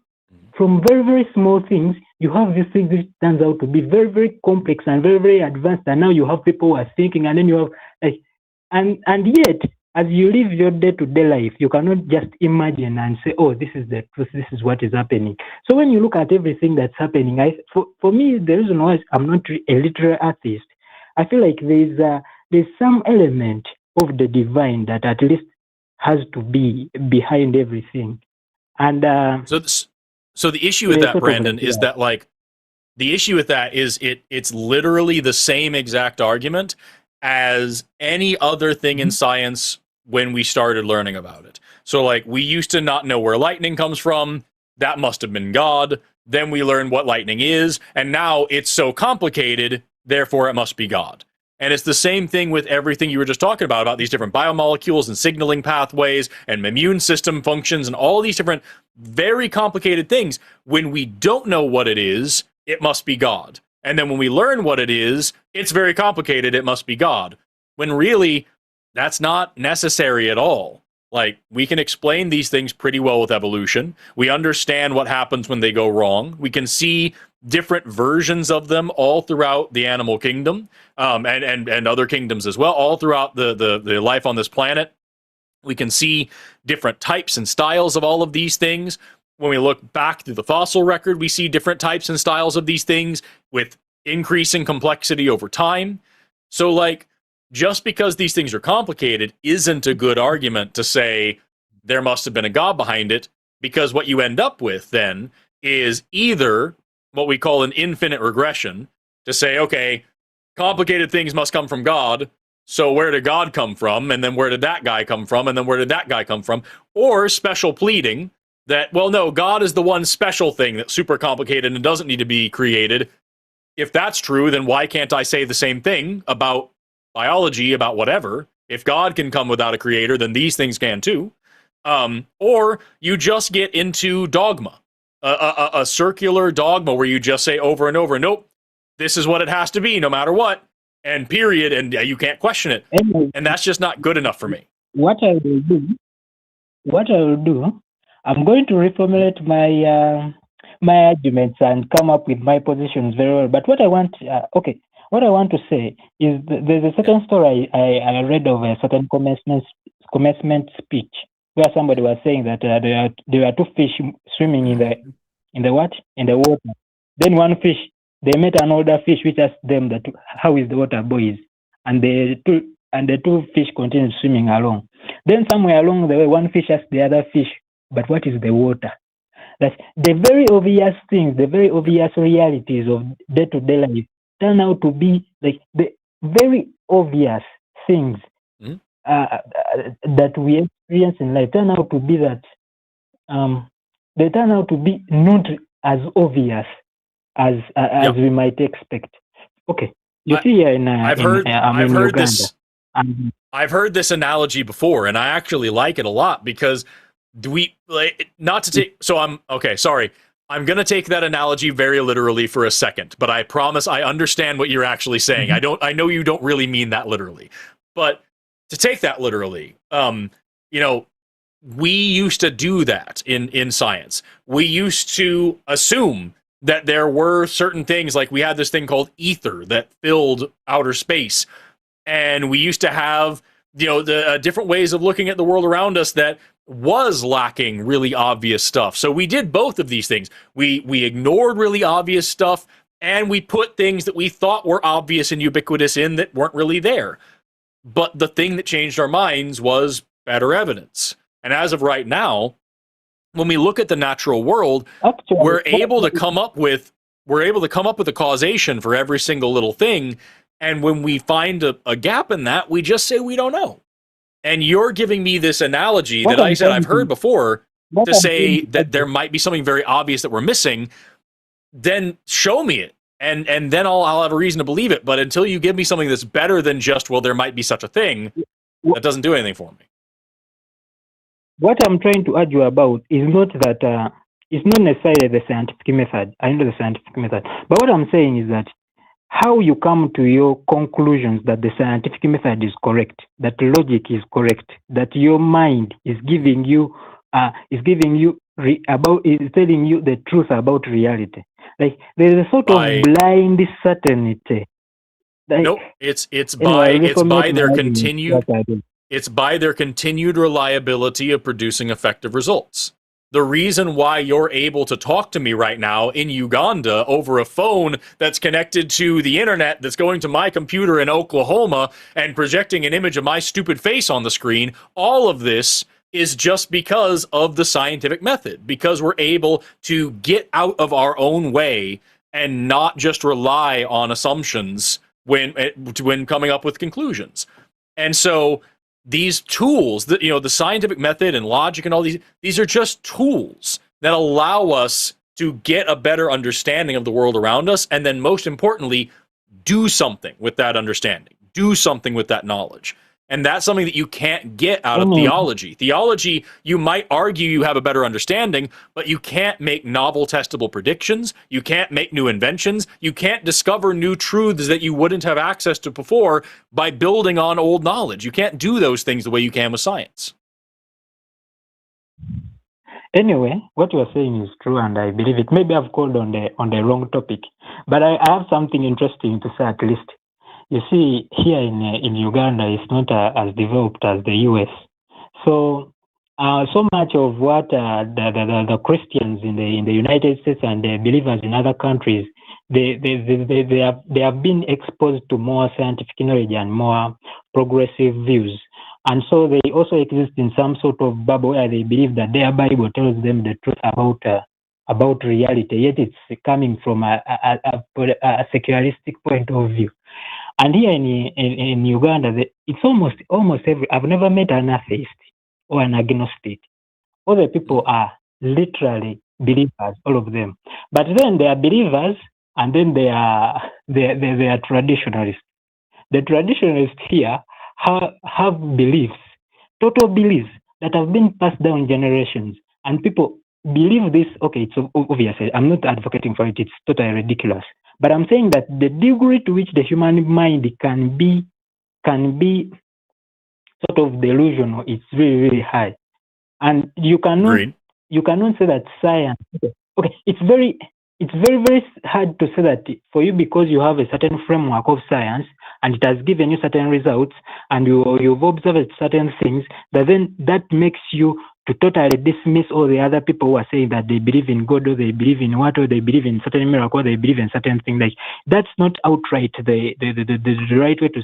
from very, very small things, you have these things which turns out to be very, very complex and very, very advanced. And now you have people who are thinking, and then you have, like, and yet, as you live your day-to-day life, you cannot just imagine and say, oh, this is the truth, this is what is happening. So when you look at everything that's happening, for me, the reason why I'm not a literal atheist, I feel like there's some element of the divine that at least has to be behind everything. And so the issue with that, Brandon, is that, like, the issue with that is it's literally the same exact argument as any other thing in science when we started learning about it. So, like, we used to not know where lightning comes from. That must have been God. Then we learned what lightning is, and now it's so complicated, therefore it must be God. And it's the same thing with everything you were just talking about these different biomolecules and signaling pathways and immune system functions and all these different very complicated things. When we don't know what it is, it must be God. And then when we learn what it is, it's very complicated, it must be God. When really, that's not necessary at all. Like, we can explain these things pretty well with evolution. We understand what happens when they go wrong. We can see different versions of them all throughout the animal kingdom, and other kingdoms as well, all throughout the life on this planet. We can see different types and styles of all of these things. When we look back through the fossil record, we see different types and styles of these things with increasing complexity over time. So, like, just because these things are complicated isn't a good argument to say there must have been a God behind it, because what you end up with then is either what we call an infinite regression, to say, okay, complicated things must come from God, so where did God come from? And then where did that guy come from? And then where did that guy come from? Or special pleading, that, well, no, God is the one special thing that's super complicated and doesn't need to be created. If that's true, then why can't I say the same thing about biology, about whatever? If God can come without a creator, then these things can too. Or you just get into dogma, a circular dogma where you just say over and over, nope, this is what it has to be no matter what, and period, and you can't question it. And that's just not good enough for me. What I will do, I'm going to reformulate my arguments and come up with my positions very well. But what I want, what I want to say is there's a certain story I read of a certain commencement speech where somebody was saying that there were two fish swimming in the water. Then one fish, they met an older fish which asked them that, how is the water, boys? And the two fish continued swimming along. Then somewhere along the way, one fish asked the other fish, but what is the water? That's the very obvious things, the very obvious realities of day-to-day life turn out to be, like, the very obvious things that we experience in life turn out to be that they turn out to be not as obvious as we might expect. Okay, you see here I've heard Uganda. this. I've heard this analogy before, and I actually like it a lot because not to take. So I'm okay. Sorry, I'm gonna take that analogy very literally for a second, but I promise I understand what you're actually saying. I know you don't really mean that literally, but to take that literally, we used to do that in science. We used to assume that there were certain things, like we had this thing called ether that filled outer space, and we used to have the different ways of looking at the world around us that was lacking really obvious stuff. So we did both of these things. We ignored really obvious stuff, and we put things that we thought were obvious and ubiquitous in that weren't really there. But the thing that changed our minds was better evidence. And as of right now, when we look at the natural world, we're able to come up with a causation for every single little thing. And when we find a gap in that, we just say we don't know. And you're giving me this analogy that I said I've heard before to say that there might be something very obvious that we're missing. Then show me it, and then I'll have a reason to believe it. But until you give me something that's better than just, well, there might be such a thing, that doesn't do anything for me. What I'm trying to argue about is not that it's not necessarily the scientific method. I know the scientific method, but what I'm saying is that how you come to your conclusions that the scientific method is correct, that logic is correct, that your mind is telling you the truth about reality. Like there is a sort of blind certainty. Like, nope, it's by their continued reliability of producing effective results. The reason why you're able to talk to me right now in Uganda over a phone that's connected to the internet that's going to my computer in Oklahoma and projecting an image of my stupid face on the screen, all of this is just because of the scientific method, because we're able to get out of our own way and not just rely on assumptions when coming up with conclusions. And so these tools, the scientific method and logic and all these are just tools that allow us to get a better understanding of the world around us, and then most importantly, do something with that understanding, do something with that knowledge. And that's something that you can't get out of theology. Theology, you might argue you have a better understanding, but you can't make novel testable predictions. You can't make new inventions. You can't discover new truths that you wouldn't have access to before by building on old knowledge. You can't do those things the way you can with science. Anyway, what you are saying is true, and I believe it. Maybe I've called on the wrong topic, but I have something interesting to say at least. You see, here in Uganda, it's not as developed as the US. So, so much of what the Christians in the United States and the believers in other countries, they have been exposed to more scientific knowledge and more progressive views, and so they also exist in some sort of bubble where they believe that their Bible tells them the truth about reality. Yet it's coming from a secularistic point of view. And here in Uganda, it's almost every. I've never met an atheist or an agnostic. All the people are literally believers, all of them. But then they are believers, and then they are traditionalists. The traditionalists here have beliefs, total beliefs that have been passed down generations, and people believe this. Okay, it's obvious. I'm not advocating for it. It's totally ridiculous. But I'm saying that the degree to which the human mind can be sort of delusional is really, really high. And you cannot say that science. Okay, it's very hard to say that for you, because you have a certain framework of science and it has given you certain results and you've observed certain things, that makes you to totally dismiss all the other people who are saying that they believe in God, or they believe in what, or they believe in certain miracle, or they believe in certain things. Like, that's not outright the right way to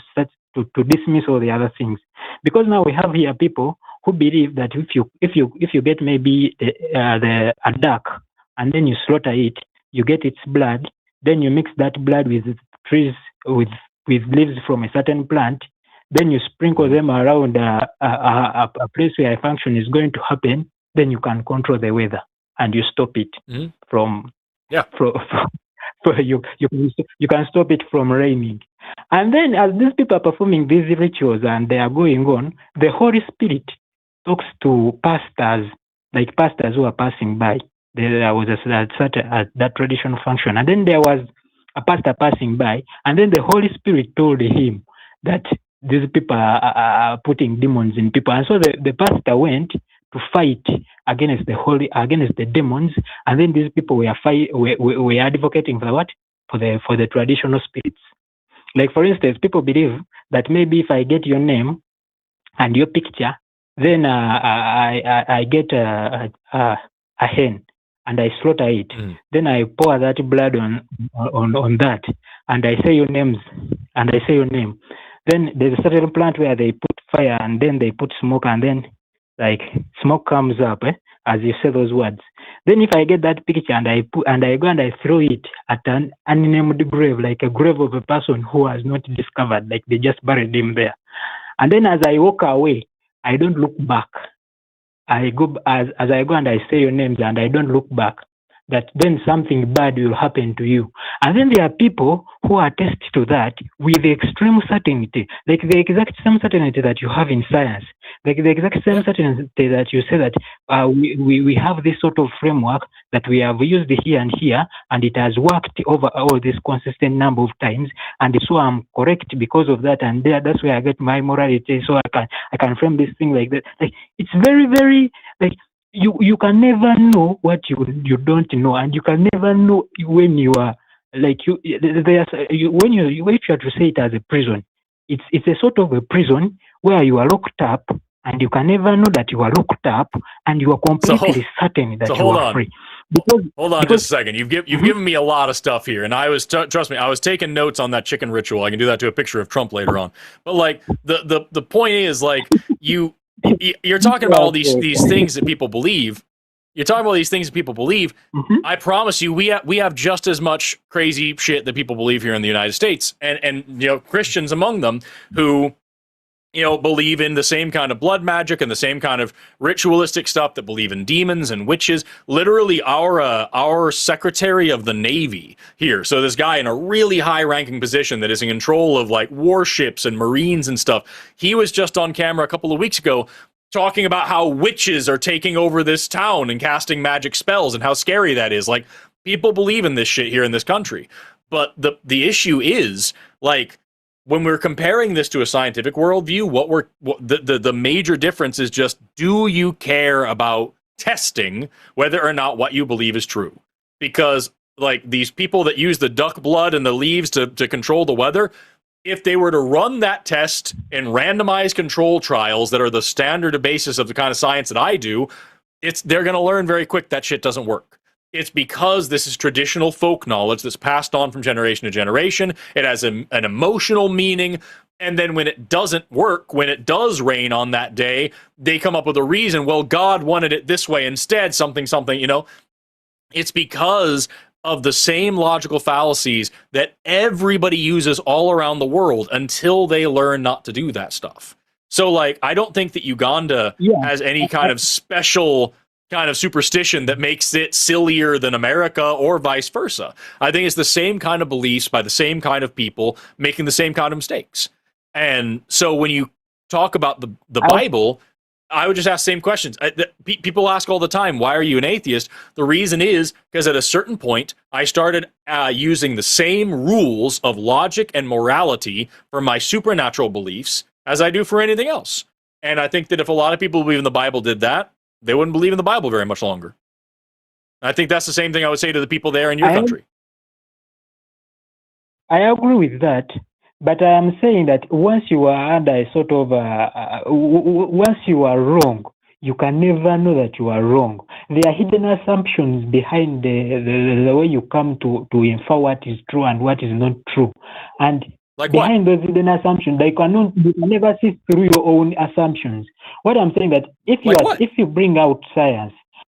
dismiss all the other things. Because now we have here people who believe that if you get maybe a duck and then you slaughter it, you get its blood, then you mix that blood with trees with leaves from a certain plant. Then you sprinkle them around a place where a function is going to happen. Then you can control the weather and you stop it from so you can stop it from raining. And then as these people are performing these rituals and they are going on, the Holy Spirit talks to pastors, like pastors who are passing by. There was that traditional function, and then there was a pastor passing by, and then the Holy Spirit told him that these people are putting demons in people, and so the pastor went to fight against the demons, and then these people were advocating for what? For the traditional spirits. Like for instance, people believe that maybe if I get your name and your picture, then I get a hen and I slaughter it. Then I pour that blood on that, and I say your names, and I say your name. Then there's a certain plant where they put fire and then they put smoke, and then like smoke comes up as you say those words. Then if I get that picture and I go and I throw it at an unnamed grave, like a grave of a person who has not discovered, like they just buried him there. And then as I walk away, I don't look back. I go as I go and I say your names and I don't look back, that then something bad will happen to you. And then there are people who attest to that with extreme certainty, like the exact same certainty that you have in science, like the exact same certainty that you say that we have this sort of framework that we have used here and here, and it has worked over all this consistent number of times, and so I'm correct because of that, and that's where I get my morality, so I can frame this thing like that. Like it's very, very like you can never know what you don't know, and you can never know when you are like if you have to say it as a prison, it's a sort of a prison where you are locked up, and you can never know that you are locked up, and you are completely certain that you are free. Hold on just a second. You've given me a lot of stuff here, and I was trust me, I was taking notes on that chicken ritual. I can do that to a picture of Trump later on. But like the point is, like you're talking about all these things that people believe. You're talking about these things that people believe. I promise you, we have just as much crazy shit that people believe here in the United States, and you know, Christians among them who, you know, believe in the same kind of blood magic and the same kind of ritualistic stuff, that believe in demons and witches. Literally, our Secretary of the Navy here, so this guy in a really high-ranking position that is in control of like warships and Marines and stuff, he was just on camera a couple of weeks ago talking about how witches are taking over this town and casting magic spells and how scary that is. Like, people believe in this shit here in this country. But the issue is, like, when we're comparing this to a scientific worldview, the major difference is just, do you care about testing whether or not what you believe is true? Because like these people that use the duck blood and the leaves to control the weather, if they were to run that test in randomized control trials that are the standard basis of the kind of science that I do, they're going to learn very quick that shit doesn't work. It's because this is traditional folk knowledge that's passed on from generation to generation. It has an emotional meaning. And then when it doesn't work, when it does rain on that day, they come up with a reason. Well, God wanted it this way instead, something, you know. It's because of the same logical fallacies that everybody uses all around the world until they learn not to do that stuff. So, like, I don't think that Uganda has any kind of special kind of superstition that makes it sillier than America or vice versa. I think it's the same kind of beliefs by the same kind of people making the same kind of mistakes. And so when you talk about the Bible, I would just ask the same questions. People ask all the time, why are you an atheist? The reason is because at a certain point, I started using the same rules of logic and morality for my supernatural beliefs as I do for anything else. And I think that if a lot of people believe in the Bible did that, they wouldn't believe in the Bible very much longer. I think that's the same thing I would say to the people there in your country. I agree with that. But I am saying that once you are under a sort of, once you are wrong, you can never know that you are wrong. There are hidden assumptions behind the way you come to infer what is true and what is not true. And like behind those hidden assumptions, you can never see through your own assumptions. What I'm saying that if you bring out science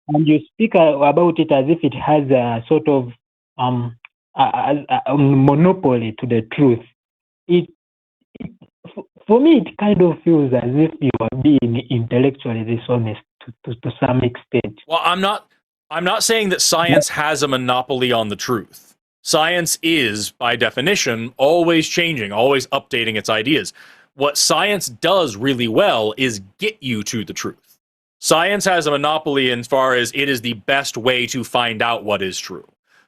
and you speak about it as if it has a sort of a monopoly to the truth, for me, it kind of feels as if you are being intellectually dishonest to some extent. Well, I'm not saying that science has a monopoly on the truth. Science is, by definition, always changing, always updating its ideas. What science does really well is get you to the truth. Science has a monopoly as far as it is the best way to find out what is true.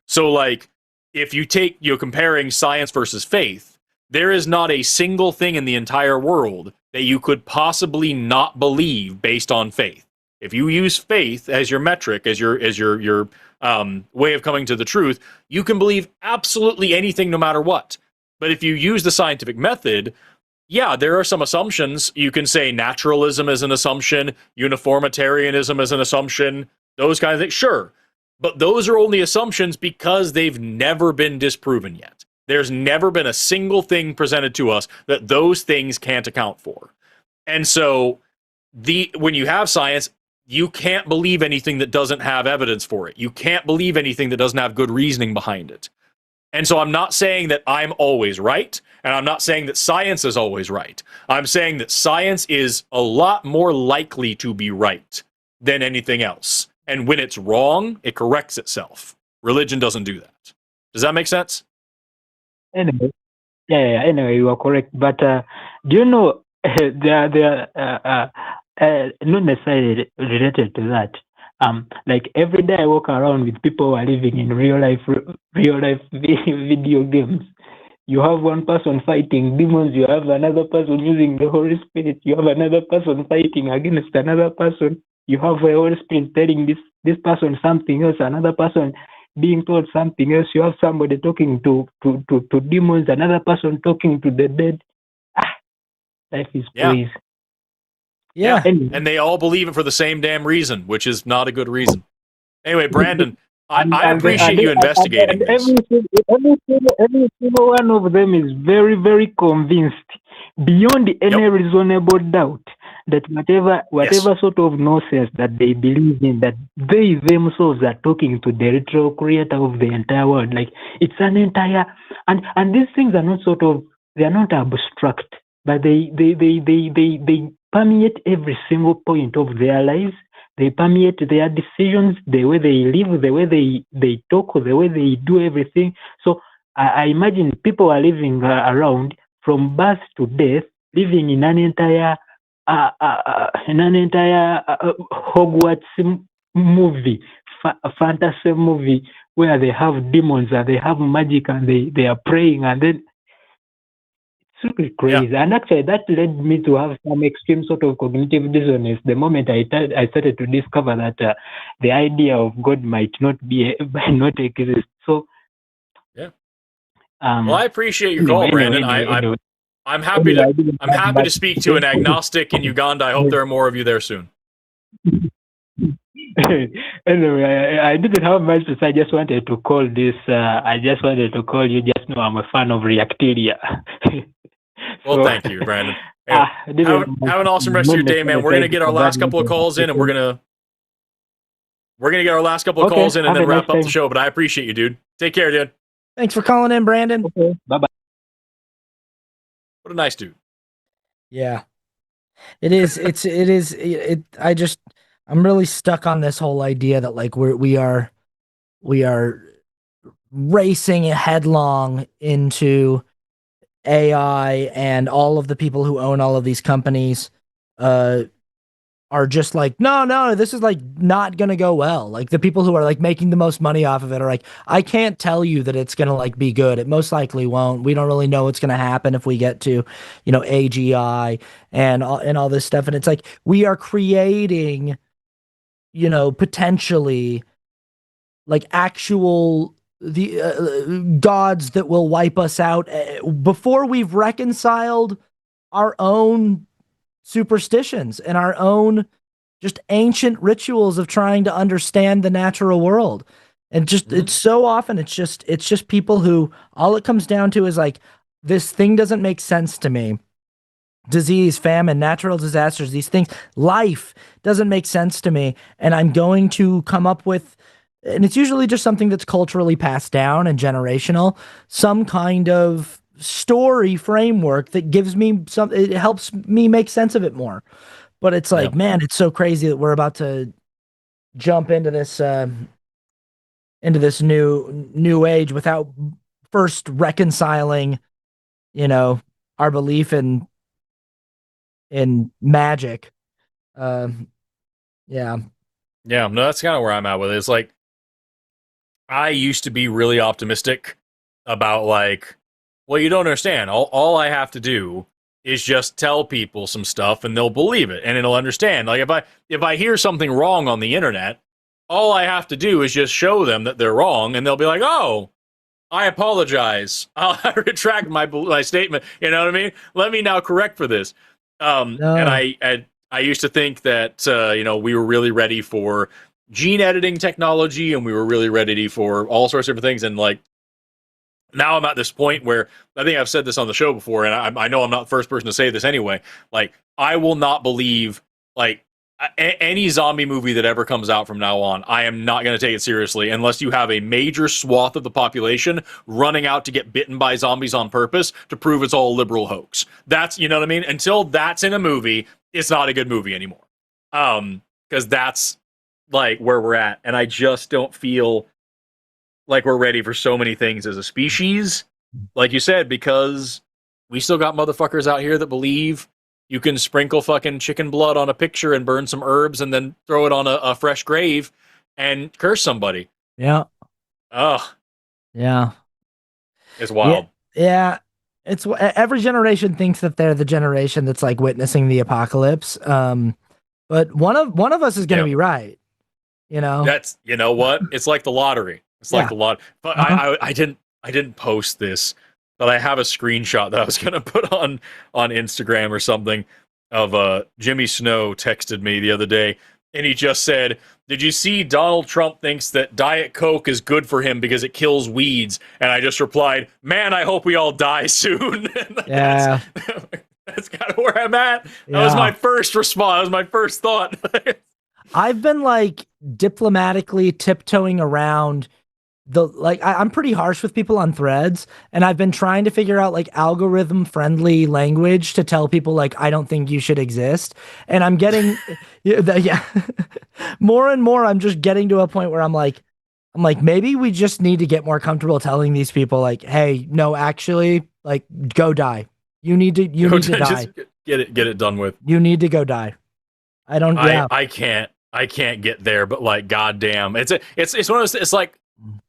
So, like, if you're comparing science versus faith, there is not a single thing in the entire world that you could possibly not believe based on faith. If you use faith as your metric, as your way of coming to the truth, you can believe absolutely anything no matter what. But if you use the scientific method, yeah, there are some assumptions. You can say naturalism is an assumption, uniformitarianism is an assumption, those kinds of things. Sure. But those are only assumptions because they've never been disproven yet. There's never been a single thing presented to us that those things can't account for. And so when you have science, you can't believe anything that doesn't have evidence for it. You can't believe anything that doesn't have good reasoning behind it. And so I'm not saying that I'm always right, and I'm not saying that science is always right. I'm saying that science is a lot more likely to be right than anything else. And when it's wrong, it corrects itself. Religion doesn't do that. Does that make sense? Anyway, yeah. Anyway, you are correct. But do you know they are not necessarily related to that. Like every day I walk around with people who are living in real life video games. You have one person fighting demons. You have another person using the Holy Spirit. You have another person fighting against another person. You have a Holy Spirit telling this person something else. Another person being told something else. You have somebody talking to demons. Another person talking to the dead. Life is crazy. Yeah. And they all believe it for the same damn reason, which is not a good reason. Anyway, Brandon, I appreciate you investigating this. Every single one of them is very, very convinced, beyond any reasonable doubt, that whatever sort of nonsense that they believe in, that they themselves are talking to the literal creator of the entire world. Like, it's an entire, and these things are not they are not abstract, but they permeate every single point of their lives. They permeate their decisions, the way they live, the way they talk, the way they do everything. So I imagine people are living around from birth to death, living in an entire Hogwarts movie, fantasy movie, where they have demons and they have magic and they are praying, and then it's really crazy. And actually that led me to have some extreme sort of cognitive dissonance the moment I started to discover that the idea of God might not exist. So well, I appreciate your call, Brandon. I'm happy to speak to an agnostic in Uganda. I hope there are more of you there soon. Anyway, I didn't have much to say. I just wanted to call this. I just wanted to call you. Just know I'm a fan of Reactilia. Well, thank you, Brandon. Anyway, have an awesome rest of your day, man. We're gonna get our last couple of calls in, and we're gonna get our last couple of calls in, and then wrap up the show. But I appreciate you, dude. Take care, dude. Thanks for calling in, Brandon. Okay, bye-bye. What a nice dude. Yeah, it is. I'm really stuck on this whole idea that like we are racing headlong into AI, and all of the people who own all of these companies are just like, no, this is like not gonna go well. Like the people who are like making the most money off of it are like, I can't tell you that it's gonna like be good. It most likely won't. We don't really know what's gonna happen if we get to, AGI and all this stuff. And it's like we are creating, potentially like actual gods that will wipe us out before we've reconciled our own superstitions and our own just ancient rituals of trying to understand the natural world. And just it's so often it's just people who all it comes down to is like, this thing doesn't make sense to me. Disease, famine, natural disasters, these things, life doesn't make sense to me, and I'm going to come up with, and it's usually just something that's culturally passed down and generational, some kind of story framework that gives me it helps me make sense of it more. But it's like, man, it's so crazy that we're about to jump into this this new age without first reconciling, our belief in magic. Yeah. Yeah, no, that's kind of where I'm at with it. It's like I used to be really optimistic about like, well, you don't understand. All I have to do is just tell people some stuff and they'll believe it and it'll understand. Like if I hear something wrong on the internet, all I have to do is just show them that they're wrong and they'll be like, "Oh, I apologize. I retract my statement." You know what I mean? Let me now correct for this. And I used to think that we were really ready for gene editing technology and we were really ready for all sorts of different things. And like now I'm at this point where I think I've said this on the show before, and I know I'm not the first person to say this anyway. Like I will not believe like any zombie movie that ever comes out from now on. I am not going to take it seriously unless you have a major swath of the population running out to get bitten by zombies on purpose to prove it's all a liberal hoax. That's, you know what I mean? Until that's in a movie, it's not a good movie anymore. Because that's like where we're at, and I just don't feel like we're ready for so many things as a species, like you said, because we still got motherfuckers out here that believe you can sprinkle fucking chicken blood on a picture and burn some herbs and then throw it on a fresh grave and curse somebody. Yeah. Ugh. Yeah. It's wild. Yeah. It's every generation thinks that they're the generation that's like witnessing the apocalypse. But one of us is going to be right. That's, you know what? It's like the lottery. It's like the lot. But I didn't post this, but I have a screenshot that I was gonna put on Instagram or something of Jimmy Snow texted me the other day, and he just said, "Did you see Donald Trump thinks that Diet Coke is good for him because it kills weeds?" And I just replied, "Man, I hope we all die soon." Yeah. That's kind of where I'm at. That was my first response. That was my first thought. I've been like diplomatically tiptoeing around I'm pretty harsh with people on Threads, and I've been trying to figure out like algorithm friendly language to tell people like I don't think you should exist, and I'm getting more and more I'm just getting to a point where I'm like maybe we just need to get more comfortable telling these people like, hey, no, actually, like, go die. You need to die. Get it done with. You need to go die. I can't get there, but like goddamn, it's one of those. It's like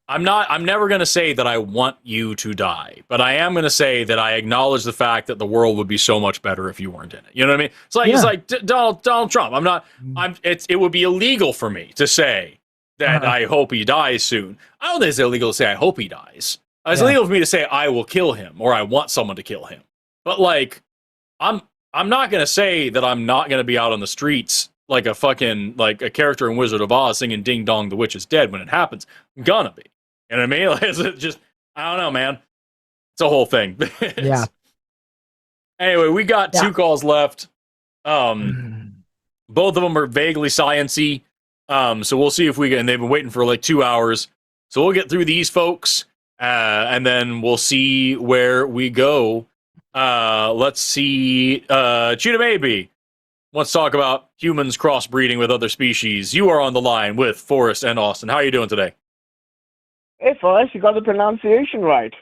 I'm never gonna say that I want you to die, but I am gonna say that I acknowledge the fact that the world would be so much better if you weren't in it. You know what I mean? It's like Donald Trump. It would be illegal for me to say that I hope he dies soon. I don't think it's illegal to say I hope he dies. It's illegal for me to say I will kill him or I want someone to kill him. But like, I'm not gonna say that I'm not gonna be out on the streets like a fucking like a character in Wizard of Oz singing "Ding Dong, the Witch is Dead" when it happens. I'm gonna be. You know what I mean? Like, it's just, I don't know, man. It's a whole thing. Yeah. Anyway, we got 2 calls left. Both of them are vaguely science-y. So we'll see if we can, and they've been waiting for like 2 hours. So we'll get through these folks, and then we'll see where we go. Let's see. Cheetah Maybe wants to talk about humans crossbreeding with other species. You are on the line with Forrest and Austin. How are you doing today? Hey, Forrest, you got the pronunciation right.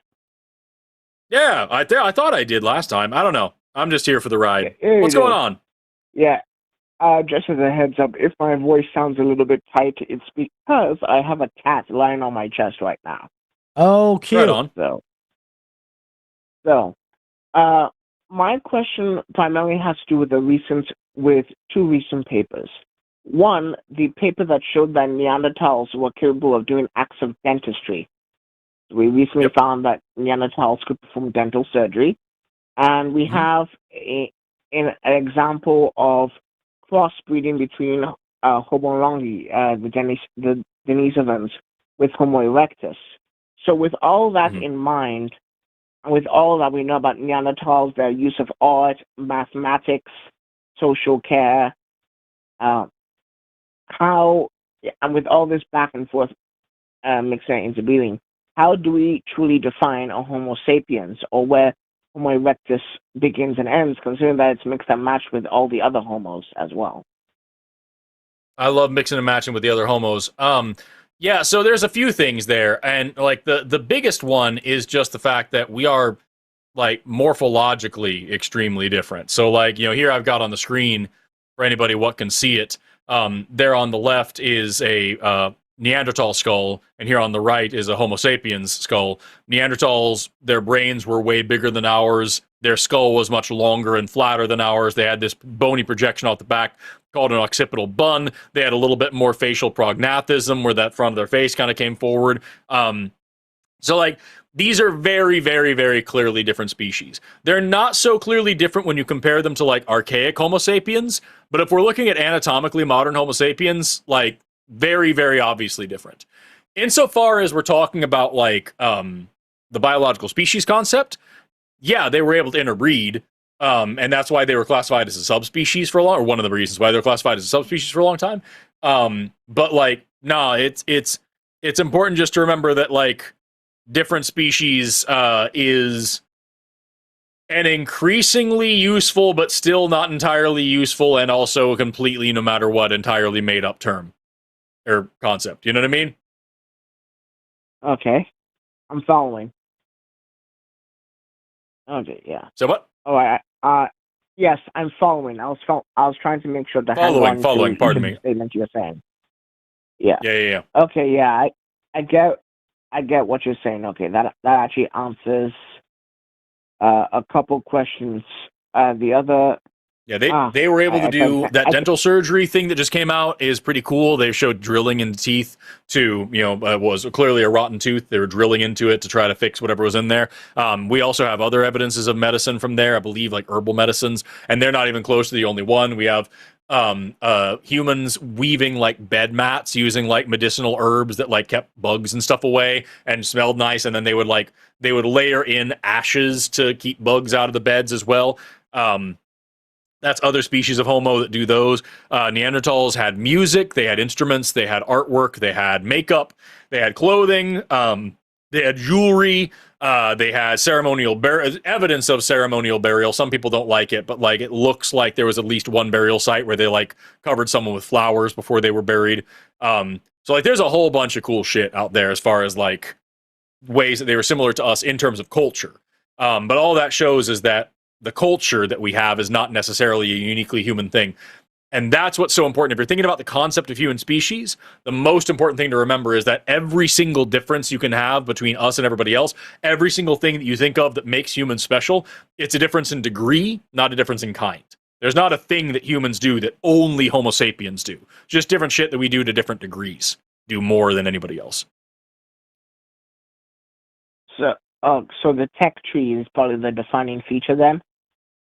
Yeah, I thought I did last time. I don't know. I'm just here for the ride. What's going on? Yeah, just as a heads up, if my voice sounds a little bit tight, it's because I have a cat lying on my chest right now. Oh, cute. Right on. So, my question primarily has to do with 2 recent papers. One, the paper that showed that Neanderthals were capable of doing acts of dentistry. We recently found that Neanderthals could perform dental surgery. And we have an example of crossbreeding between Homo longi, the Denisovans, with Homo erectus. So with all that in mind, and with all that we know about Neanderthals, their use of art, mathematics, social care, and with all this back and forth mixing and interbreeding, how do we truly define a Homo sapiens, or where Homo erectus begins and ends, considering that it's mixed and matched with all the other homos as well? I love mixing and matching with the other homos. Yeah, so there's a few things there, and like the biggest one is just the fact that we are like morphologically extremely different. So like, here I've got on the screen for anybody what can see it. There on the left is a Neanderthal skull, and here on the right is a Homo sapiens skull. Neanderthals, their brains were way bigger than ours. Their skull was much longer and flatter than ours. They had this bony projection out the back called an occipital bun. They had a little bit more facial prognathism, where that front of their face kind of came forward. So like, these are very, very, very clearly different species. They're not so clearly different when you compare them to like archaic Homo sapiens, but if we're looking at anatomically modern Homo sapiens, like very, very obviously different. Insofar as we're talking about like the biological species concept, yeah, they were able to interbreed, and that's why they were classified as a subspecies for a long, or one of the reasons why they were classified as a subspecies for a long time. But like, nah, it's important just to remember that like different species is an increasingly useful, but still not entirely useful, and also completely, no matter what, entirely made up term or concept. You know what I mean? Okay, I'm following. Okay, yeah. So what? Oh, yes, I'm following. I was trying to make sure to following. Pardon me. Statement you're saying. Yeah. Yeah. Okay, yeah. I get what you're saying. Okay, that actually answers a couple questions. The other. Yeah, they were able to do that dental surgery thing that just came out is pretty cool. They showed drilling in teeth to, was clearly a rotten tooth. They were drilling into it to try to fix whatever was in there. We also have other evidences of medicine from there, I believe, like herbal medicines, and they're not even close to the only one. We have humans weaving like bed mats using like medicinal herbs that like kept bugs and stuff away and smelled nice, and then they would layer in ashes to keep bugs out of the beds as well. That's other species of Homo that do those. Neanderthals had music, they had instruments, they had artwork, they had makeup, they had clothing, they had jewelry, they had evidence of ceremonial burial. Some people don't like it, but like it looks like there was at least one burial site where they like covered someone with flowers before they were buried. So like there's a whole bunch of cool shit out there as far as like ways that they were similar to us in terms of culture. But all that shows is that the culture that we have is not necessarily a uniquely human thing. And that's what's so important. If you're thinking about the concept of human species, the most important thing to remember is that every single difference you can have between us and everybody else, every single thing that you think of that makes humans special, it's a difference in degree, not a difference in kind. There's not a thing that humans do that only Homo sapiens do. Just different shit that we do to different degrees, do more than anybody else. So the tech tree is probably the defining feature then?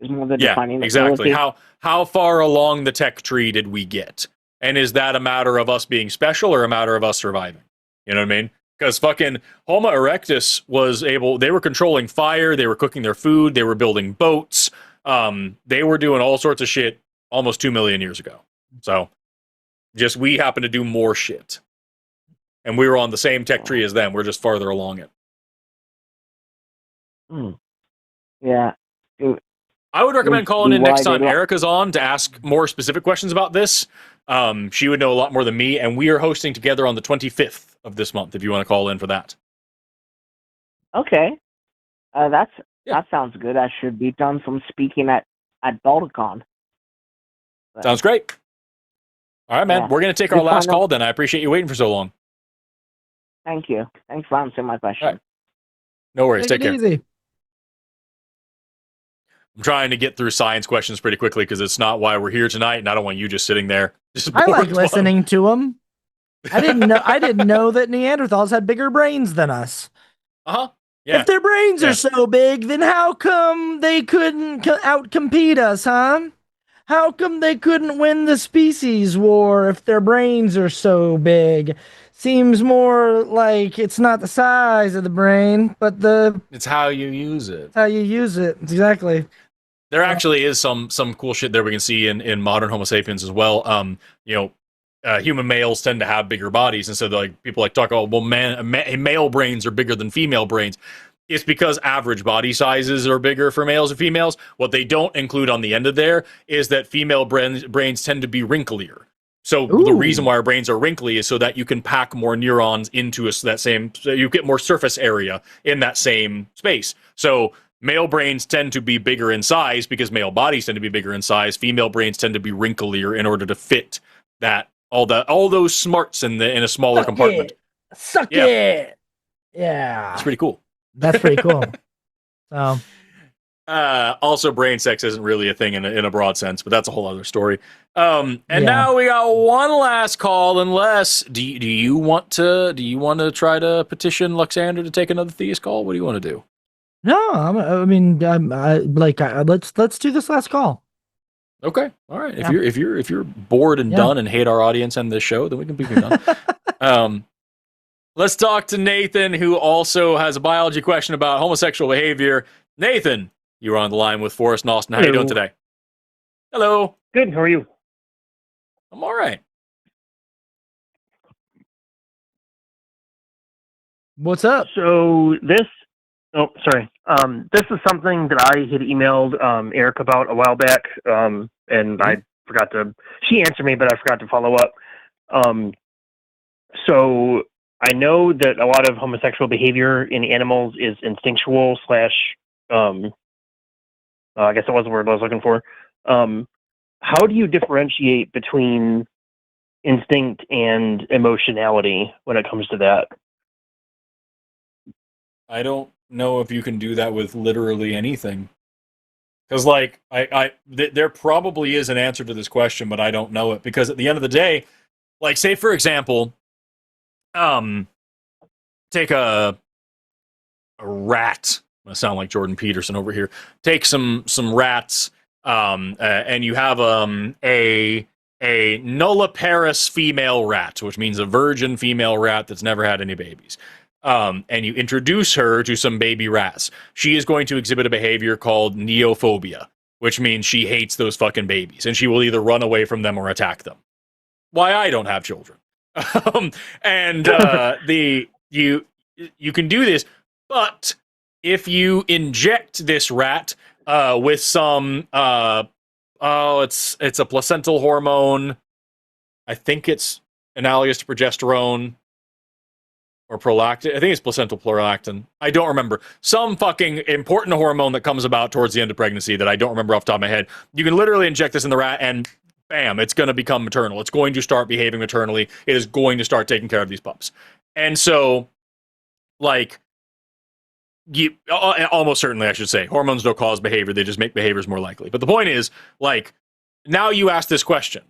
Is more the defining exactly. ability? How far along the tech tree did we get? And is that a matter of us being special or a matter of us surviving? You know what I mean? Because fucking Homo erectus they were controlling fire, they were cooking their food, they were building boats, they were doing all sorts of shit almost 2 million years ago. So, just we happen to do more shit. And we were on the same tech tree as them, we're just farther along it. Yeah. I would recommend calling in next time Erica's on to ask more specific questions about this. She would know a lot more than me, and we are hosting together on the 25th of this month, if you want to call in for that. Okay. That sounds good. I should be done from speaking at Balticon. Sounds great. All right, man. Yeah. We're going to take our last call then. I appreciate you waiting for so long. Thank you. Thanks for answering my question. Right. No worries. Take care. Easy. I'm trying to get through science questions pretty quickly because it's not why we're here tonight, and I don't want you just sitting there. I like listening to them. I didn't know that Neanderthals had bigger brains than us. Yeah. If their brains are so big, then how come they couldn't outcompete us, huh? How come they couldn't win the species war if their brains are so big? Seems more like it's not the size of the brain, but it's how you use it. How you use it, exactly. There actually is some cool shit there we can see in modern Homo sapiens as well. Human males tend to have bigger bodies, and so like people like talk about, well, male brains are bigger than female brains. It's because average body sizes are bigger for males and females. What they don't include on the end of there is that female brains tend to be wrinklier. So Ooh. the reason why our brains are wrinkly is so that you can pack more neurons into so you get more surface area in that same space. So male brains tend to be bigger in size because male bodies tend to be bigger in size. Female brains tend to be wrinklier in order to fit that all those smarts in a smaller compartment. Suck it. Yeah. It's pretty cool. That's pretty cool. So also, brain sex isn't really a thing in a broad sense, but that's a whole other story. Now we got one last call. Unless do you want to try to petition Luxander to take another theist call? What do you want to do? No, let's do this last call. Okay, all right. If you're bored and done and hate our audience and this show, then we can be done. Let's talk to Nathan, who also has a biology question about homosexual behavior. Nathan, you are on the line with Forrest and Austin. How are you doing today? Hello. Good. How are you? I'm all right. What's up? So this is something that I had emailed Eric about a while back, and I forgot to. She answered me, but I forgot to follow up. So I know that a lot of homosexual behavior in animals is instinctual / I guess that was the word I was looking for. How do you differentiate between instinct and emotionality when it comes to that? I don't know if you can do that with literally anything. Because, like, there probably is an answer to this question, but I don't know it. Because at the end of the day, like, say, for example, take a rat. I sound like Jordan Peterson over here. Take some rats, and you have a nulliparous female rat, which means a virgin female rat that's never had any babies. And you introduce her to some baby rats. She is going to exhibit a behavior called neophobia, which means she hates those fucking babies, and she will either run away from them or attack them. Why I don't have children. You can do this, but if you inject this rat with some it's a placental hormone. I think it's analogous to progesterone or prolactin. I think it's placental prolactin. I don't remember. Some fucking important hormone that comes about towards the end of pregnancy that I don't remember off the top of my head. You can literally inject this in the rat and bam, it's going to become maternal. It's going to start behaving maternally. It is going to start taking care of these pups. And so, like, almost certainly, I should say, hormones don't cause behavior. They just make behaviors more likely. But the point is, like, now you ask this question.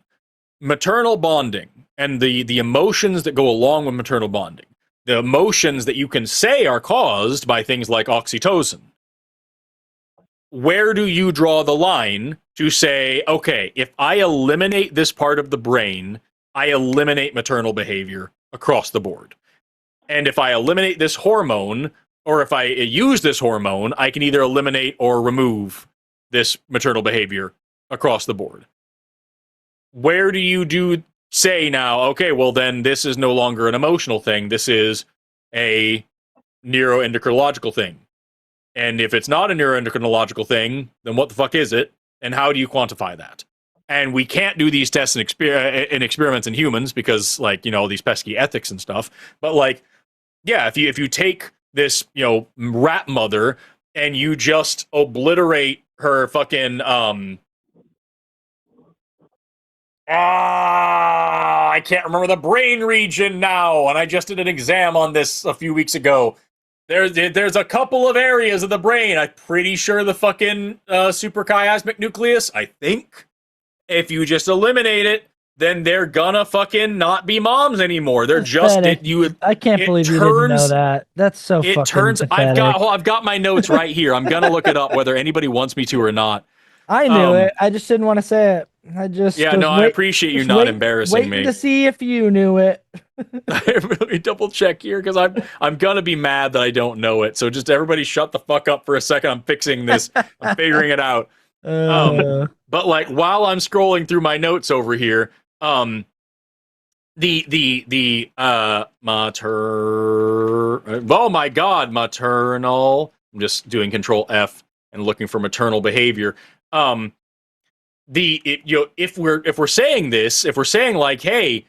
Maternal bonding and the emotions that go along with maternal bonding, the emotions that you can say are caused by things like oxytocin. Where do you draw the line to say, okay, if I eliminate this part of the brain, I eliminate maternal behavior across the board? And if I eliminate this hormone, or if I use this hormone, I can either eliminate or remove this maternal behavior across the board. Where do you say now, okay, well then this is no longer an emotional thing, this is a neuroendocrinological thing. And if it's not a neuroendocrinological thing, then what the fuck is it? And how do you quantify that? And we can't do these tests in experiments in humans because, like, you know, these pesky ethics and stuff. But, like, yeah, if you take this, you know, rat mother and you just obliterate her fucking I can't remember the brain region now, and I just did an exam on this a few weeks ago. There's a couple of areas of the brain. I'm pretty sure the fucking suprachiasmatic nucleus, I think. If you just eliminate it, then they're gonna fucking not be moms anymore. They're just I can't believe you didn't know that. That's so fucking pathetic. I've got my notes right here. I'm gonna look it up whether anybody wants me to or not. I knew it. I just didn't want to say it. I appreciate you not embarrassing me. Waiting to see if you knew it. I really double check here because I'm gonna be mad that I don't know it. So just everybody shut the fuck up for a second. I'm fixing this. I'm figuring it out. But, like, while I'm scrolling through my notes over here, oh my god, maternal. I'm just doing Control F and looking for maternal behavior. if we're saying this, if we're saying like, hey,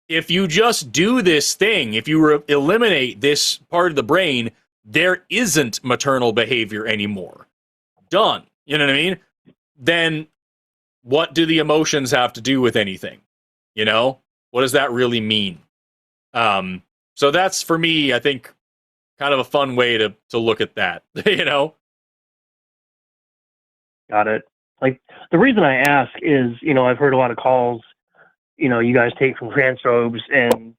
if you just do this thing, if you eliminate this part of the brain, there isn't maternal behavior anymore. Done. You know what I mean? Then what do the emotions have to do with anything? You know, what does that really mean? So that's, for me, I think, kind of a fun way to look at that. You know? Got it. Like, the reason I ask is, you know, I've heard a lot of calls, you know, you guys take from transphobes, and,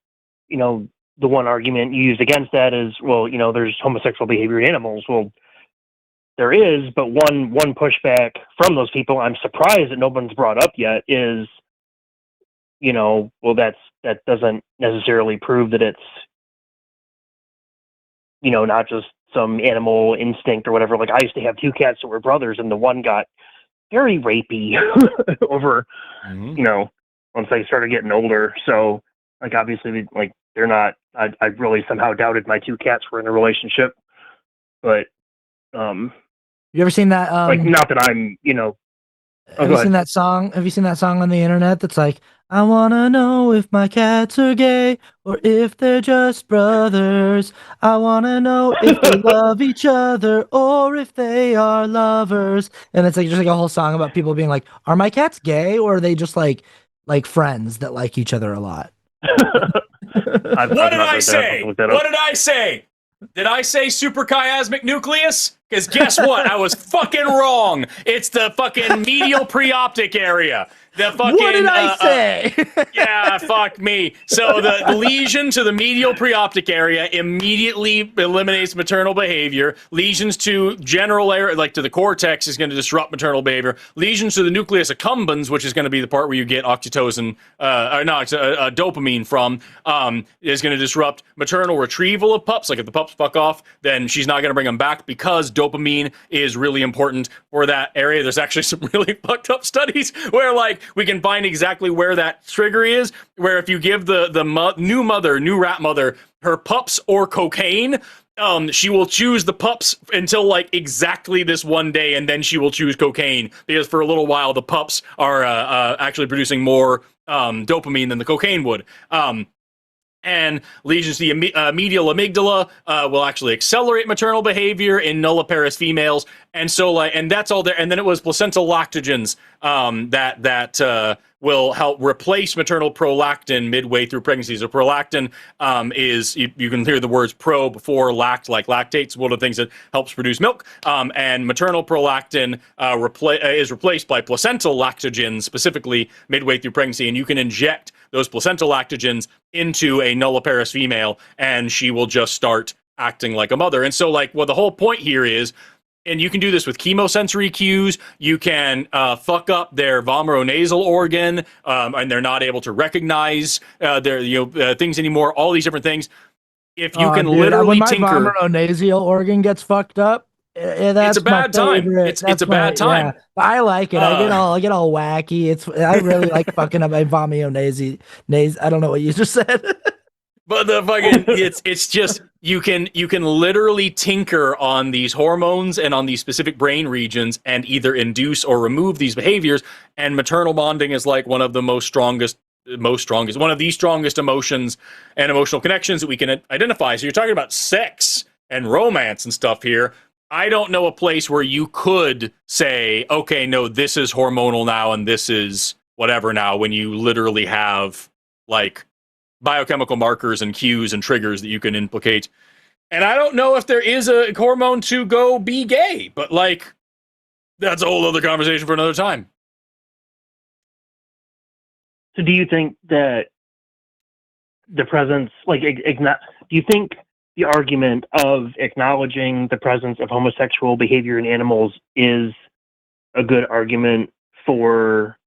you know, the one argument you use against that is, well, you know, there's homosexual behavior in animals. Well, there is, but one pushback from those people, I'm surprised that no one's brought up yet, is, you know, well, that doesn't necessarily prove that it's, you know, not just some animal instinct or whatever. Like, I used to have two cats that were brothers, and the one got very rapey over, you know, once they started getting older. So, like, obviously, like, they're not, I really somehow doubted my two cats were in a relationship. But, you ever seen that? Like, not that I'm, you know. Have you seen that song? Have you seen that song on the internet that's like, I wanna know if my cats are gay or if they're just brothers. I wanna know if they love each other or if they are lovers. And it's like just like a whole song about people being like, are my cats gay or are they just like friends that like each other a lot? What did I say? What did I say? Did I say suprachiasmic nucleus? Because guess what? I was fucking wrong. It's the fucking medial preoptic area. The fucking, what did I say? Yeah, fuck me. So the lesion to the medial preoptic area immediately eliminates maternal behavior. Lesions to general area, like to the cortex, is going to disrupt maternal behavior. Lesions to the nucleus accumbens, which is going to be the part where you get oxytocin, dopamine from, is going to disrupt maternal retrieval of pups. Like if the pups fuck off, then she's not going to bring them back because dopamine is really important for that area. There's actually some really fucked up studies where, like, we can find exactly where that trigger is, where if you give the new rat mother her pups or cocaine, she will choose the pups until like exactly this one day, and then she will choose cocaine, because for a little while the pups are actually producing more dopamine than the cocaine would. And lesions to the medial amygdala will actually accelerate maternal behavior in nulliparous females, and so and that's all there. And then it was placental lactogens that will help replace maternal prolactin midway through pregnancy. So prolactin is, you can hear the words pro before lact, like lactates, one of the things that helps produce milk. And maternal prolactin is replaced by placental lactogens, specifically midway through pregnancy, and you can inject those placental lactogens into a nulliparous female, and she will just start acting like a mother. And so, like, well, the whole point here is, and you can do this with chemosensory cues. You can fuck up their vomeronasal organ, and they're not able to recognize their things anymore. All these different things. If you can literally tinker, when my vomeronasal organ gets fucked up, that's it's a bad time. It's a bad time. Yeah. I like it. I get all wacky. I really like fucking up my vomeronasal. I don't know what you just said. But the fucking it's just you can literally tinker on these hormones and on these specific brain regions and either induce or remove these behaviors. And maternal bonding is like one of the strongest, one of the strongest emotions and emotional connections that we can identify. So you're talking about sex and romance and stuff here. I don't know a place where you could say, okay, no, this is hormonal now and this is whatever now, when you literally have like biochemical markers and cues and triggers that you can implicate. And I don't know if there is a hormone to go be gay, but like, that's a whole other conversation for another time. So do you think that the presence, like, do you think the argument of acknowledging the presence of homosexual behavior in animals is a good argument for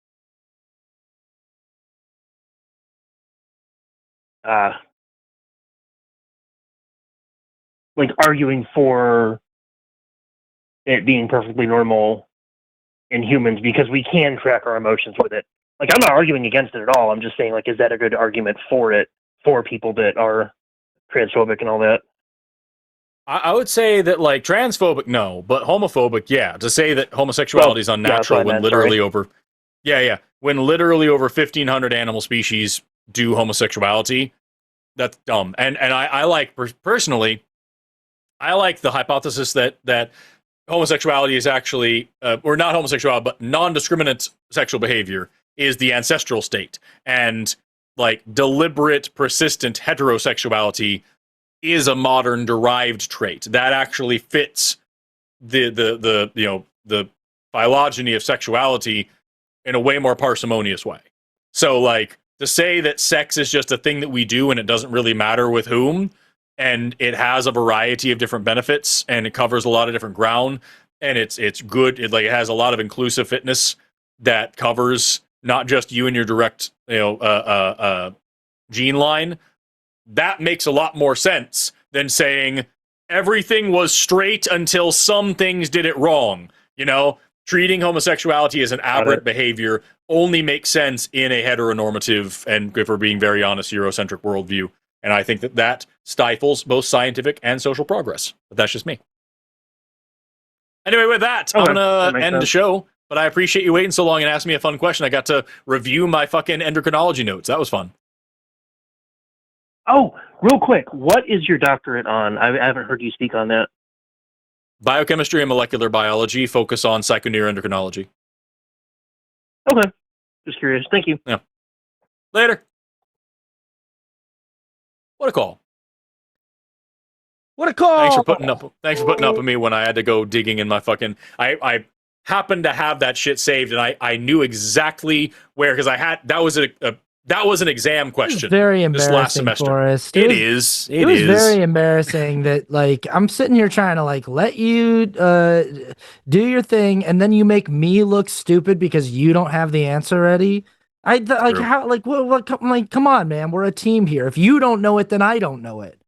like arguing for it being perfectly normal in humans, because we can track our emotions with it? Like, I'm not arguing against it at all. I'm just saying, like, is that a good argument for it, for people that are transphobic and all that? I would say that, like, transphobic, no, but homophobic, yeah. To say that homosexuality is unnatural when literally over Yeah. When literally over 1,500 animal species do homosexuality, that's dumb. And I like, personally, I like the hypothesis that homosexuality is actually, or not homosexuality, but non-discriminate sexual behavior is the ancestral state. And like deliberate, persistent heterosexuality is a modern derived trait that actually fits the phylogeny of sexuality in a way more parsimonious way. So like to say that sex is just a thing that we do and it doesn't really matter with whom, and it has a variety of different benefits and it covers a lot of different ground, and it's good. It has a lot of inclusive fitness that covers not just you and your direct gene line. That makes a lot more sense than saying everything was straight until some things did it wrong. Treating homosexuality as an aberrant behavior only makes sense in a heteronormative and, if we're being very honest, Eurocentric worldview. And I think that stifles both scientific and social progress. But that's just me. Anyway, with that, I'm going to end the show. But I appreciate you waiting so long and asking me a fun question. I got to review my fucking endocrinology notes. That was fun. Oh, real quick, what is your doctorate on? I haven't heard you speak on that. Biochemistry and molecular biology, focus on psychoneuroendocrinology. Okay. Just curious. Thank you. Yeah. Later. What a call. What a call. Thanks for putting up with me when I had to go digging in my fucking... I happened to have that shit saved, and I knew exactly where, because I had... That was an exam question. Very embarrassing, this last semester. Forrest. It was very embarrassing that I'm sitting here trying to let you do your thing, and then you make me look stupid because you don't have the answer ready. Come on, man, we're a team here. If you don't know it, then I don't know it.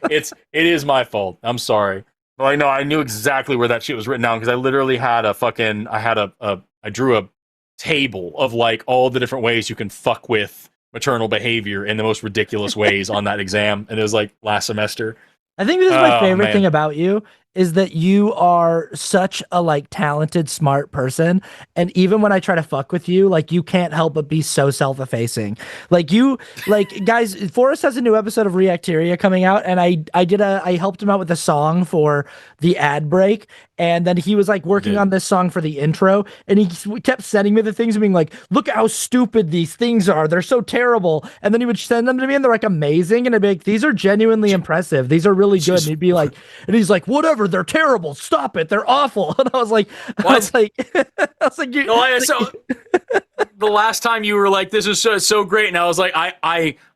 It is my fault. I'm sorry. But I knew exactly where that shit was written down because I literally had I drew a table of all the different ways you can fuck with maternal behavior in the most ridiculous ways on that exam, and it was last semester. I think this is my favorite thing about you is that you are such a talented, smart person, and even when I try to fuck with you, you can't help but be so self-effacing. Guys, Forrest has a new episode of Reacteria coming out, and I helped him out with a song for the ad break, and then he was working on this song for the intro, and he kept sending me the things and being look at how stupid these things are, they're so terrible, and then he would send them to me and they're amazing, and I'd be these are genuinely impressive, these are really good, and he'd be and he's whatever, they're terrible, stop it, they're awful. And I was like, the last time you were this is so great, and I was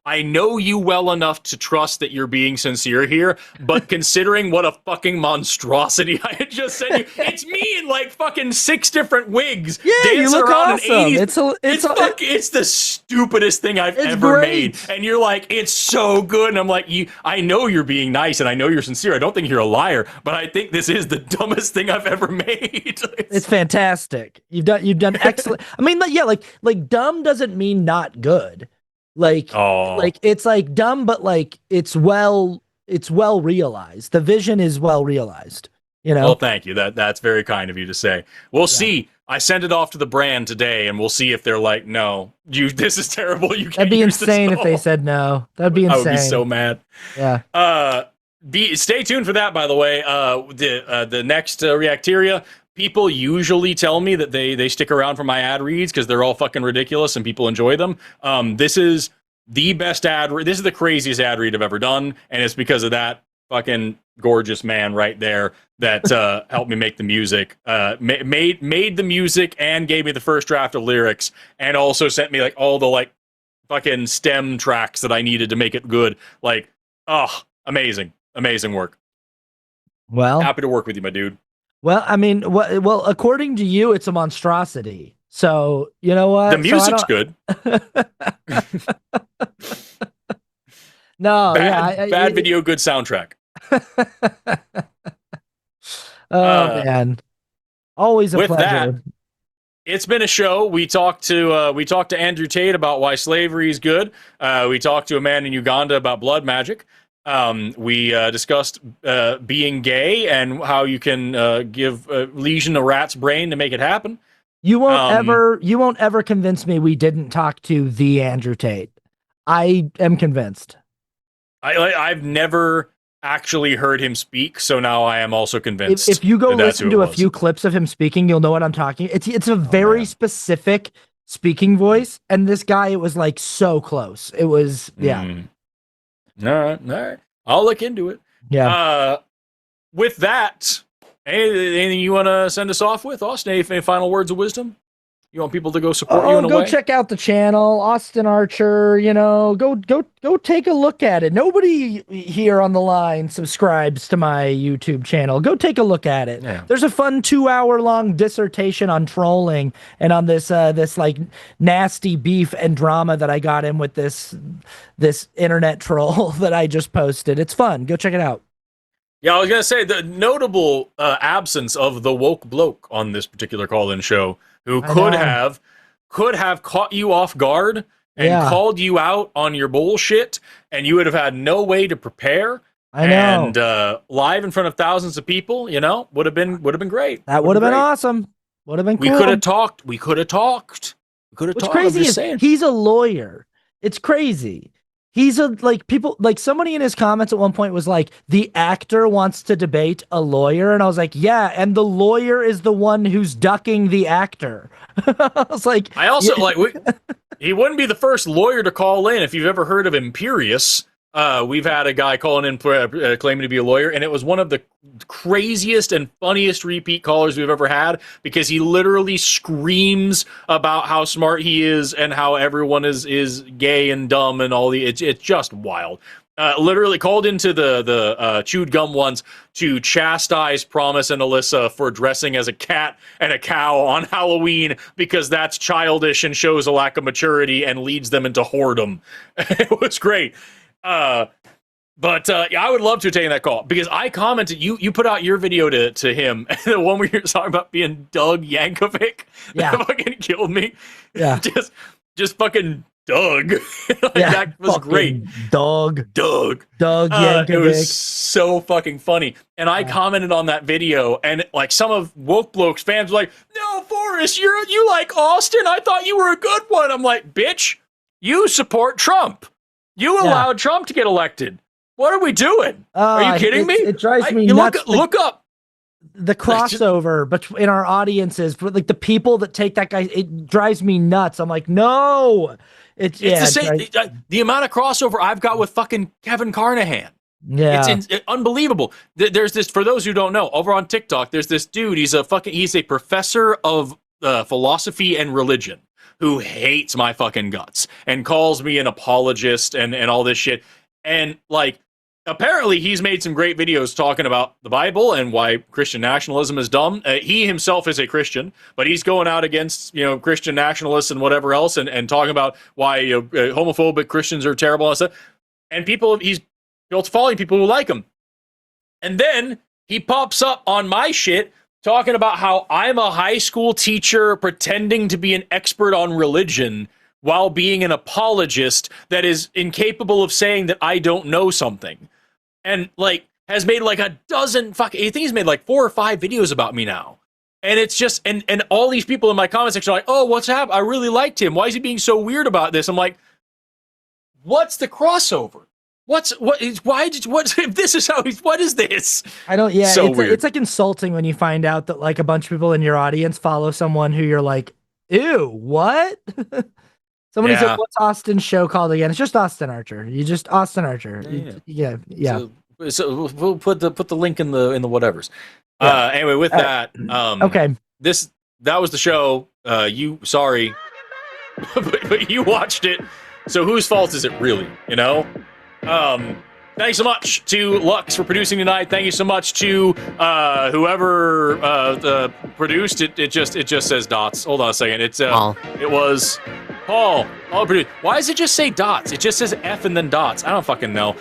I know you well enough to trust that you're being sincere here, but considering what a fucking monstrosity I had just sent you, it's me in fucking 6 different wigs. Yeah, you look awesome. It's the stupidest thing I've ever made. And you're it's so good. And I'm I know you're being nice and I know you're sincere. I don't think you're a liar, but I think this is the dumbest thing I've ever made. It's fantastic. You've done excellent. I mean, dumb doesn't mean not good. It's dumb, but it's well realized. The vision is well realized. Well, thank you. That's very kind of you to say. We'll see. I sent it off to the brand today, and we'll see if they're no, this is terrible. You can't. That'd be insane if they said no. That'd be insane. I would be so mad. Yeah. Stay tuned for that. By the way, the next Reacteria. People usually tell me that they stick around for my ad reads because they're all fucking ridiculous and people enjoy them. This is the best ad read. This is the craziest ad read I've ever done, and it's because of that fucking gorgeous man right there that helped me make the music, made the music and gave me the first draft of lyrics, and also sent me all the fucking stem tracks that I needed to make it good. Amazing work. Well, happy to work with you, my dude. Well, I mean, according to you, it's a monstrosity. So, you know what? The music's good. No, bad video, good soundtrack. Man. Always a pleasure. That, it's been a show. We talked to Andrew Tate about why slavery is good. We talked to a man in Uganda about blood magic. We discussed being gay and how you can give Legion a rat's brain to make it happen. You won't ever convince me we didn't talk to the Andrew Tate. I am convinced. I've never actually heard him speak, so now I am also convinced. If you go listen to a few clips of him speaking, you'll know what I'm talking. It's a very specific speaking voice, and this guy, it was like so close. It was All right. I'll look into it. Yeah. With that, anything you want to send us off with, Austin? Any final words of wisdom? You want people to go support you in a way? Go check out the channel, Austin Archer. You know, go take a look at it. Nobody here on the line subscribes to my YouTube channel. Go take a look at it. Yeah. There's a fun 2-hour-long dissertation on trolling and on this like nasty beef and drama that I got in with this internet troll that I just posted. It's fun. Go check it out. Yeah, I was gonna say the notable absence of the woke bloke on this particular call-in show, who could have caught you off guard and called you out on your bullshit, and you would have had no way to prepare. I know. And live in front of thousands of people, you know, would have been great. That would have been awesome. Would have been cool. We could have talked. What's crazy is he's a lawyer. It's crazy. He's somebody in his comments at one point was like, the actor wants to debate a lawyer. And I was like, yeah. And the lawyer is the one who's ducking the actor. I was like, he wouldn't be the first lawyer to call in. If you've ever heard of Imperious, we've had a guy calling in claiming to be a lawyer, and it was one of the craziest and funniest repeat callers we've ever had, because he literally screams about how smart he is and how everyone is gay and dumb and all it's just wild. Literally called into the Chewed Gum ones to chastise Promise and Alyssa for dressing as a cat and a cow on Halloween, because that's childish and shows a lack of maturity and leads them into whoredom. It was great. But I would love to have taken that call, because I commented, you put out your video to him, and the one where you're talking about being Doug Yankovic, that fucking killed me. Yeah. Just fucking Doug. That was great. Doug Yankovic. Yankovic. It was so fucking funny. And I commented on that video, and like some of Woke Blokes fans were like, no, Forrest, you like Austin? I thought you were a good one. I'm like, bitch, you support Trump. You allowed Trump to get elected. What are we doing? Are you kidding me? It drives me nuts. Look up the crossover in our audiences for like the people that take that guy. It drives me nuts. I'm like, no. It's the same. The amount of crossover I've got with fucking Kevin Carnahan. Yeah, it's unbelievable. There's this, for those who don't know, over on TikTok, there's this dude. He's a professor of philosophy and religion, who hates my fucking guts and calls me an apologist and all this shit. And like, apparently he's made some great videos talking about the Bible and why Christian nationalism is dumb. He himself is a Christian, but he's going out against, Christian nationalists and whatever else, and talking about why homophobic Christians are terrible and stuff. And he's built following people who like him. And then he pops up on my shit talking about how I'm a high school teacher pretending to be an expert on religion while being an apologist that is incapable of saying that I don't know something. And like has made like a dozen I think he's made like 4 or 5 videos about me now. And it's just and all these people in my comment section are like, oh, what's happened? I really liked him. Why is he being so weird about this? I'm like, what's the crossover? What if this is how what is this? I don't, weird. It's like insulting when you find out that like a bunch of people in your audience follow someone who you're like, ew, what? Somebody said, what's Austin's show called again? It's just Austin Archer. You just Austin Archer. Yeah. So we'll put the link in the whatevers. Anyway, with that, okay. That was the show. Sorry, but you watched it. So whose fault is it really? Thanks so much to Lux for producing tonight. Thank you so much to whoever produced it. It just says dots. Hold on a second. It was Paul. Why does it just say dots? It just says F and then dots. I don't fucking know.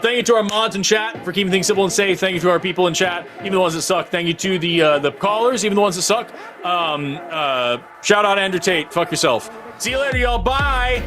Thank you to our mods in chat for keeping things simple and safe. Thank you to our people in chat, even the ones that suck. Thank you to the callers, even the ones that suck. Shout out Andrew Tate. Fuck yourself. See you later, y'all. Bye.